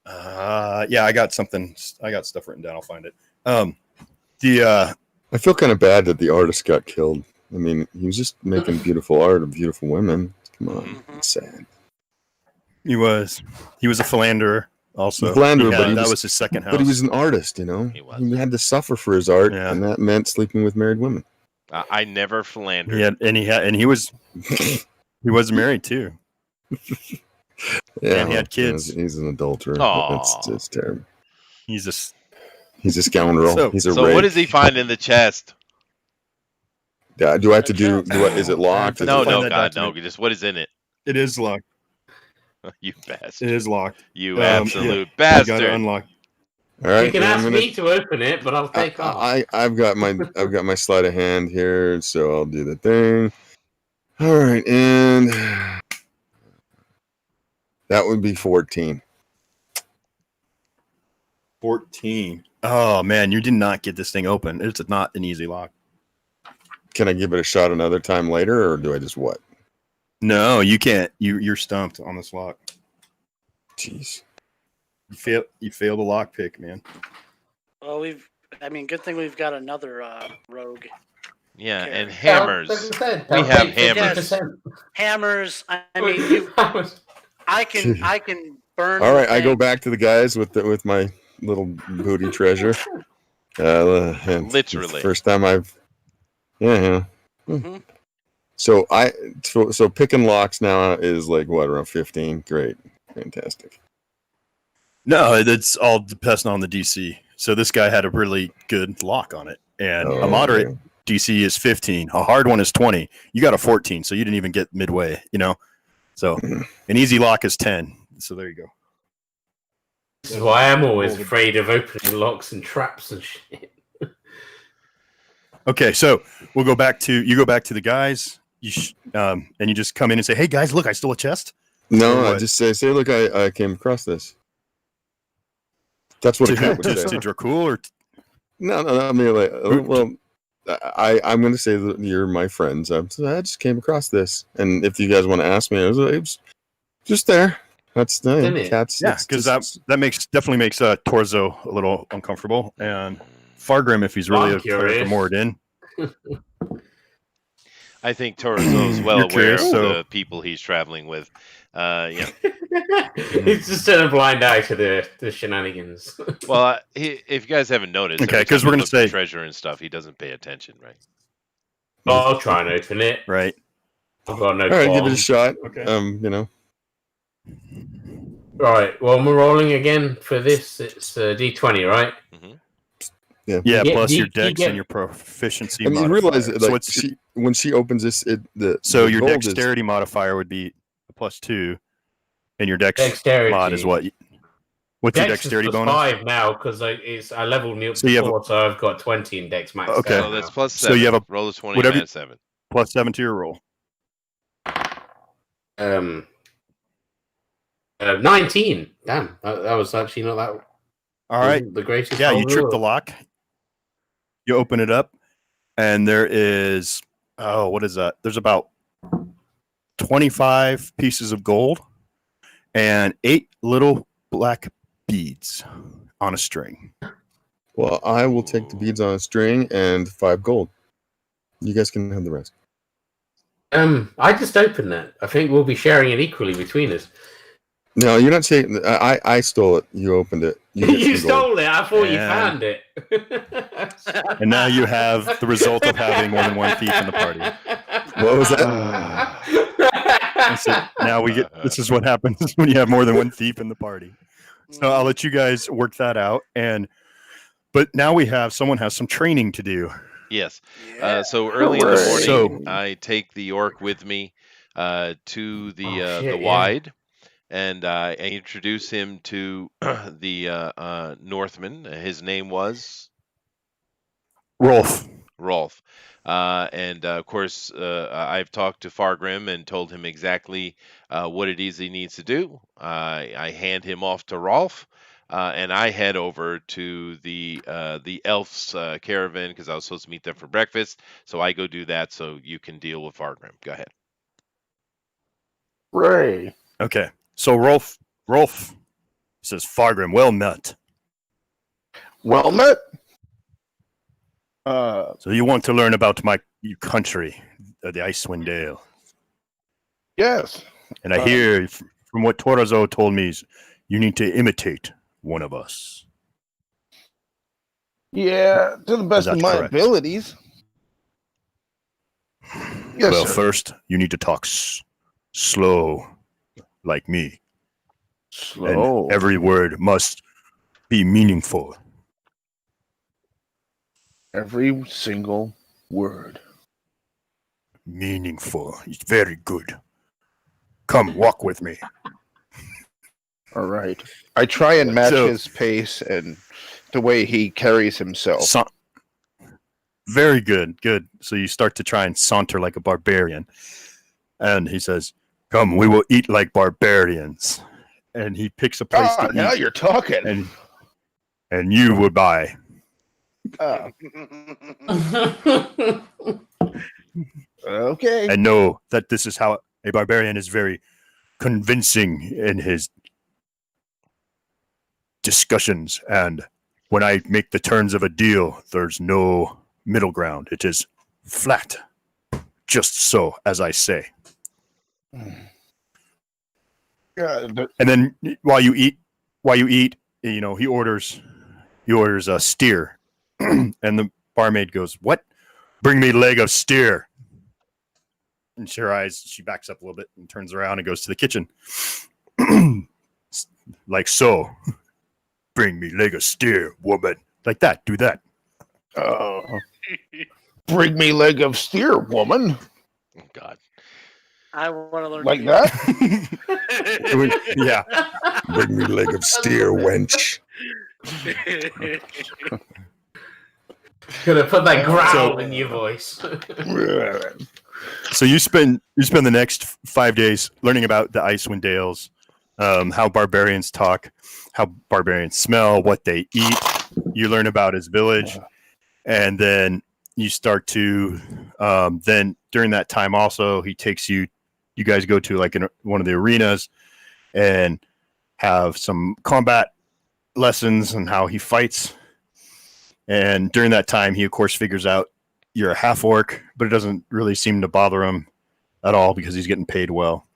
that? Yeah, I got stuff written down. I'll find it. I feel kind of bad that the artist got killed. I mean, he was just making beautiful art of beautiful women. Come on, Mhm. it's sad. he was a philanderer also. Philanderer, but that he was his second house. But he was an artist, you know. He was. He had to suffer for his art, Yeah. and that meant sleeping with married women. I never philandered. He was married too. Yeah, And he had kids. He's an adulterer. Aw. It's terrible. He's a He's a scoundrel. So- He's a So rake. what does he find in the chest? Do I have to do? Is it locked? Find No, that no, God, no. document. Just what is in it? It is locked. You It bastard. is locked. You yeah. absolute You got to bastard. unlock. All right. You can yeah, I'm ask gonna- me to open it, but I'll take off. I've got my sleight of hand here, so I'll do the thing. All right, and that would be 14. 14. Oh man, you did not get this thing open. It's not an easy lock. Can I give it a shot another time later, or do I just what? No, you can't. You're stumped on this lock. Jeez. You fail the lock pick, man. Well, good thing we've got another rogue. Yeah, Okay. and hammers. We have hammers. Hammers. I mean, I can burn. All right, the I go thing. back to the guys with my little booty treasure. And Literally. it's the first time I've. Yeah. Mhm. So picking locks now is like what, around 15? Great, fantastic. No, that's all depending on the DC. So this guy had a really good lock on it, and a moderate okay. DC is 15. A hard one is 20. You got a 14, so you didn't even get midway. So an easy lock is 10. So there you go. This is why I'm always afraid of opening locks and traps and shit. Okay, so you go back to the guys. And you just come in and say, "Hey guys, look, I stole a chest." No, Or I what? just say, look, I came across this. That's what To a cat who? would To say. Dracul or No, I mean, like, Who- well, I'm going to say that you're my friends. I just came across this, and if you guys want to ask me, it was just there. That's the Didn't it? cats. yeah, it's because just- that definitely makes Torzo a little uncomfortable, and Fargrim if he's really I'm a cleric curious. or Moradin. I think Torzo is well You're aware of curious, so- the people he's traveling with. Yeah. It's just a blind eye to the shenanigans. Well, if you guys haven't noticed, Okay, every 'cause time we're you gonna look for say- treasure and stuff, he doesn't pay attention, right? I'll try and open it. Right. I've got no all right, give it a qualms. shot. Okay. You know, Right. Well, we're rolling again for this. It's D20, right? Hmm. Yeah, get- plus do your you- do you dex get- and your proficiency And you modifier. realize that, So like, it's when she opens this, the your gold dexterity modifier would be a +2, and your dex Dexterity. mod is what? What's your Dex dexterity is bonus? +5 now because I leveled me up So to you have 4, so I've got 20 in Dex max. Okay. So that's plus So 7. you have a roll a 20 whatever- minus 7. +7 to your roll. 19. Damn, that was actually not that. All right. The greatest. Yeah, you roll trip ever. the lock. You open it up, and there is what is that? There's about 25 pieces of gold and 8 little black beads on a string. Well, I will take the beads on a string and 5 gold. You guys can have the rest. I just opened that. I think we'll be sharing it equally between us. No, you're not taking. I stole it. You opened it. get You some gold. stole it. I thought you And- found it. And now you have the result of having more than one thief in the party. What was that? So now we get. This is what happens when you have more than one thief in the party. So I'll let you guys work that out. But now someone has some training to do. Yes. Yeah. So early in the Hooray. morning, So- I take the orc with me to the shit, the yeah. wide, and I introduce him to the Northman. His name was Rolf. Rolf. And of course, I've talked to Fargrim and told him exactly what it is he needs to do. I hand him off to Rolf, and I head over to the elves' caravan because I was supposed to meet them for breakfast. So I go do that so you can deal with Fargrim. Go ahead. Ray. Okay. So Rolf says, Fargrim, well met. Well met. So you want to learn about my country, the Icewind Dale. Yes. And I hear from what Torazo told me is you need to imitate one of us. Yeah, to the best of that my correct? abilities. Yes, Well, sir. first, you need to talk slow, like me. Slow. And every word must be meaningful. Every single word. Meaningful. Very good. Come, walk with me. All right. I try and match So- his pace and the way he carries himself. Very good, good. So you start to try and saunter like a barbarian. And he says, come, we will eat like barbarians. And he picks a place to now eat. you're talking. And you will buy. Okay. And know that this is how a barbarian is very convincing in his discussions. And when I make the terms of a deal, there's no middle ground. It is flat. Just so, as I say. Yeah, And then while you eat, you know, he orders a steer. And the barmaid goes, what? Bring me leg of steer. And she backs up a little bit and turns around and goes to the kitchen. Like so. Bring me leg of steer, woman. Like that. Do that. bring me leg of steer, woman. Oh, God. I want to learn Like to that? Yeah. Bring me leg of steer, wench. Gonna put that growl So- in your voice. So you spend the next 5 days learning about the Icewind Dales, how barbarians talk, how barbarians smell, what they eat. You learn about his village, and then you start to. Then during that time, also he takes you. You guys go to like one of the arenas, and have some combat lessons and how he fights. And during that time, he of course figures out you're a half orc, but it doesn't really seem to bother him at all because he's getting paid well.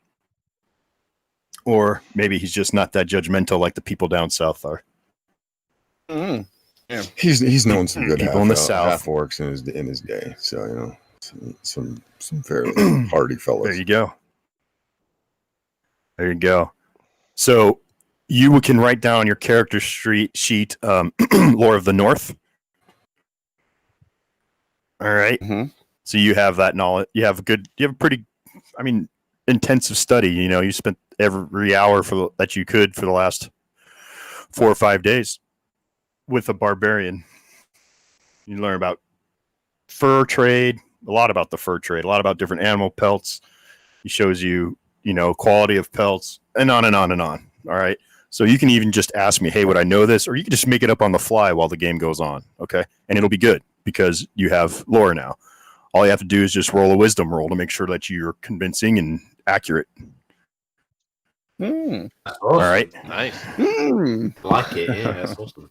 Or maybe he's just not that judgmental like the people down south are. Mm. He's known some good People in the South. half orcs in his day. So you know, some fairly hardy fellows. There you go. So you can write down your character sheet, lore of the North. All right. Mm-hmm. So you have that knowledge. You have a pretty, intensive study. You spent every hour that you could for the last 4 or 5 days with a barbarian. You learn about fur trade, a lot about the fur trade, a lot about different animal pelts. He shows you, quality of pelts, and on and on and on. All right. So you can even just ask me, hey, would I know this? Or you can just make it up on the fly while the game goes on. Okay. And it'll be good because you have lore now. All you have to do is just roll a wisdom roll to make sure that you're convincing and accurate. Mm. That's awesome. All right. Nice. Mm. I like it. Yeah, that's awesome.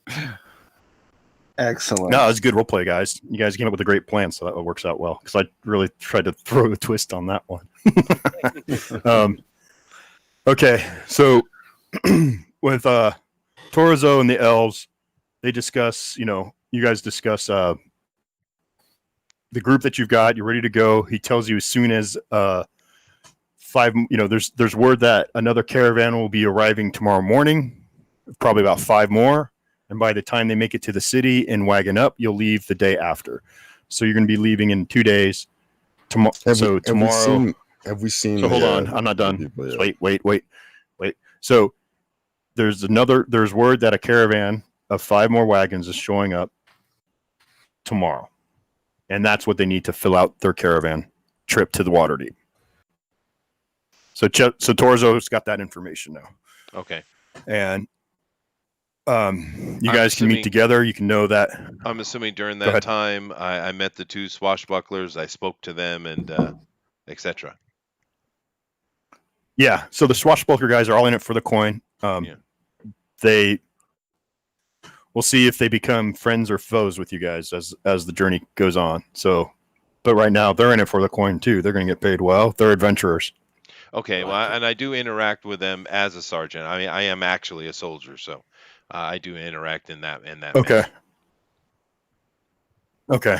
Excellent. No, it's a good role play, guys. You guys came up with a great plan, so that works out well. Because I really tried to throw a twist on that one. Okay, so with Torzo and the elves, they discuss. You guys discuss the group that you've got. You're ready to go. He tells you as soon as 5. There's word that another caravan will be arriving tomorrow morning. Probably about 5 more. And by the time they make it to the city and wagon up, you'll leave the day after. So you're going to be leaving in 2 days. Tomorrow. Have we seen? So hold on, I'm not done. Wait. So there's word that a caravan of 5 more wagons is showing up tomorrow, and that's what they need to fill out their caravan trip to the Waterdeep. So Torzo's got that information now. Okay. And you guys can meet together. You can know that. I'm assuming during that time, I met the 2 swashbucklers. I spoke to them, and etc. Yeah. So the swashbuckler guys are all in it for the coin. We'll see if they become friends or foes with you guys as the journey goes on. So, but right now they're in it for the coin too. They're going to get paid well. They're adventurers. Okay. Well, and I do interact with them as a sergeant. I mean, I am actually a soldier, so I do interact in that. Okay. manner. Okay.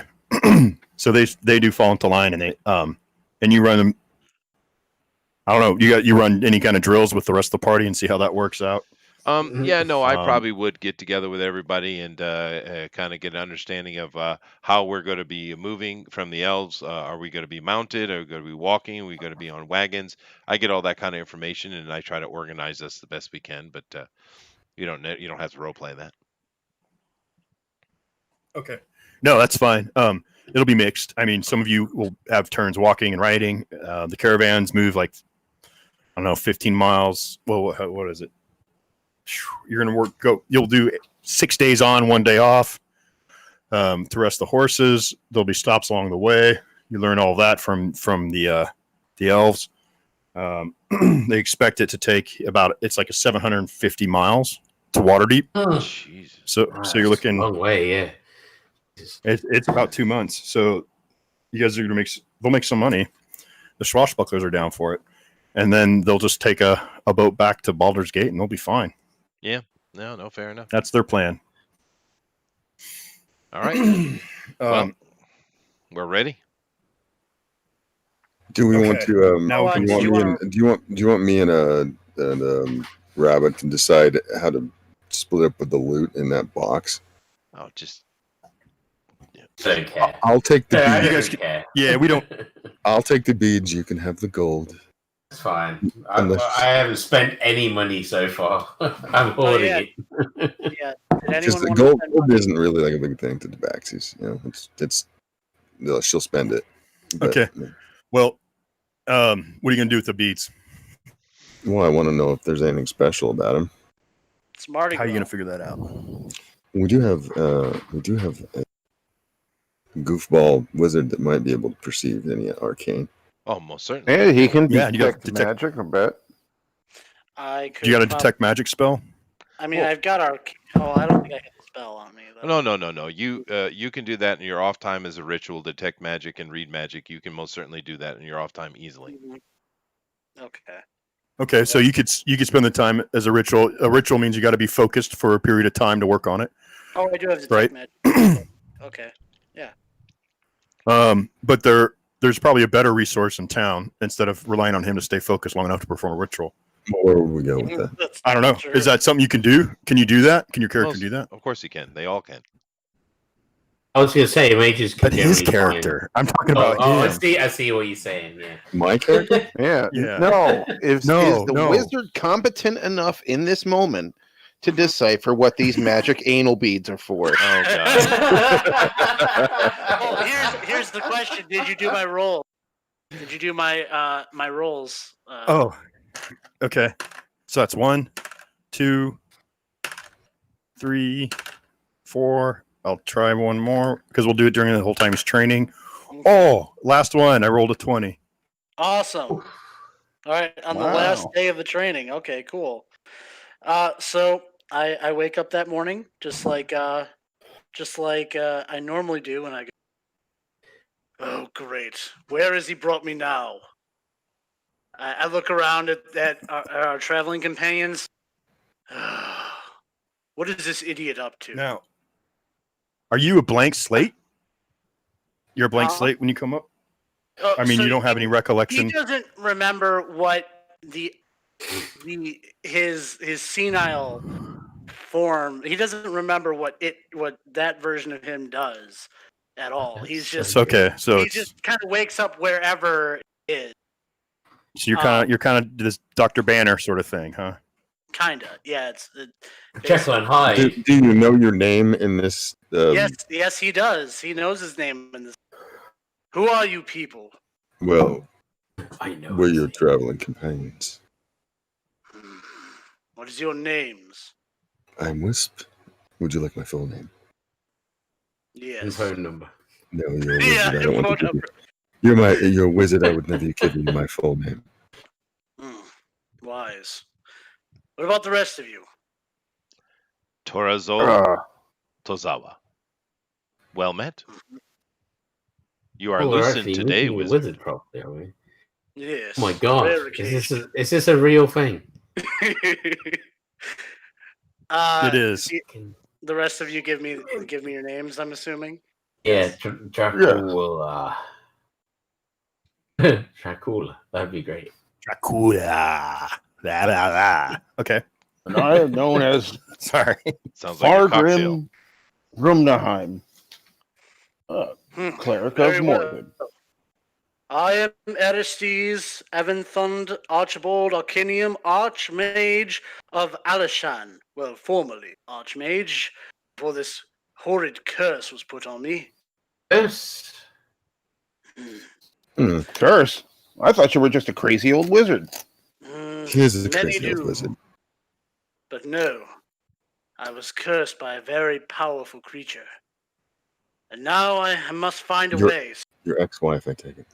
So they do fall into line, and they and you run them. I don't know. You run any kind of drills with the rest of the party and see how that works out. Yeah, no, I probably would get together with everybody and kind of get an understanding of how we're going to be moving from the elves. Are we going to be mounted? Are we going to be walking? Are we going to be on wagons? I get all that kind of information, and I try to organize us the best we can. But you don't have to role play that. Okay. No, that's fine. It'll be mixed. I mean, some of you will have turns walking and riding. The caravans move like, I don't know, 15 miles. Well, what is it? You're going to you'll do 6 days on, 1 day off. To rest the horses. There'll be stops along the way. You learn all that from the elves. They expect it to take it's like a 750 miles to Waterdeep. Jesus. So you're looking a long way, yeah. It's about 2 months. So you guys are gonna they'll make some money. The swashbucklers are down for it, and then they'll just take a boat back to Baldur's Gate, and they'll be fine. Yeah. No, fair enough. That's their plan. All right. Well, we're ready. Do we want to? Now do you want me and Rabbit to decide how to split up with the loot in that box? Oh, just. Don't care. I'll take the I beads. don't care. Yeah, we don't. I'll take the beads. You can have the gold. It's fine. I haven't spent any money so far. I'm hoarding it. Yeah. Did anyone Just the want gold, to spend gold money? isn't really like a big thing to the Baxies. She'll spend it. But, Okay. Well, what are you gonna do with the beads? Well, I want to know if there's anything special about them. It's Mardi How are you Gras. gonna figure that out? We do have a goofball wizard that might be able to perceive any arcane. Oh, most certainly. Yeah, he can Yeah, you got detect magic, I bet. I could. Do you got a detect magic spell? I mean, I've got our. Oh, I don't think I have a spell on me though. No. You can do that in your off time as a ritual, detect magic and read magic. You can most certainly do that in your off time easily. Mhm. Okay. Okay, so you could spend the time as a ritual. A ritual means you got to be focused for a period of time to work on it. Oh, I do have detect Right. magic. Okay. But there's probably a better resource in town instead of relying on him to stay focused long enough to perform a ritual. Where would we go with that? That's I don't know. true. Is that something you can do? Can you do that? Can your character do that? Of course you can. They all can. I was going to say mages can But his generally find- character. I'm talking about Oh, him. I see what you're saying. Yeah. My character? Yeah. Yeah. No. Is the No. wizard competent enough in this moment to decipher what these magic anal beads are for? Oh god. Well, here's the question: did you do my roll? Did you do my my rolls? Oh, okay. So that's 1, 2, 3, 4. I'll try one more because we'll do it during the whole time he's training. Oh, last one. I rolled a 20. Awesome. All right, on the last day of the training. Okay, cool. So I wake up that morning just like I normally do when I go. Oh, great! Where has he brought me now? I look around at our traveling companions. What is this idiot up to? Now, are you a blank slate? You're a blank Uh, slate when you come up? Oh, I mean, so you don't have any he recollection. doesn't remember what his senile form. He doesn't remember what that version of him does at all. He's just It's okay. So he just kind of wakes up wherever it is. so you're kind of this Dr. Banner sort of thing, huh? Kinda, yeah. Jekyll and Hyde. Do you know your name in this? Yes, he does. He knows his name in this. Who are you people? Well, I know. we're your traveling companions. What is your names? I'm Wisp. Would you like my full name? Yes. Phone number. No, you're a wizard. Yeah, I don't want phone to give number. you. You're a wizard. I would never give you my full name. Wise. What about the rest of you? Torazo Tozawa. Well met. You are We're loosened actually today, making a wizard. wizard properly, are we? Yes. Oh my god. rare Is this a real thing? occasion. It is. The rest of you give me your names. I'm assuming. Yeah, Dracula. Dracula. That'd be great. Dracula. La, la, la. Okay. And I am known as Sorry. Sounds like a cocktail. Fargrim Rumnaheim, cleric Very of well. Morden. I am Aristes Evanthund Archibald Arcanium Archmage of Alishan. Well, formerly Archmage, before this horrid curse was put on me. Yes. Curse? I thought you were just a crazy old wizard. Here's a Many crazy old do. wizard. But no, I was cursed by a very powerful creature. And now I must find a way. Your ex-wife, I take it.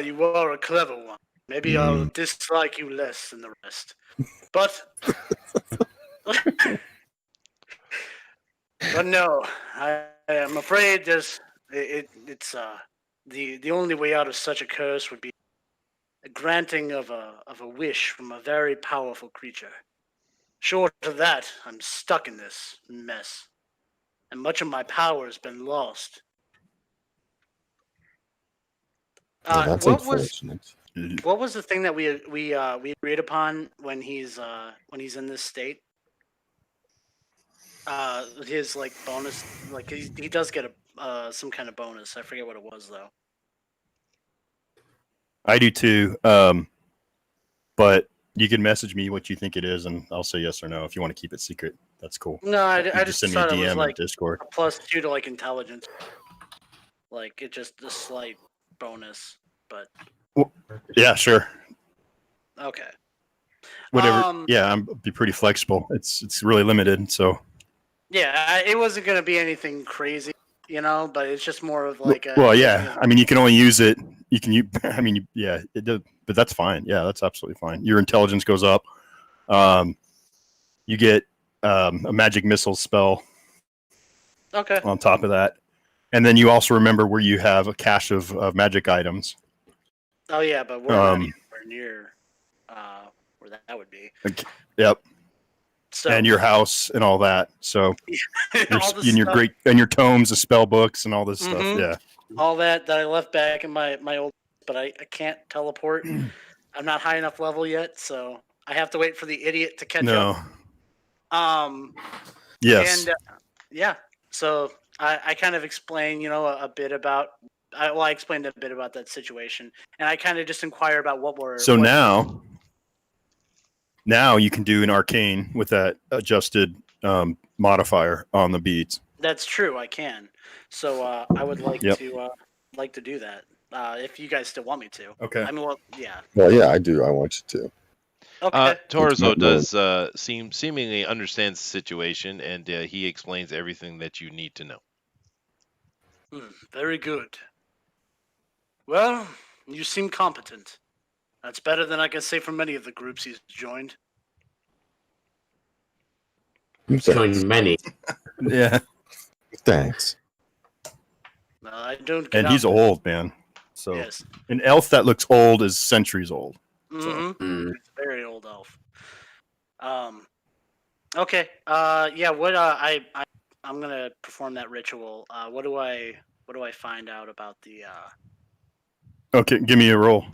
You are a clever one. Maybe I'll dislike you less than the rest. But but no, I am afraid it's the only way out of such a curse would be a granting of a wish from a very powerful creature. Short of that, I'm stuck in this mess, and much of my power has been lost. Well, that's unfortunate. What was the thing that we agreed upon when he's in this state? His like bonus, like he does get a some kind of bonus. I forget what it was though. I do too. But you can message me what you think it is, and I'll say yes or no. If you want to keep it secret, that's cool. No, I You just send me a thought it was DM like in Discord. a +2 to like intelligence. Like it's just a slight bonus, but Yeah, sure. okay. Whatever. Yeah, I'm be pretty flexible. It's really limited, so. Yeah, it wasn't gonna be anything crazy, but it's just more of like. Well, yeah. I mean, you can only use it. You can use. I mean, yeah. It does, but that's fine. Yeah, that's absolutely fine. Your intelligence goes up. You get a magic missile spell. Okay. On top of that, and then you also remember where you have a cache of magic items. Oh yeah, but we're not anywhere near where that would be. Yep. So, and your house and all that. So your tomes, the spell books, and all this stuff. Yeah. All that I left back in my old, but I can't teleport. I'm not high enough level yet, so I have to wait for the idiot to catch No. up. Yes. And yeah, so I kind of explain, a bit about. I explained a bit about that situation, and I kind of just inquire about what we're. So now you can do an arcane with that adjusted modifier on the beads. That's true. I can. So I would like Yep. to do that. If you guys still want me to. Okay. I mean, well, yeah. Well, yeah, I do. I want you to. Okay. Torzo It's does seemingly understands the situation, and he explains everything that you need to know. Very good. Well, you seem competent. That's better than I can say for many of the groups he's joined. Joined many. Yeah. Thanks. I don't. Get And he's out. old, man. So Yes. an elf that looks old is centuries old. Mm-hmm. He's a very old elf. Okay. Yeah. What? I'm gonna perform that ritual. What do I find out about the? Okay, give me a roll.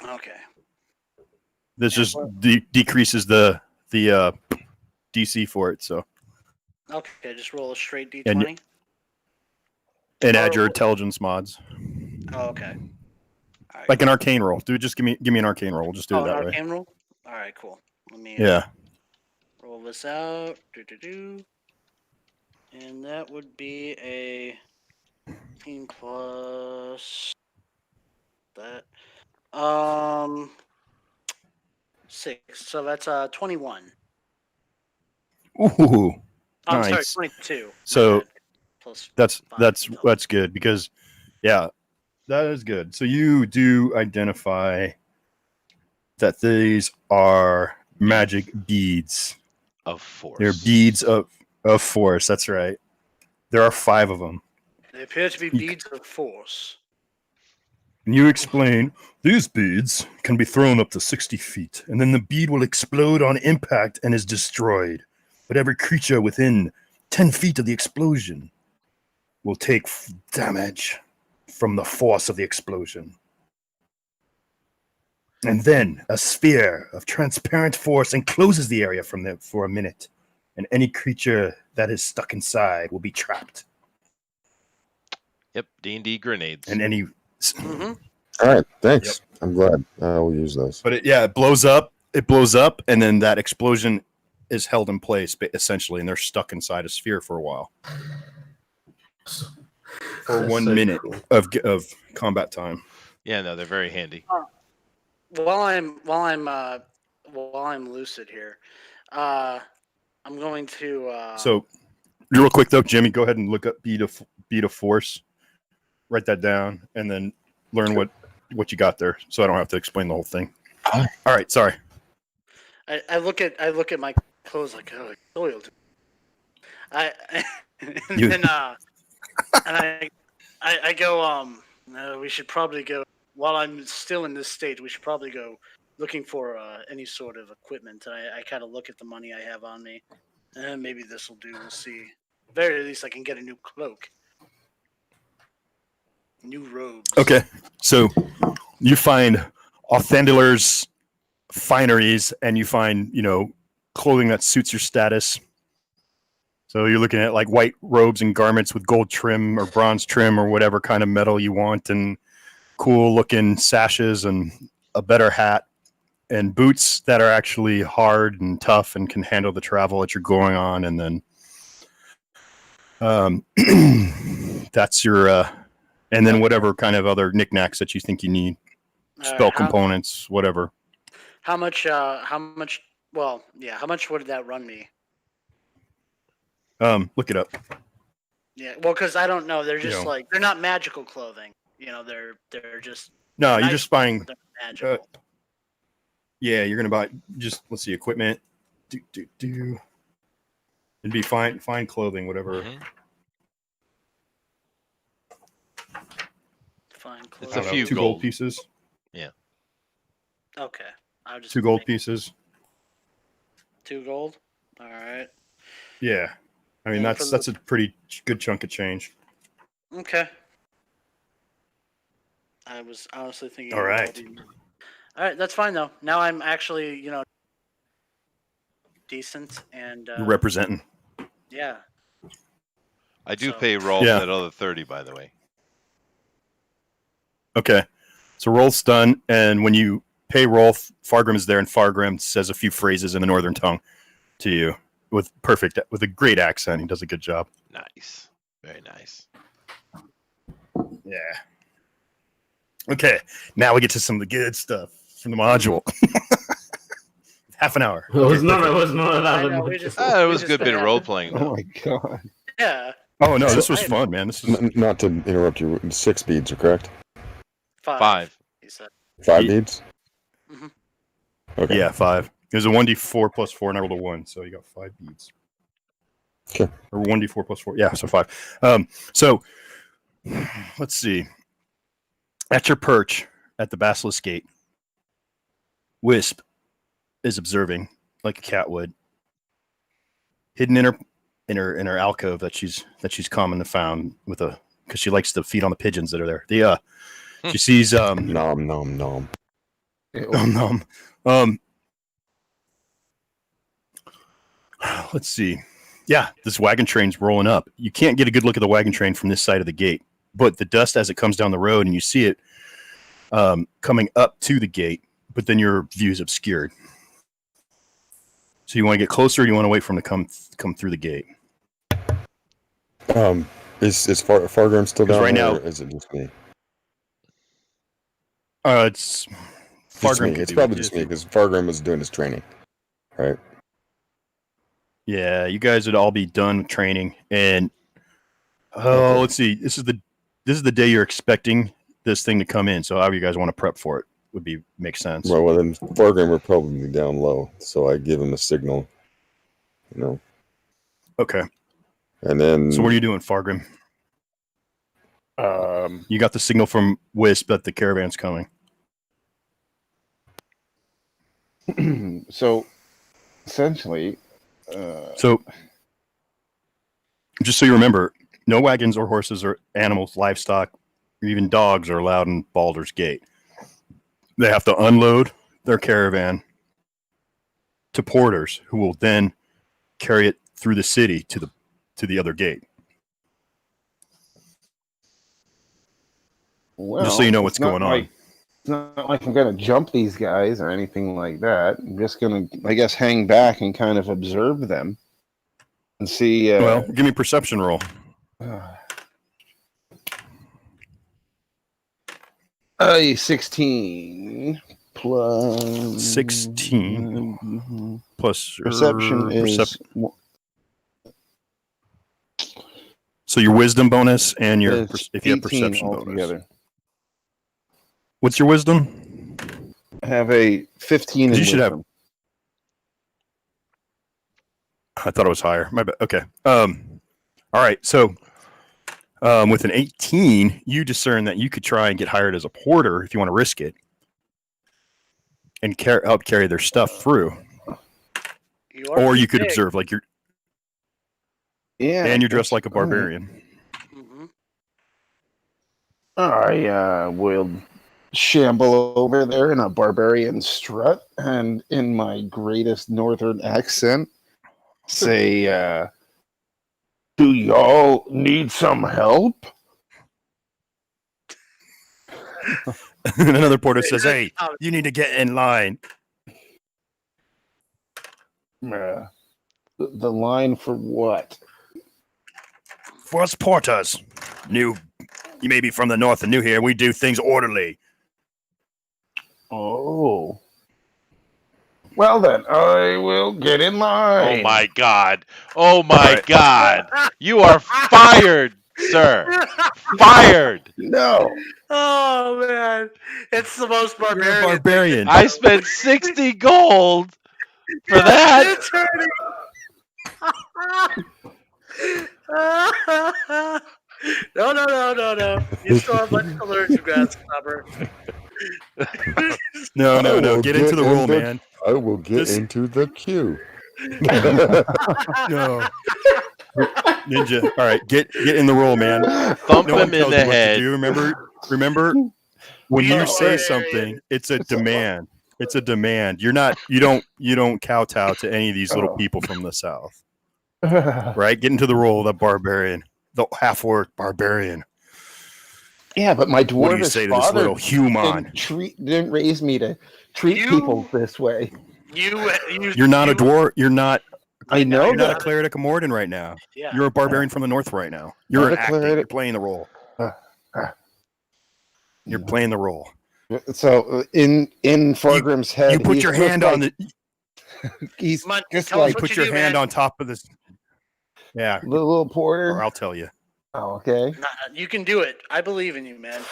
Okay. This Yeah, just decreases the DC for it. So Okay. Just roll a straight D20. and add your intelligence mods, Oh, okay. All right. like an arcane roll. Dude, just give me an arcane roll. We'll just do it an that way. arcane roll. All right. Cool. Let me. Yeah. Roll this out. And that would be a 15 plus that. 6. So that's 21. Ooh. I'm Nice. sorry, 22. So plus that's 5. good because yeah, that is good. So you do identify that these are magic beads. Of force. They're beads of force. That's right. There are 5 of them. They appear to be beads of force. And you explain these beads can be thrown up to 60 feet, and then the bead will explode on impact and is destroyed. But every creature within 10 feet of the explosion will take damage from the force of the explosion. And then a sphere of transparent force encloses the area for a minute, and any creature that is stuck inside will be trapped. Yep, D&D grenades. And any Mm-hmm. All right, thanks. I'm glad. I will use those. But it blows up. It blows up, and then that explosion is held in place, essentially, and they're stuck inside a sphere for a while. For 1 minute cool. of combat time. Yeah, no, they're very handy. While I'm lucid here, I'm going to. So, real quick though, Jimmy, go ahead and look up bead of force. Write that down, and then learn what you got there, so I don't have to explain the whole thing. All right, sorry. I look at my clothes like, oh, soiled. And I go, no, we should probably go. While I'm still in this stage, we should probably go looking for any sort of equipment. I kind of look at the money I have on me. Maybe this will do. We'll see. At the very least, I can get a new cloak. New robes. Okay, so you find Authendiler's fineries, and you find clothing that suits your status. So you're looking at like white robes and garments with gold trim or bronze trim or whatever kind of metal you want, and cool looking sashes and a better hat and boots that are actually hard and tough and can handle the travel that you're going on. And then that's your and then whatever kind of other knickknacks that you think you need, spell components, whatever. How much? Well, yeah. How much would that run me? Look it up. Yeah, well, because I don't know. They're just like, they're not magical clothing. They're just. No, nice, you're just buying. Magical. Yeah, you're gonna buy just let's see, equipment. It'd be fine clothing, whatever. Mm-hmm. Fine clothing. It's a few two gold pieces. Yeah. Okay, I'll just 2 gold pieces. 2 gold. All right. Yeah, I mean that's a pretty good chunk of change. Okay. I was honestly thinking. All right. All right, that's fine though. Now I'm actually, decent and You're representing. yeah. I do So- pay Rolf Yeah. that other 30, by the way. Okay. So roll stun, and when you pay Rolf, Fargrim is there, and Fargrim says a few phrases in the northern tongue to you with a great accent. He does a good job. Nice. Very nice. Yeah. Okay. Now we get to some of the good stuff from the module. Half an hour. It was none of I that. know, we just- It we was a just good bit of been role having- playing, Oh though. my god. Yeah. Oh no, So this was I- fun, man. This is Not to interrupt you. 6 beads, correct? 5. He said. 5 Ye- beads. Mhm. Okay. yeah, 5. It was a 1d4 plus 4, and I rolled a 1, so you got 5 beads. Okay. Or 1d4 plus 4. Yeah, so 5. So let's see. At your perch at the Basilisk Gate, Wisp is observing like a cat would, hidden in her alcove that she's common to found because she likes to feed on the pigeons that are there. She sees Nom nom nom. let's see. Yeah, this wagon train's rolling up. You can't get a good look at the wagon train from this side of the gate, but the dust as it comes down the road and you see it coming up to the gate, but then your view is obscured. So you want to get closer, or you want to wait for him to come through the gate? Is Fargrim still 'Cause down right there, now- or is it just me? It's Just Fargrim. me. could It's be probably with just you. me because Fargrim was doing his training, right? Yeah, you guys would all be done with training, and Okay. let's see. This is the day you're expecting this thing to come in. So however you guys want to prep for it would make sense. Well, then Fargrim would probably be down low, so I give him a signal, Okay. and then. So what are you doing, Fargrim? You got the signal from Wisp that the caravan's coming. So, essentially, So just so you remember, no wagons or horses or animals, livestock, or even dogs are allowed in Baldur's Gate. They have to unload their caravan to porters who will then carry it through the city to the other gate. well, Just so you know it's what's not going on. like- it's not like I'm gonna jump these guys or anything like that. I'm just gonna, I guess, hang back and kind of observe them and see. Well, give me a perception roll. 16 plus 16 plus your perception is so your wisdom bonus and your is if you have 18 perception bonus. altogether. What's your wisdom? I have a 15. You in should have- wisdom. I thought it was higher. My bad. Okay. All right. So, with an 18, you discern that you could try and get hired as a porter if you want to risk it, and help carry their stuff through, or you could observe, like you're, Yeah, and you're dressed that's like a barbarian. Mm-hmm. I will shamble over there in a barbarian strut and in my greatest northern accent say, do y'all need some help? And another porter says, "Hey, you need to get in line." The line for what? For us porters, you may be from the north and new here. We do things orderly. Oh. Well then, I will get in line. Oh my god. Oh my Right. god. You are fired, sir. Fired. No. Oh man, it's the most You're a barbarian. barbarian. I spent 60 gold for that. No. You still have much to learn, you grasshopper. No. I will Get into the get roll, into- man. I will get This- into the queue. No. Ninja. All right, get in the roll, man. Thump No one him in tells the you what to head. do. Remember, when We you are say barbarians. something, it's a It's a- demand. It's a demand. You don't kowtow to any of these little people from the South, right? Get into the role of the barbarian, the half-orc barbarian. Yeah, but my What do you dwarvish say to this father little human? didn't raise me to treat people this way. You're not a dwarf. You're not. I know You're not a that. cleric of Morden right now. Yeah. You're a barbarian from the North right now. You're Not a acting. cleric. You're playing the role. Uh, You're playing the role. So in Fargrim's head, You put he's your just hand on the. he's Come on, just tell us like what Put you your do, hand man. on top of this. Yeah, the little or porter. I'll tell you. Oh, okay. Nah, you can do it. I believe in you, man.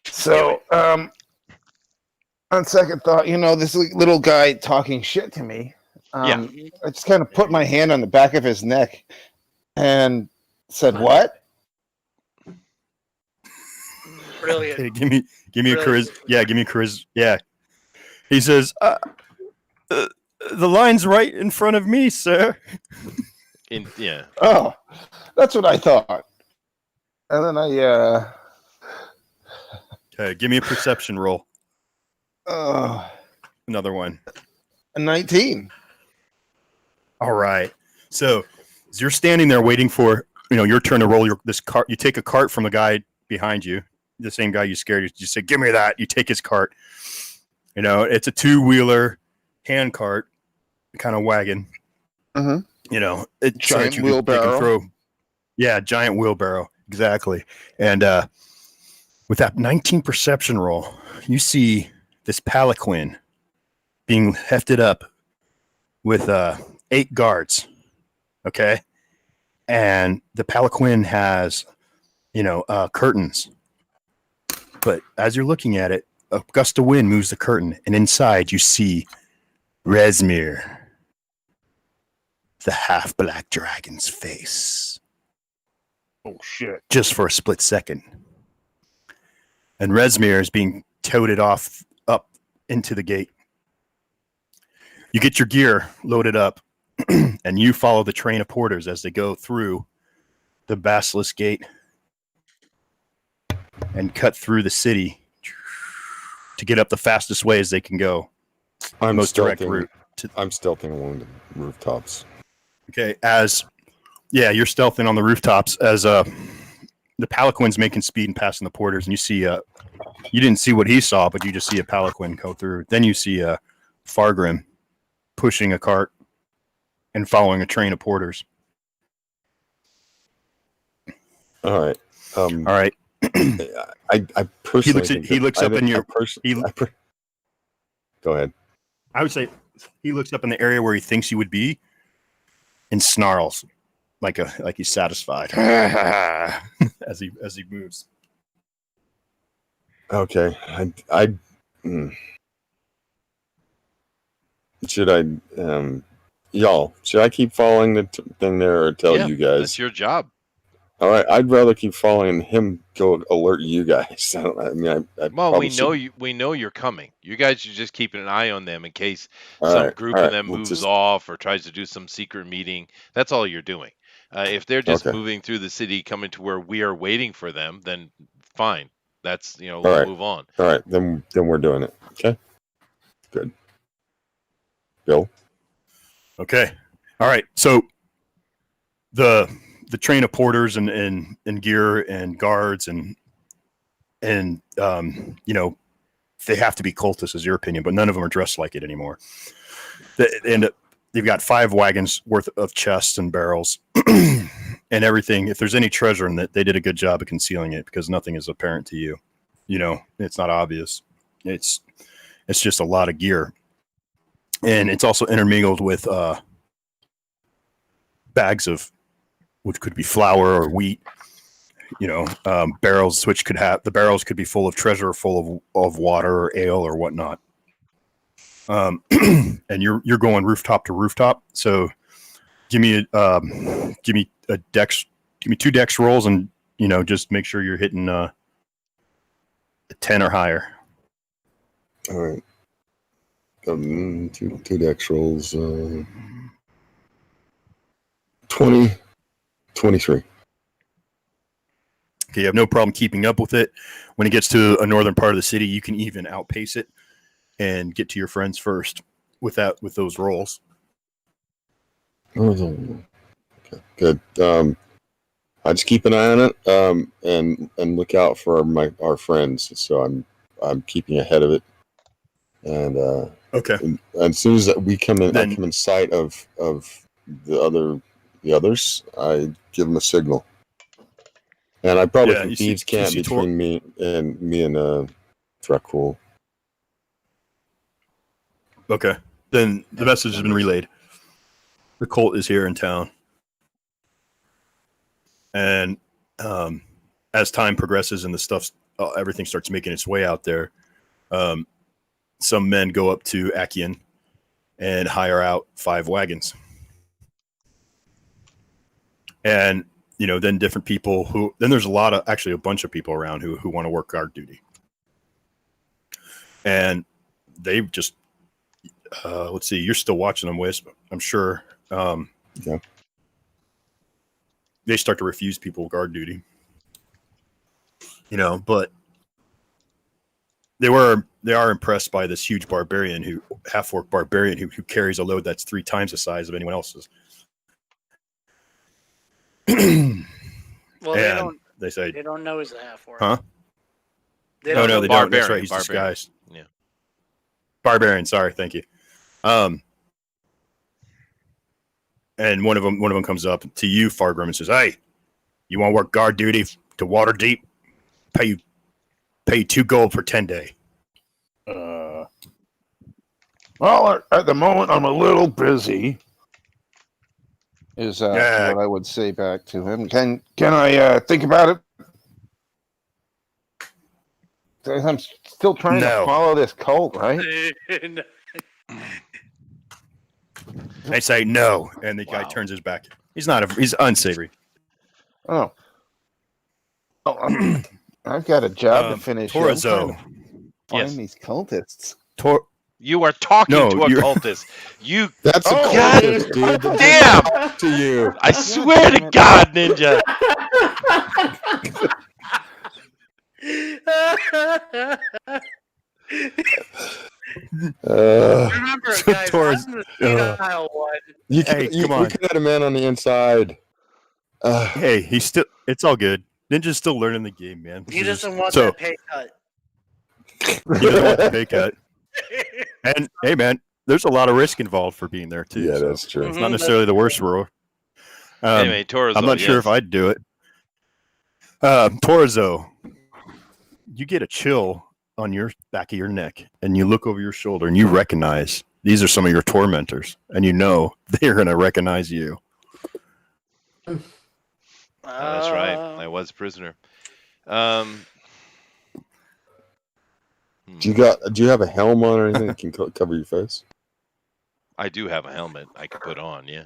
So, on second thought, this little guy talking shit to me. Yeah. I just kind of put my hand on the back of his neck and said, "What?" Brilliant. Okay, give me a Brilliant. charisma. Yeah, give me a charisma. Yeah. He says, the line's right in front of me, sir. Yeah. Oh, that's what I thought. And then Okay, give me a perception roll. a Another one. 19. All right. So as you're standing there waiting for your turn to roll this cart, you take a cart from the guy behind you, the same guy you scared. You say, "Give me that." You take his cart. It's a 2-wheeler hand cart, kind of wagon. Mhm. It's so that Giant you wheelbarrow. can throw. Yeah, giant wheelbarrow. Exactly. And with that 19 perception roll, you see this palanquin being hefted up with 8 guards. Okay. And the palanquin has, curtains. But as you're looking at it, a gust of wind moves the curtain, and inside you see Rezmir, the half-black dragon's face. Oh shit! Just for a split second. And Rezmir is being toted off up into the gate. You get your gear loaded up, and you follow the train of porters as they go through the Basilisk Gate and cut through the city to get up the fastest way as they can go. I'm Most direct stealthing- route. I'm stealthing along the rooftops. Okay, you're stealthing on the rooftops as the palanquin's making speed and passing the porters, and you see you didn't see what he saw, but you just see a palanquin go through. Then you see Fargrim pushing a cart and following a train of porters. All right. All right. I personally He looks up in your. Go ahead. I would say he looks up in the area where he thinks you would be, and snarls like he's satisfied as he moves. Okay. Should I y'all, should I keep following the thing there or tell Yeah, you guys? That's your job. All right, I'd rather keep following him. Go alert you guys. I Well, probably we know you're coming. You guys should just keep an eye on them in case All some right, group all of right, them we'll moves just- off or tries to do some secret meeting. That's all you're doing. If they're just Okay. moving through the city, coming to where we are waiting for them, then fine. That's we'll right. move on. All right, then we're doing it. Okay. Good. Bill. Okay. All right. So the train of porters and gear and guards and they have to be cultists, is your opinion, but none of them are dressed like it anymore. They've got 5 wagons worth of chests and barrels and everything. If there's any treasure in it, they did a good job of concealing it because nothing is apparent to you. It's not obvious. It's just a lot of gear. And it's also intermingled with bags of, which could be flour or wheat, barrels, which the barrels could be full of treasure, full of water or ale or whatnot. And you're going rooftop to rooftop. So give me a dex, give me 2 dex rolls, and just make sure you're hitting a 10 or higher. All right. 2 dex rolls. 20, 23. Okay, you have no problem keeping up with it. When it gets to a northern part of the city, you can even outpace it and get to your friends first with those rolls. Okay, good. I just keep an eye on it, and look out for our friends. So I'm keeping ahead of it, and Okay. and as soon as we come in, Then- I come in sight of the others. I give them a signal, and I probably can thieves camp between me and Dracul. Okay. Then the message has been relayed. The cult is here in town. And as time progresses and the stuff, everything starts making its way out there, some men go up to Akian and hire out 5 wagons. And, then different people then there's a bunch of people around who want to work guard duty. And they just, let's see, you're still watching them, Wisp, I'm sure. Yeah. They start to refuse people guard duty, but they are impressed by this huge half-orc barbarian who carries a load that's 3 times the size of anyone else's. Well, they say they don't know he's a half-orc. Huh? They no, don't they know. don't. That's right. He's disguised. Yeah. Barbarian. Sorry. Thank you. And one of them comes up to you, Fargrim, and says, "Hey, you want to work guard duty to Waterdeep? Pay you 2 gold for 10 day." Well, at the moment, I'm a little busy. Is what I would say back to him. Can I think about it? I'm still trying to follow this cult, right? They say no, and the guy turns his back. He's unsavory. Oh, I've got a job to finish. Torazo. Find these cultists. You are talking to a cultist. That's a cultist, dude. Damn! To you. I swear to God, Ninja. Remember, guys, I'm the senile one. We can let a man on the inside. Hey, it's all good. Ninja's still learning the game, man. He doesn't want that pay cut. He doesn't want the pay cut. And hey, man, there's a lot of risk involved for being there too. Yeah, that's true. It's not necessarily the worst role. Anyway, Torazo, I'm not sure if I'd do it. Torazo, you get a chill on your back of your neck, and you look over your shoulder, and you recognize these are some of your tormentors, and they're going to recognize you. Oh, that's right. I was prisoner. Do you have a helm on or anything that can cover your face? I do have a helmet I can put on. Yeah.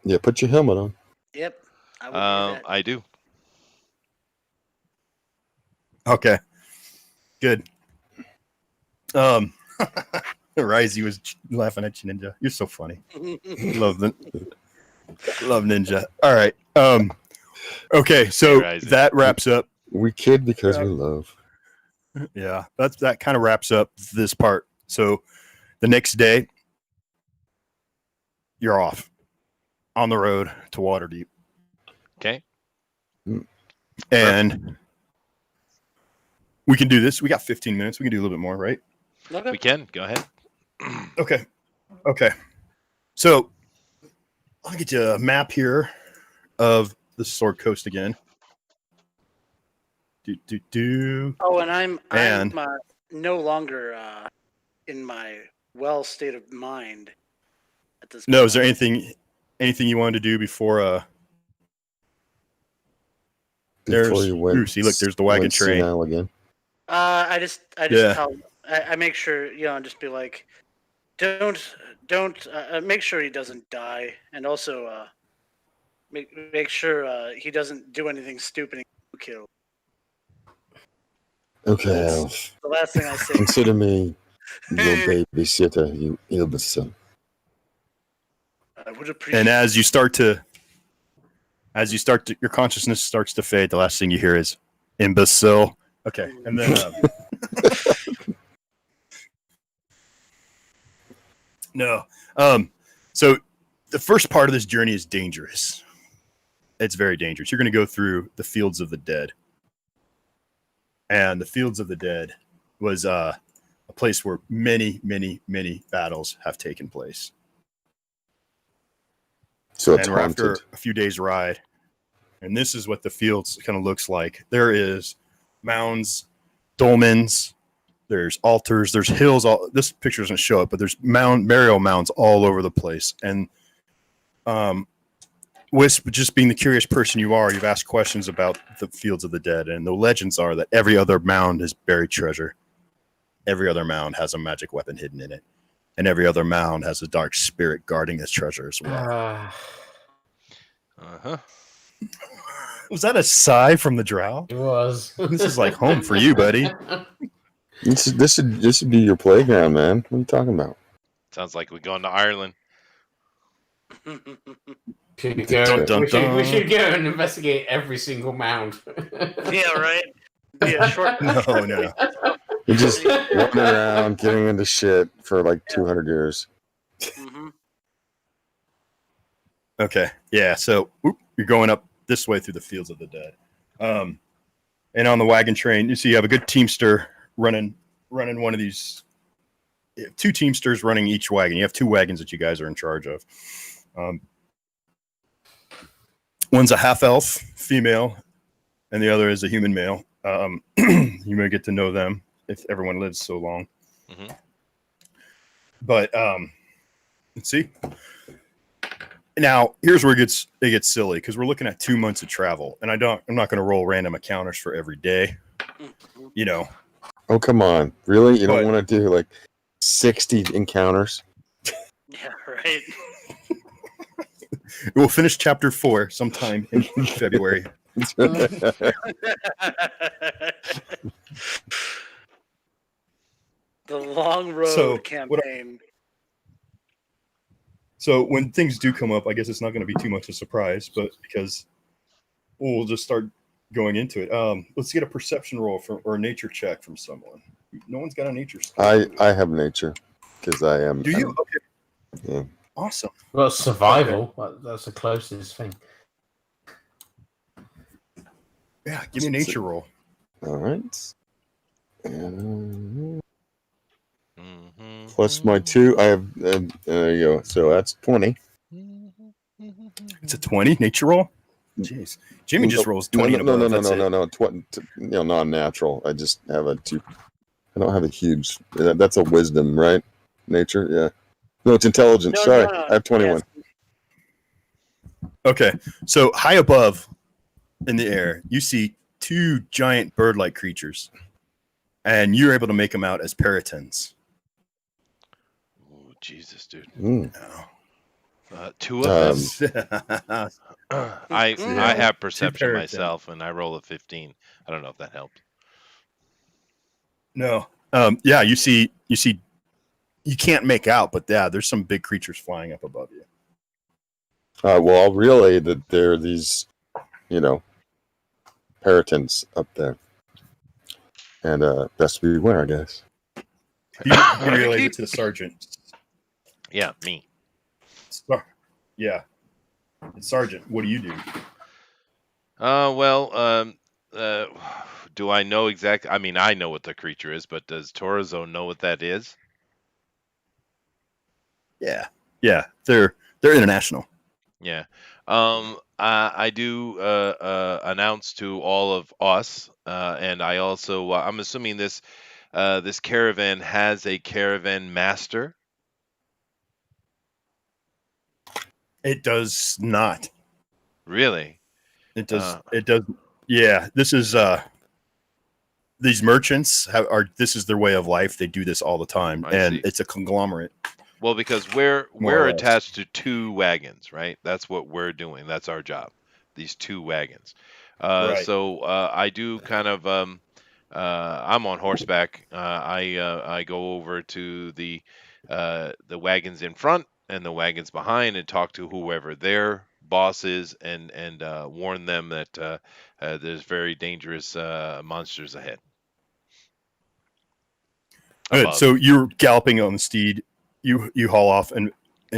Yeah, put your helmet on. Yep. I do. Okay. Good. Risey was laughing at you, Ninja. You're so funny. Love Ninja. All right. Okay, so that wraps up. We kid because we love. Yeah, that kind of wraps up this part. So the next day, you're off on the road to Waterdeep. Okay. And we can do this. We got 15 minutes. We can do a little bit more, right? Okay. We can. Go ahead. Okay. So I'll get you a map here of the Sword Coast again. Oh, and I'm no longer in my state of mind at this point. No, is there anything you wanted to do before Before you went, see, look, there's the wagon train. Again. I just I make sure, just be like, don't make sure he doesn't die, and also make sure he doesn't do anything stupid and kill. Okay. That's the last thing I say. Consider me your babysitter, you imbecile. I would appreciate. And as you start to As you start to, your consciousness starts to fade, the last thing you hear is imbecile. Okay, and then no. So the first part of this journey is dangerous. It's very dangerous. You're going to go through the Fields of the Dead. And the Fields of the Dead was a place where many, many, many battles have taken place. So it's and we're haunted. after a few days ride, and this is what the fields kind of looks like. There is mounds, dolmens, there's altars, there's hills. This picture doesn't show it, but there's burial mounds all over the place. And Wisp, just being the curious person you are, you've asked questions about the Fields of the Dead, and the legends are that every other mound is buried treasure. Every other mound has a magic weapon hidden in it, and every other mound has a dark spirit guarding its treasure as well. Was that a sigh from the drow? It was. This is like home for you, buddy. This should be your playground, man. What are you talking about? Sounds like we're going to Ireland. Should go, we should go and investigate every single mound. Yeah, right. Yeah, short. No. You're just walking around, getting into shit for like 200 years. Mm-hmm. Okay, yeah. So you're going up this way through the Fields of the Dead, and on the wagon train, you see you have a good teamster running one of these. You have two teamsters running each wagon. You have two wagons that you guys are in charge of. One's a half elf female, and the other is a human male. You may get to know them if everyone lives so long. Mm-hmm. But let's see. Now, here's where it gets silly, because we're looking at 2 months of travel, and I'm not going to roll random encounters for every day. You know. Oh, come on. Really? You don't want to do like 60 encounters? Yeah, right. We'll finish chapter 4 sometime in February. The long road campaign. So when things do come up, I guess it's not going to be too much of a surprise, but because we'll just start going into it. Let's get a perception roll or a nature check from someone. No one's got a nature skill. I have nature because I am. Do you? Okay. Yeah. Awesome. Well, survival. Okay. That's the closest thing. Yeah, give me a nature roll. All right. Plus my 2, I have. There you go. So that's 20. It's a 20 nature roll. Jeez, Jimmy just rolls 20. No. Non-natural. I just have a 2. I don't have a huge. That's a wisdom, right? Nature, yeah. No, it's intelligence. Sorry, I have 21. Yes. Okay, so high above in the air, you see 2 giant bird-like creatures, and you're able to make them out as peritons. Oh, Jesus, dude. Mm. 2 of them? I have perception myself, and I roll a 15. I don't know if that helped. No. Yeah, you see, you can't make out, but yeah, there's some big creatures flying up above you. Well, I'll relay that there are these, peritons up there. And best to beware, I guess. You relay it to the sergeant. Yeah, me. Yeah. Sergeant, what do you do? Do I know exactly? I mean, I know what the creature is, but does Torazone know what that is? Yeah. They're international. Yeah. I do announce to all of us, and I also I'm assuming this caravan has a caravan master. It does not. Really? It does. It does. Yeah. This is these merchants this is their way of life. They do this all the time, and it's a conglomerate. Well, because we're attached to 2 wagons, right? That's what we're doing. That's our job. These 2 wagons. Right. So I do kind of. I'm on horseback. I go over to the wagons in front and the wagons behind and talk to whoever their bosses and warn them that there's very dangerous monsters ahead. Good. Above. So you're galloping on the steed. You haul off and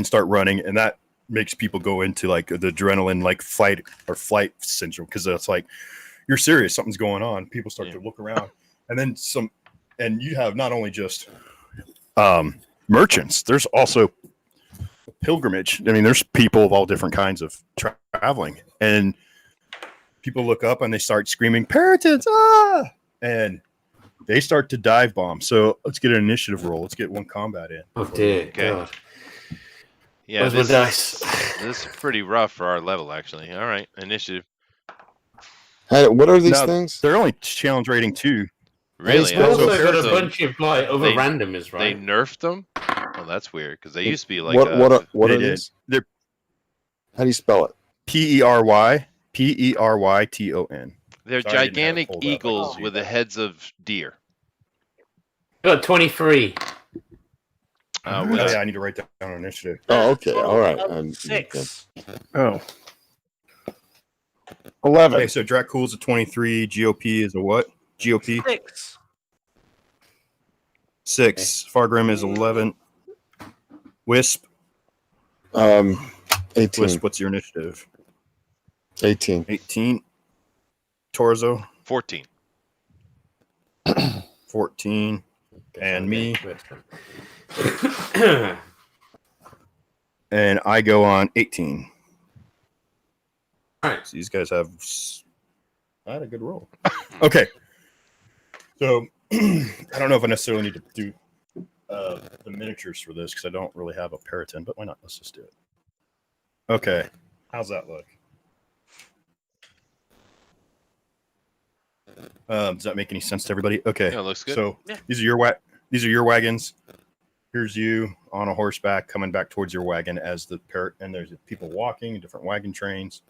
start running, and that makes people go into like the adrenaline, like fight or flight syndrome, because it's like you're serious, something's going on. People start to look around, and then some, and you have not only just merchants. There's also pilgrimage. I mean, there's people of all different kinds of traveling, and people look up and they start screaming, "Puritans!" Ah! And they start to dive bomb. So let's get an initiative roll. Let's get one combat in. Oh dear Okay. God. Yeah, Where's my dice? This is pretty rough for our level, actually. All right, initiative. Hey, what are these Now, things? They're only challenge rating 2. Really? We've also so got a so bunch of like other they- randomers, They right? nerfed them? Oh, that's weird, because they used to be like what They are did. these? They're How do you spell it? Peryton. they're Sorry, I didn't have it gigantic pulled up. I can eagles see with the that. heads of deer. Got 23. Oh, With yeah, I need to write that down on initiative. Oh, okay, Total all right. of 6. Oh. 11. Okay, so Dracul is a 23. GOP is a what? GOP 6. 6. Fargrim is 11. Wisp. 18. Wisp, what's your initiative? 18. 18. Torzo, 14. 14. And me. And I go on 18. All right. So these guys have. I had a good roll. Okay. So I don't know if I necessarily need to do the miniatures for this because I don't really have a Periton, but why not? Let's just do it. Okay. How's that look? Does that make any sense to everybody? Okay. Yeah, it looks good. So Yeah. these are your wagons. Here's you on a horseback coming back towards your wagon as the parrot, and there's people walking, different wagon trains.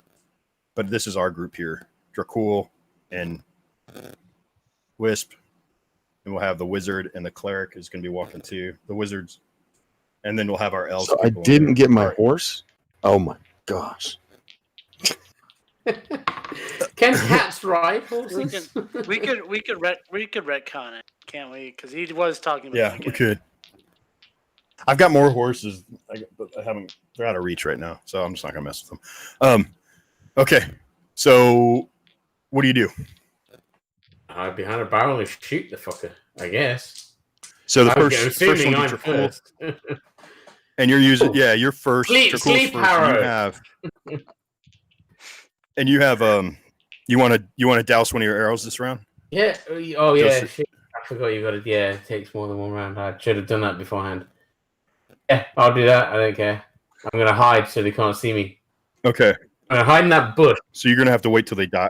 But this is our group here: Dracul and Wisp, and we'll have the wizard and the cleric is going to be walking too. The wizards, and then we'll have our elves. So I people in didn't there. get my All right. horse? Oh my gosh. Can cats ride We horses? we could retcon it, can't we? Because he was talking about. Yeah, we could. I've got more horses, but I haven't. They're out of reach right now, so I'm just not gonna mess with them. Okay, so what do you do? Hide behind a barrel and shoot the fucker, I guess. So the I'm first assuming one I'm gets your cool, first. and you're using you're first. Sleep- Dracul's sleep first, and you have you want to douse one of your arrows this round? Yeah. Oh yeah. Just- Shit. I forgot you got it. Yeah, it takes more than one round. I should have done that beforehand. Yeah, I'll do that. I don't care. I'm gonna hide so they can't see me. Okay, I'm gonna hide in that bush. so you're gonna have to wait till they die.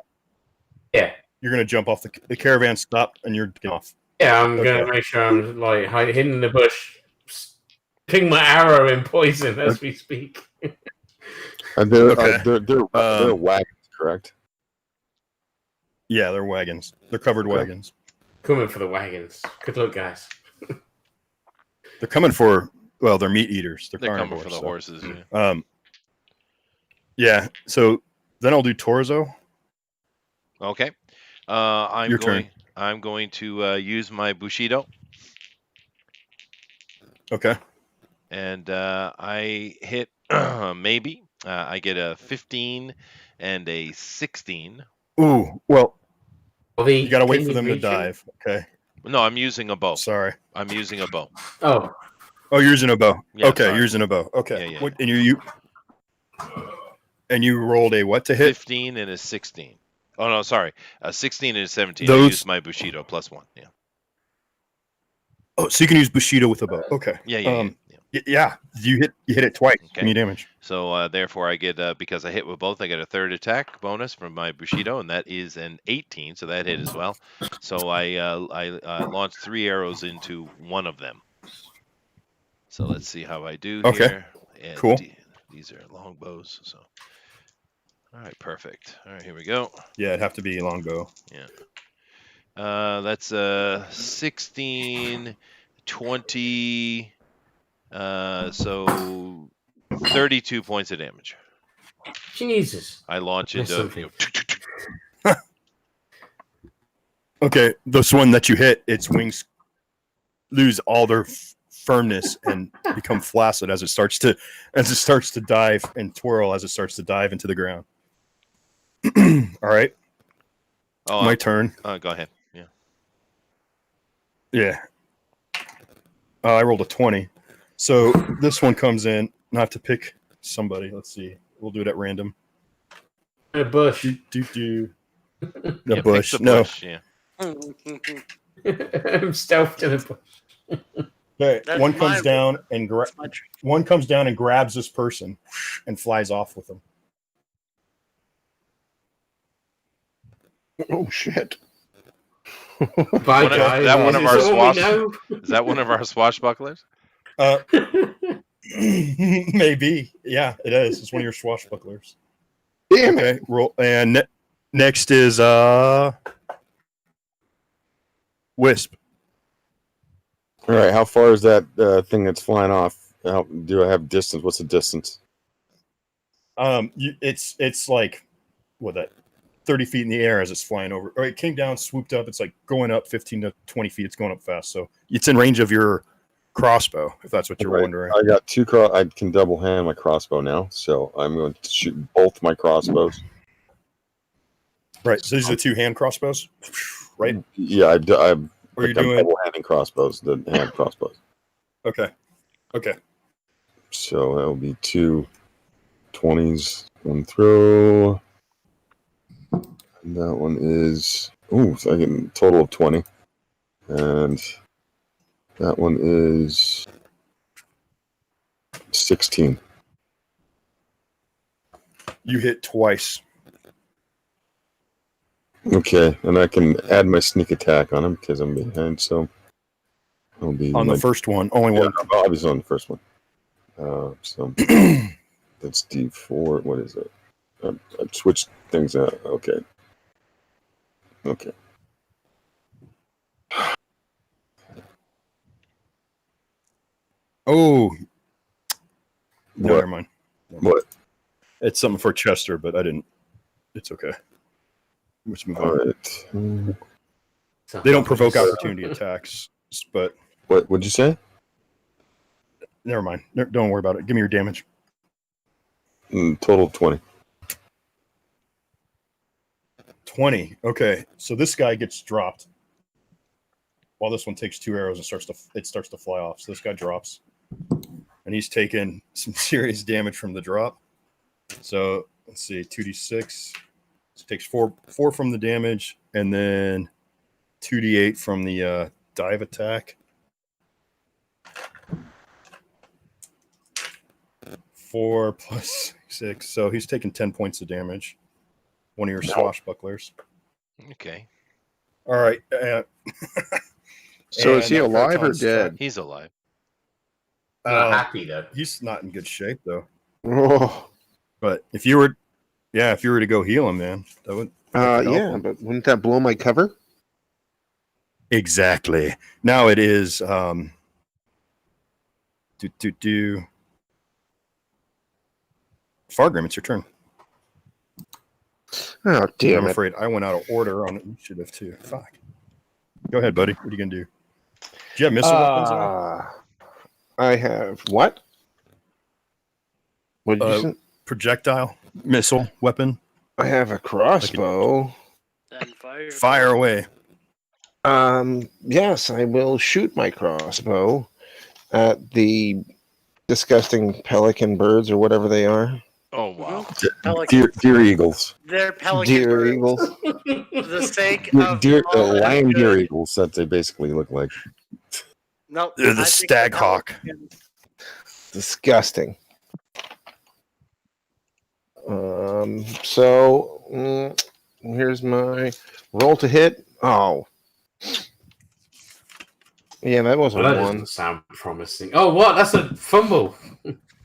Yeah. You're gonna jump off the caravan stop, and you're getting off. Yeah, I'm Okay. gonna make sure I'm like hidden in the bush, ping my arrow in poison as we speak. They're, Okay. they're wagons, correct? Yeah, they're wagons. They're covered Okay. wagons. Coming for the wagons. Good luck, guys. They're coming for. Well, they're meat eaters. They're They're coming carnivores. for the so. horses. Yeah. Yeah. So then I'll do Torzo. Okay. Your turn. I'm going to use my Bushido, Okay. and I hit maybe. I get a 15 and a 16. Ooh. Well, Well, you gotta wait can for them to reach 'em? dive. Okay. No, I'm using a bow. Sorry. I'm using a bow. Oh, Oh, you're using a bow. Yeah, okay, sorry. you're using a bow. Okay. Yeah, yeah, What, and you rolled a what to hit? 15 and a 16. Oh no, sorry, a 16 and a 17. I Those- used my Bushido +1. Yeah. Oh, so you can use Bushido with a bow. Okay. Yeah, yeah, yeah. Yeah. You hit it twice. Okay. Any damage? So therefore, I get because I hit with both, I get a third attack bonus from my Bushido, and that is an 18, so that hit as well. So I launched 3 arrows into one of them. So let's see how I do Okay. here. And Cool. These are long bows, so. All right, perfect. All right, here we go. Yeah, it'd have to be longbow. That's 16, 20, so 32 points of damage. Jesus. I launch Missed into. something. Okay, this one that you hit, its wings lose all their firmness and become flaccid as it starts to dive and twirl as it starts to dive into the ground. All right, my turn. Go ahead. Yeah. Yeah, I rolled a 20, so this one comes in. And I have to pick somebody. Let's see. We'll do it at random. A bush. The Yeah, bush. pick the No. bush. Yeah. I'm stealthed in a bush. Okay, That's one comes mine. down and That's my tree. one comes down and grabs this person and flies off with them. Oh shit! Bye, One of- guys. that one Is of this our all we swash- know? Is that one of our swashbucklers? Maybe. Yeah, it is. It's one of your swashbucklers. Damn it! Okay, roll. And next is Wisp. All right, how far is that thing that's flying off? Do I have distance? What's the distance? It's like what, that 30 feet in the air as it's flying over. Or it came down, swooped up. It's like going up 15 to 20 feet. It's going up fast, so it's in range of your crossbow, if that's what you're Right. wondering. I got two I can double hand my crossbow now, so I'm going to shoot both my crossbows. Right. So these are the two hand crossbows, right? Yeah, I'm Or you're doing double handing crossbows, the hand crossbows. okay. So that will be two 20s, one throw. And that one is so I get a total of 20. And that one is 16. You hit twice. Okay, and I can add my sneak attack on him because I'm behind, so I'll be On the first one, only yeah, one. obviously on the first one. So that's D4. What is it? I switched things out. Okay. Oh, no, What? never mind. What? It's something for Chester, but I didn't. It's okay. Let's move All on. right. They don't provoke opportunity attacks, but What would you say? never mind. Don't worry about it. Give me your damage. Total 20. 20. Okay, so this guy gets dropped, while this one takes 2 arrows and starts to fly off. So this guy drops, and he's taken some serious damage from the drop. So let's see, 2d6. So it takes four from the damage, and then 2d8 from the dive attack. 4 plus 6, so he's taking 10 points of damage. One of your swashbucklers. Okay. All right. So is and he that alive or proton's dead? He's alive. Not happy though. He's not in good shape though. Oh, But if you were to go heal him, man, that would help yeah, him. but wouldn't that blow my cover? Exactly. Now it is Fargrim, it's your turn. Oh, damn I'm it! afraid I went out of order on initiative too. Fuck. Go ahead, buddy. What are you gonna do? Do you have missile weapons at all? I have what? What did you say? Projectile missile weapon. I have a crossbow. Then fire. Fire away. Yes, I will shoot my crossbow at the disgusting pelican birds or whatever they are. Oh wow. Pelicans. Deer eagles. They're pelican Deer birds. eagles. For the sake of all that Lion good- deer eagles that they basically look like. Nope. They're the I think stag the hawk. pelicans- Disgusting. So here's my roll to hit. Oh. Yeah, that was a Well, that one. doesn't sound promising. Oh, what? That's a fumble.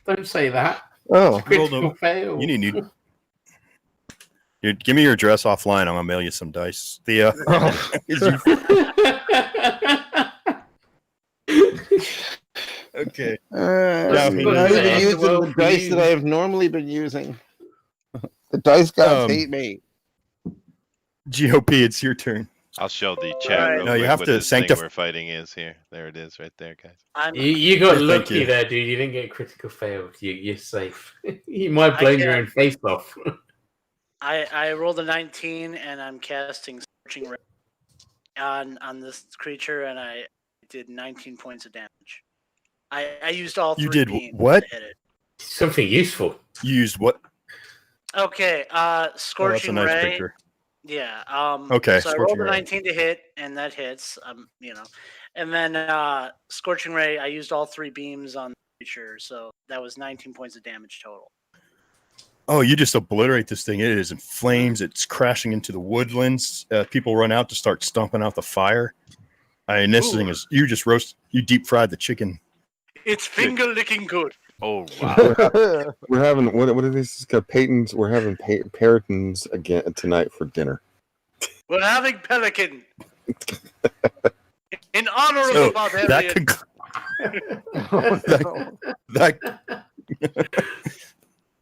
Don't say that. Oh, Critical fail. You need. Dude, give me your address offline. I'm gonna mail you some dice. The okay. I've been Well, using for the dice you. that I have normally been using. The dice gods hate me. GOP, it's your turn. I'll show the chat Alright. real No, quick you have what to this thing sanctify. we're fighting is here. There it is right there, guys. You got Thank lucky you. there, dude. You didn't get critical failed. You're safe. You might I blame your can't- own face off. I rolled a 19 and I'm casting Scorching Ray on this creature and I did 19 points of damage. I used all three You did beams what? to hit it. Something useful. You used what? Okay, Oh, that's a Scorching nice Ray. picture. Yeah. Okay, So I Scorching rolled a Ray. 19 to hit, and that hits. And then Scorching Ray. I used all three beams on the creature, so that was 19 points of damage total. Oh, you just obliterate this thing. It is in flames. It's crashing into the woodlands. People run out to start stomping out the fire. I mean, this thing is, you deep fried the chicken. It's finger licking good. Oh wow! We're having what are these Peyton's? We're having Peritons again tonight for dinner. We're having pelican in honor of So the barbarian.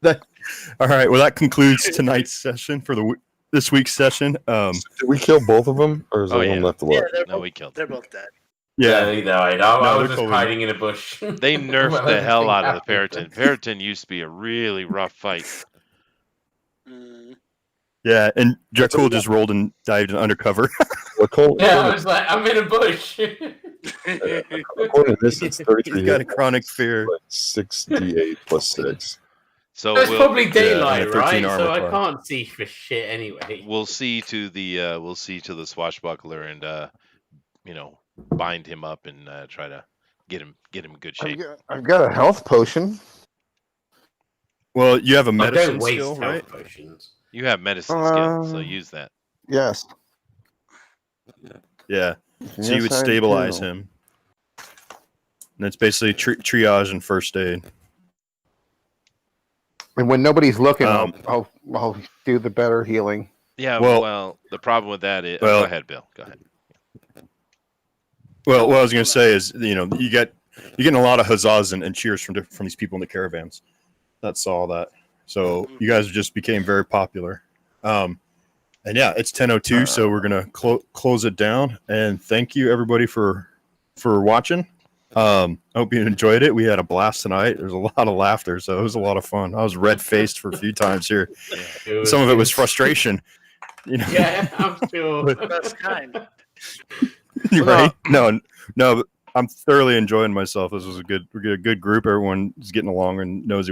That all right. Well, that concludes tonight's session for this week's session. Did we kill both of them, or is there Oh, one yeah. left Yeah, alive? We killed they're them. both dead. Yeah, they died. I No, was they're just cool. hiding in a bush. They nerfed Well, the hell everything out of the happened. Periton. Periton used to be a really rough fight. Mm. yeah. And Dracul just rolled and dived undercover. Well, Yeah, I was like, I'm in a bush. according to this, it's 33 He's got a hit chronic fear. points, 6d8 plus 6. So It's we'll probably daylight, and a 13 right? armor So I class. can't see for shit anyway. we'll see to the swashbuckler and bind him up and try to get him in good shape. I've got a health potion. Well, you have a I medicine don't waste skill, health right? potions. You have medicine skill, so use that. Yes. Yeah. So you would Yes, I stabilize do. him. And it's basically triage and first aid. And when nobody's looking, Um, I'll do the better healing. Yeah. Well- Well, the problem with that is. well- go ahead, Bill. Go ahead. Well, what I was going to say is, you're getting a lot of huzzas and cheers from these people in the caravans that saw that. So you guys just became very popular. And yeah, it's 10:02, so we're gonna close it down. And thank you everybody for watching. I hope you enjoyed it. We had a blast tonight. There's a lot of laughter, so it was a lot of fun. I was red faced for a few times here. Some of it was frustration. Yeah, I'm sure. That's kind. You're right. No, but I'm thoroughly enjoying myself. This was a good group. Everyone is getting along and knows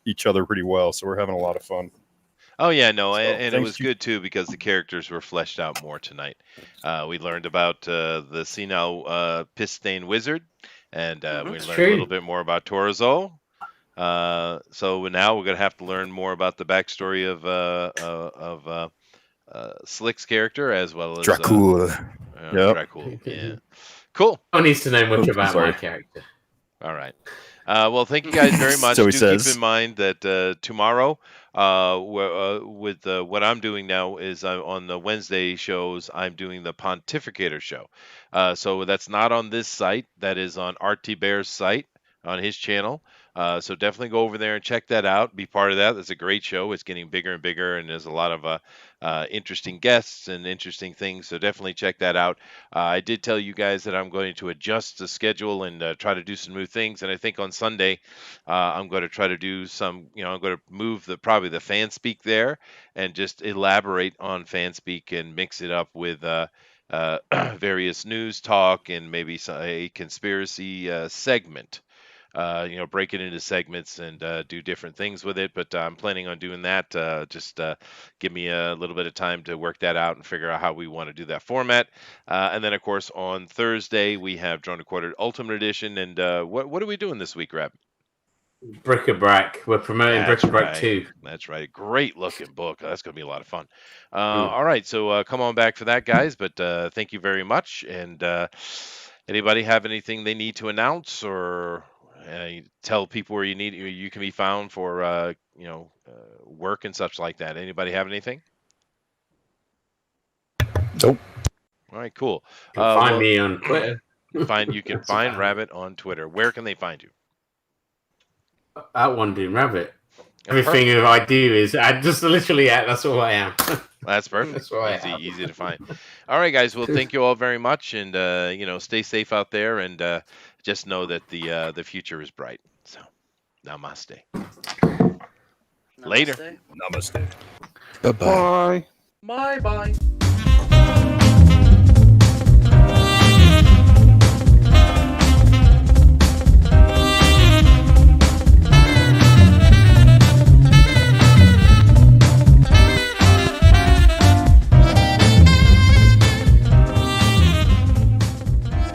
each other pretty well, so we're having a lot of fun. Oh yeah, no, So, and it thanks was you- good too because the characters were fleshed out more tonight. We learned about the senile piss-stained wizard, and we learned a True. little bit more about Torozol. So now we're gonna have to learn more about the backstory of Slick's character as well as Dracul. Yep. Dracul. Yeah, cool. No one needs to know much Oops, about sorry. my character. All right. Well, thank you guys very much. So he Do says. keep in mind that tomorrow, with what I'm doing now is on the Wednesday shows, I'm doing the Pontificator show. So that's not on this site. That is on RT Bear's site on his channel. So definitely go over there and check that out. Be part of that. That's a great show. It's getting bigger and bigger, and there's a lot of interesting guests and interesting things. So definitely check that out. I did tell you guys that I'm going to adjust the schedule and try to do some new things. And I think on Sunday, I'm going to try to do some. I'm going to move probably the fan speak there and just elaborate on fan speak and mix it up with various news talk and maybe a conspiracy segment. Break it into segments and do different things with it. But I'm planning on doing that. Just give me a little bit of time to work that out and figure out how we want to do that format. And then, of course, on Thursday, we have Drone Quartered Ultimate Edition. And what are we doing this week, Rab? Bric-a-brac. We're promoting That's Bric-a-brac right. 2. That's right. Great looking book. That's going to be a lot of fun. All right. So come on back for that, guys. But thank you very much. And anybody have anything they need to announce or tell people where you can be found for work and such like that? Anybody have anything? Nope. All right, cool. You can find me on Twitter. You can That's find about it. Rabbit on Twitter. Where can they find you? At One Doom Rabbit. Everything that I do is just literally that's all I am. That's perfect. That's what I have. Easy to find. All right, guys. Well, thank you all very much, and stay safe out there, and just know that the future is bright. So, namaste. Later. Namaste. Namaste. Bye-bye. Bye. Bye bye.